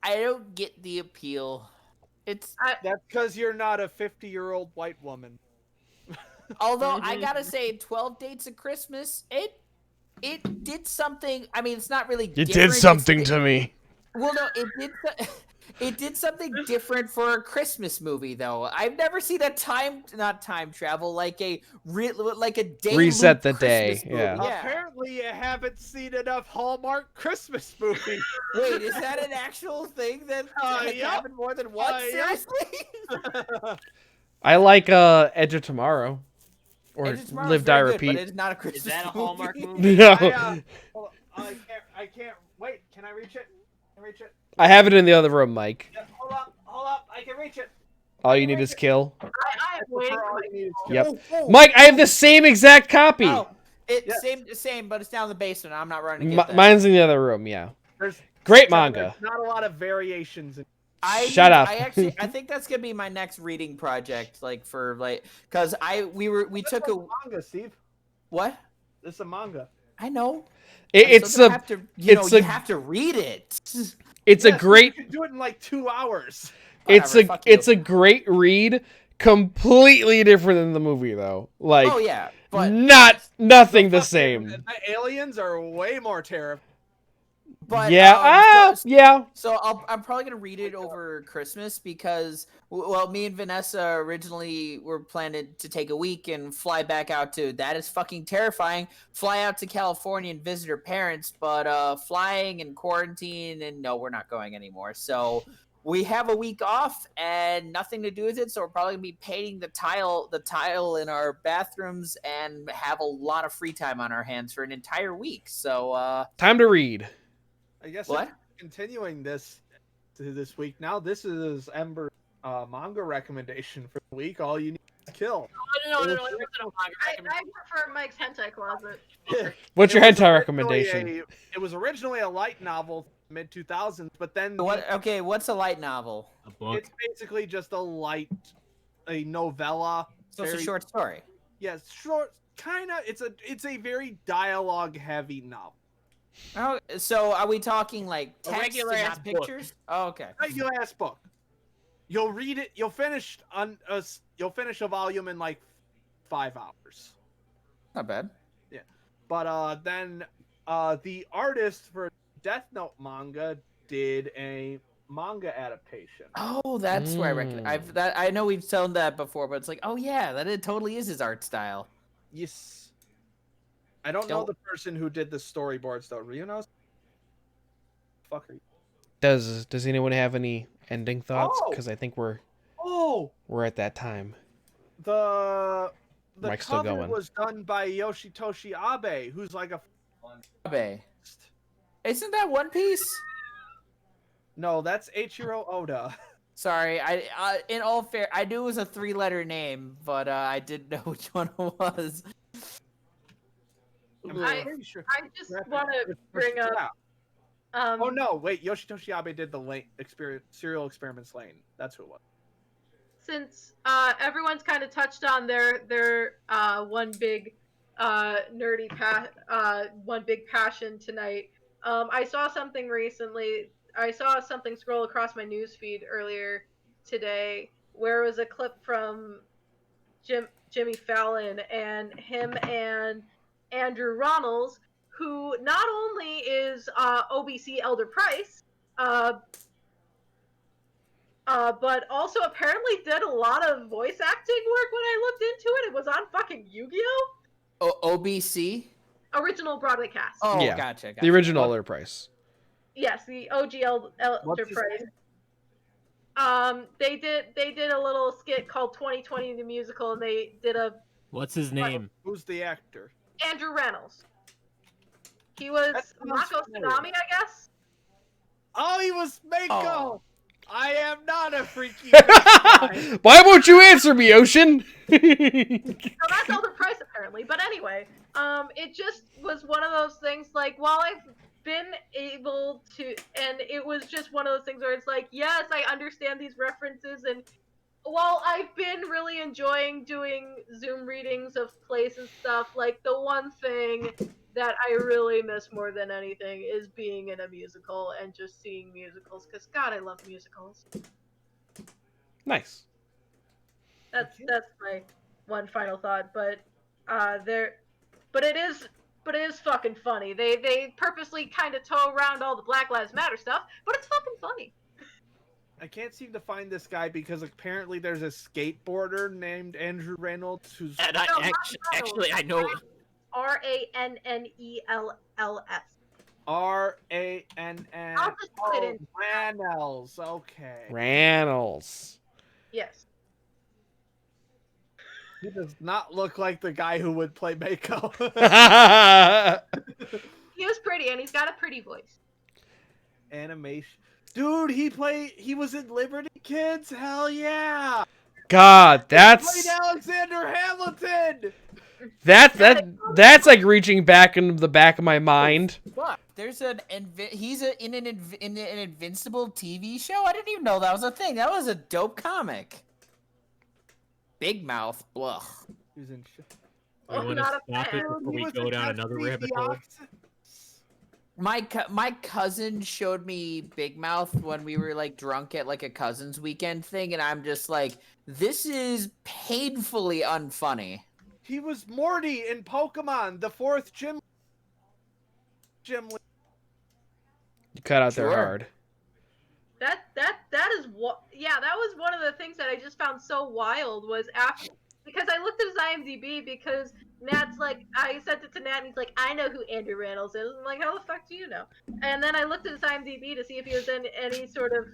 I don't get the appeal. It's
That's because you're not a 50-year-old white woman.
although I gotta say, 12 Dates of Christmas, it did something. I mean, it's not really.
You
different.
did something to me.
Well, no, it did. It did something different for a Christmas movie, though. I've never seen not time travel, like a day
Reset
loop
the day,
Christmas movie.
yeah.
Apparently, you haven't seen enough Hallmark Christmas movies.
Wait, is that an actual thing that has
Yep.
happened more than once?
Yep.
Seriously?
I like Edge of Tomorrow or
Edge of Tomorrow
Live
is
Die
very good,
Repeat.
but it's not a Christmas
Is that a
movie.
Hallmark movie?
No,
Hold on, I can't. Wait, can I reach it? Can I reach it?
I have it in the other room, Mike.
Yeah, hold up. I can reach it.
All you need is kill.
I am waiting for my
Yep.
Oh,
Mike, I have the same exact copy.
Oh,
Yeah.
same, but it's down in the basement. I'm not running to get that.
Mine's in the other room. Yeah.
There's
Great manga.
There's not a lot of variations.
Shut up.
I think that's gonna be my next reading project, because we took a
manga, Steve.
what?
This is a manga.
I know.
It's
You
a
have to,
it's
you
a-
have to read it.
it's a
Yes,
great
You can do it in like 2 hours.
Whatever, fuck you.
it's a great read. Completely different than the movie though. Like
Oh yeah, but
nothing the same.
The aliens are way more terrifying.
Yeah. Yeah.
So I'm probably gonna read it over Christmas because me and Vanessa originally were planning to take a week and fly back out to. That is fucking terrifying. Fly out to California and visit her parents, but flying and quarantine and no, we're not going anymore. So we have a week off and nothing to do with it. So we're probably gonna be painting the tile in our bathrooms and have a lot of free time on our hands for an entire week. So
Time to read.
I guess
What?
continuing this to this week. Now this is Ember's manga recommendation for the week. All you need is kill.
No, it wasn't a manga
I
recommendation.
prefer Mike's hentai closet.
What's your
It was
hentai
originally
recommendation?
It was originally a light novel, mid 2000s, but then
what? Okay, what's a light novel?
A book.
it's basically just a novella.
So it's a
very-
short story.
Yes, short. Kind of. It's a very dialogue heavy novel.
Oh, so are we talking like
A
text
regular
and
ass
not
book.
pictures? Oh, okay.
Regular ass book. You'll read it. You'll finish You'll finish a volume in like 5 hours.
Not bad.
But then the artist for Death Note manga did a manga adaptation.
Oh, that's where I recognize. I know we've shown that before, but it's like, oh yeah, it totally is his art style.
Yes. I don't know
Don't-
the person who did the storyboards though. Do you know? Fuck are you?
Does anyone have any ending thoughts?
Oh!
Because I think we're
Oh,
at that time.
the
Mike's still
cover
going.
was done by Yoshitoshi Abe, who's like a.
Abe. Isn't that One Piece?
No, that's Eiichiro Oda.
Sorry, in all fair, I knew it was a 3-letter name, but I didn't know which one it was.
I'm
I-
pretty sure.
I just want to bring up.
Oh no! Wait, Yoshitoshi Abe did the Serial Experiments Lane. That's who it was.
Since everyone's kind of touched on their one big one big passion tonight. I saw something recently. I saw something scroll across my news feed earlier today where it was a clip from Jimmy Fallon and him and Andrew Ronalds, who not only is OBC Elder Price, but also apparently did a lot of voice acting work when I looked into it. It was on fucking Yu-Gi-Oh!
OBC.
Original Broadway cast.
Oh,
Yeah.
gotcha.
The original Elder Price.
Yes, the OG Elder
What's his
Price. They did a little skit called 2020 the musical, and they did a
What's his name?
Who's the actor?
Andrew Reynolds. He was
That sounds
Mako
familiar.
Tsunami, I guess.
Oh, he was Mako.
Oh.
I am not a freaky guy.
Why won't you answer me, Ocean?
So that's Elder Price apparently. But anyway, it just was one of those things. Like, while I've been able to, and it was just one of those things where it's like, yes, I understand these references, and while I've been really enjoying doing Zoom readings of plays and stuff, like, the one thing that I really miss more than anything is being in a musical and just seeing musicals, because God, I love musicals.
Nice.
That's my one final thought, but it is fucking funny. They purposely kind of toe around all the Black Lives Matter stuff, but it's fucking funny.
I can't seem to find this guy because apparently there's a skateboarder named Andrew Reynolds who's.
And I
No,
actually I know.
Rannells.
R-A-N-N.
I'll just put it in.
Rannells. Okay.
Rannells.
Yes.
He does not look like the guy who would play Mako.
He was pretty, and he's got a pretty voice.
Animation. Dude, he was in Liberty Kids? Hell yeah!
God,
He
that's
played Alexander Hamilton!
that's like reaching back into the back of my mind.
Fuck. There's in an Invincible TV show. I didn't even know that was a thing. That was a dope comic. Big Mouth. Blah.
He was in
I want to
not a
stop it
fan.
before
He
we
was
go
in
down
That's
another
Creepy
rabbit hole.
Ox.
My cousin showed me Big Mouth when we were like drunk at like a cousin's weekend thing, and I'm just like, this is painfully unfunny.
He was Morty in Pokemon, the fourth gym.
You cut out there
Sure.
hard.
That is what. Yeah, that was one of the things that I just found so wild was after, because I looked at his IMDb, because Nat's like, I sent it to Nat and he's like, I know who Andrew Reynolds is. I'm like, how the fuck do you know? And then I looked at his IMDb to see if he was in any sort of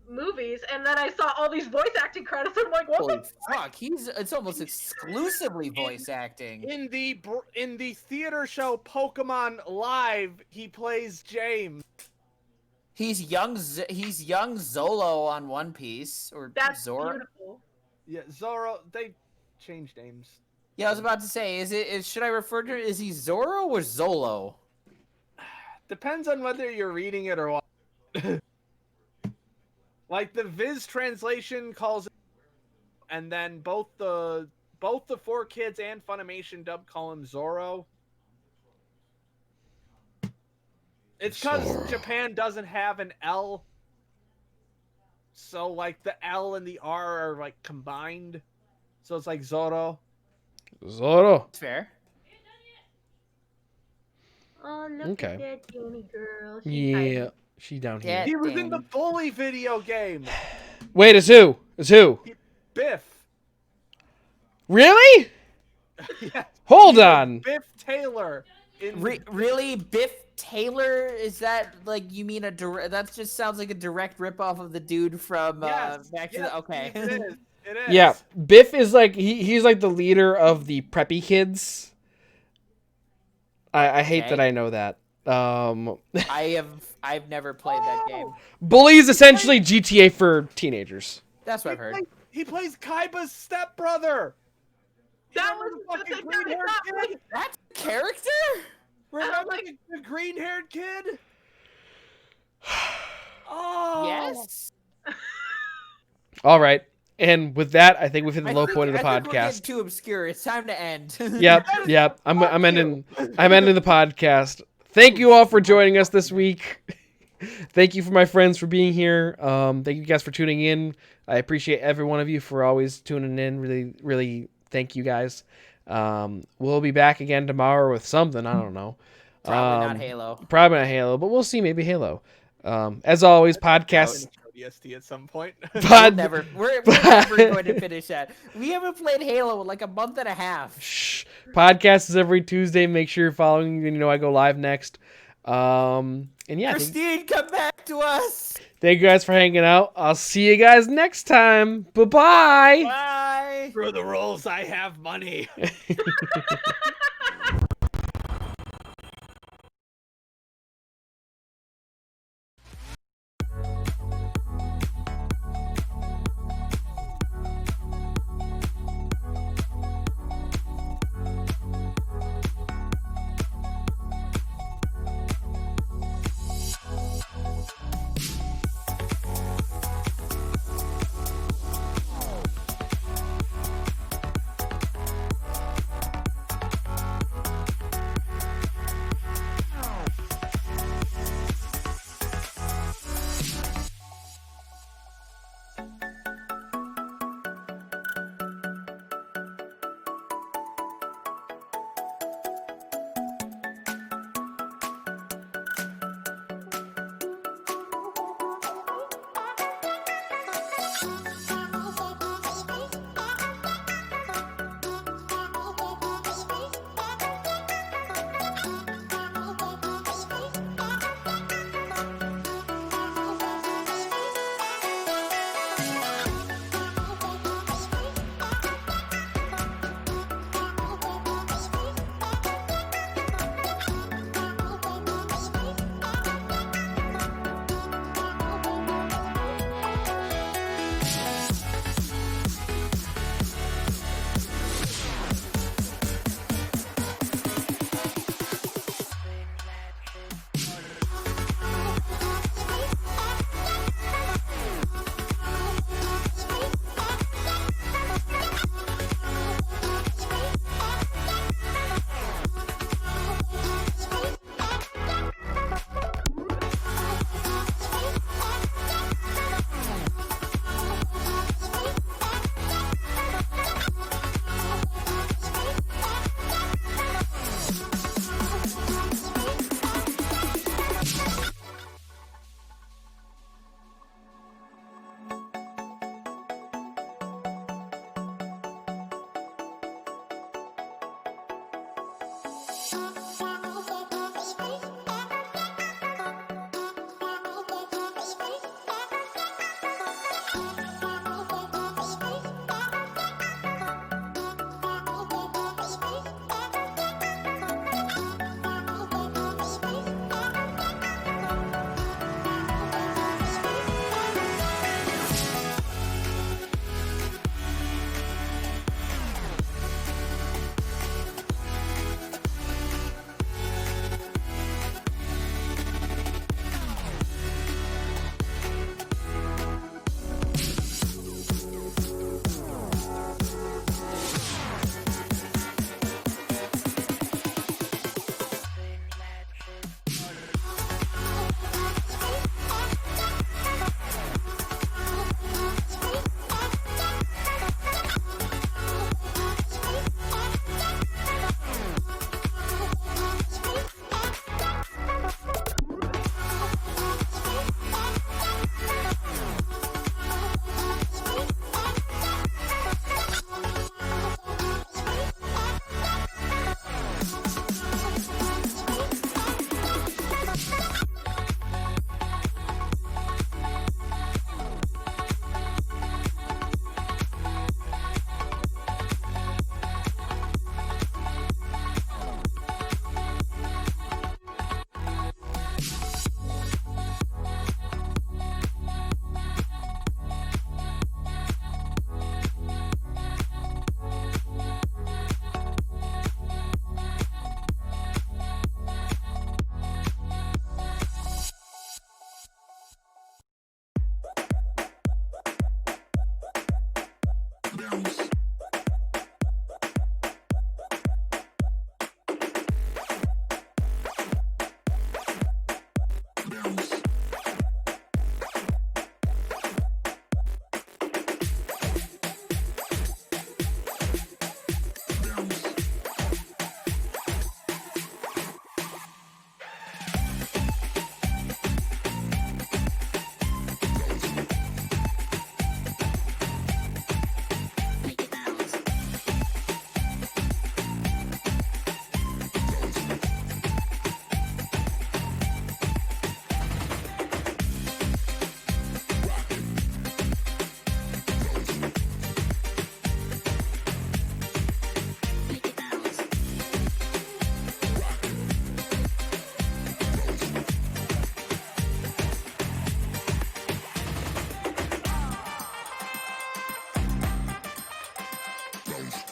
movies, and then I saw all these voice acting credits. And I'm like, what
Holy
the
fuck, it's almost exclusively voice acting.
In the theater show Pokemon Live, he plays James.
He's young Zolo on One Piece, or
That's
Zora.
beautiful.
Yeah, Zoro. They changed names.
Yeah, I was about to say, should I refer to is he Zoro or Zolo?
Depends on whether you're reading it or what. Like the Viz translation calls it, and then both the 4Kids and Funimation dub call him Zoro. It's because Japan doesn't have an L, so like the L and the R are like combined, so it's like Zoro.
Zoro.
It's fair.
Oh, look
Okay.
at that Jenny girl.
Yeah, she down here.
Yeah.
He was in the
Dang.
Bully video game.
Wait, is who?
Biff.
Really?
Yeah.
Hold on.
Biff Taylor.
Really, Biff Taylor? Is that like you mean a direct? That just sounds like a direct ripoff of the dude from
Yes,
Back to
yes,
the. Okay.
It is. It is.
Yeah, Biff is like he's like the leader of the preppy kids. I hate
Okay.
that I know that.
I've never played that game.
Bully is essentially GTA for teenagers.
That's what I've heard.
He plays Kaiba's stepbrother.
That
Remember
was
the
the
fucking
thing that I
green-haired
thought,
kid?
That's a character?
Remember
like-
the green-haired kid? Oh.
Yes.
All right, and with that, I think we've hit the
I
low
think-
point of the
I think we're getting
podcast.
too obscure. It's time to end.
Yep. I'm ending the podcast. Thank you all for joining us this week. Thank you for my friends for being here. Thank you guys for tuning in. I appreciate every one of you for always tuning in. Really, really thank you guys. We'll be back again tomorrow with something. I don't know.
Probably not Halo.
Probably not Halo, but we'll see. Maybe Halo. As always, podcast.
ODST at some point.
We're never going to finish that. We haven't played Halo in like a month and a half.
Shh. Podcast is every Tuesday. Make sure you're following. You know I go live next. And yeah,
Christine, come back to us.
thank you guys for hanging out. I'll see you guys next time. Bye-bye.
Bye.
For the rolls, I have money.
Vtubers.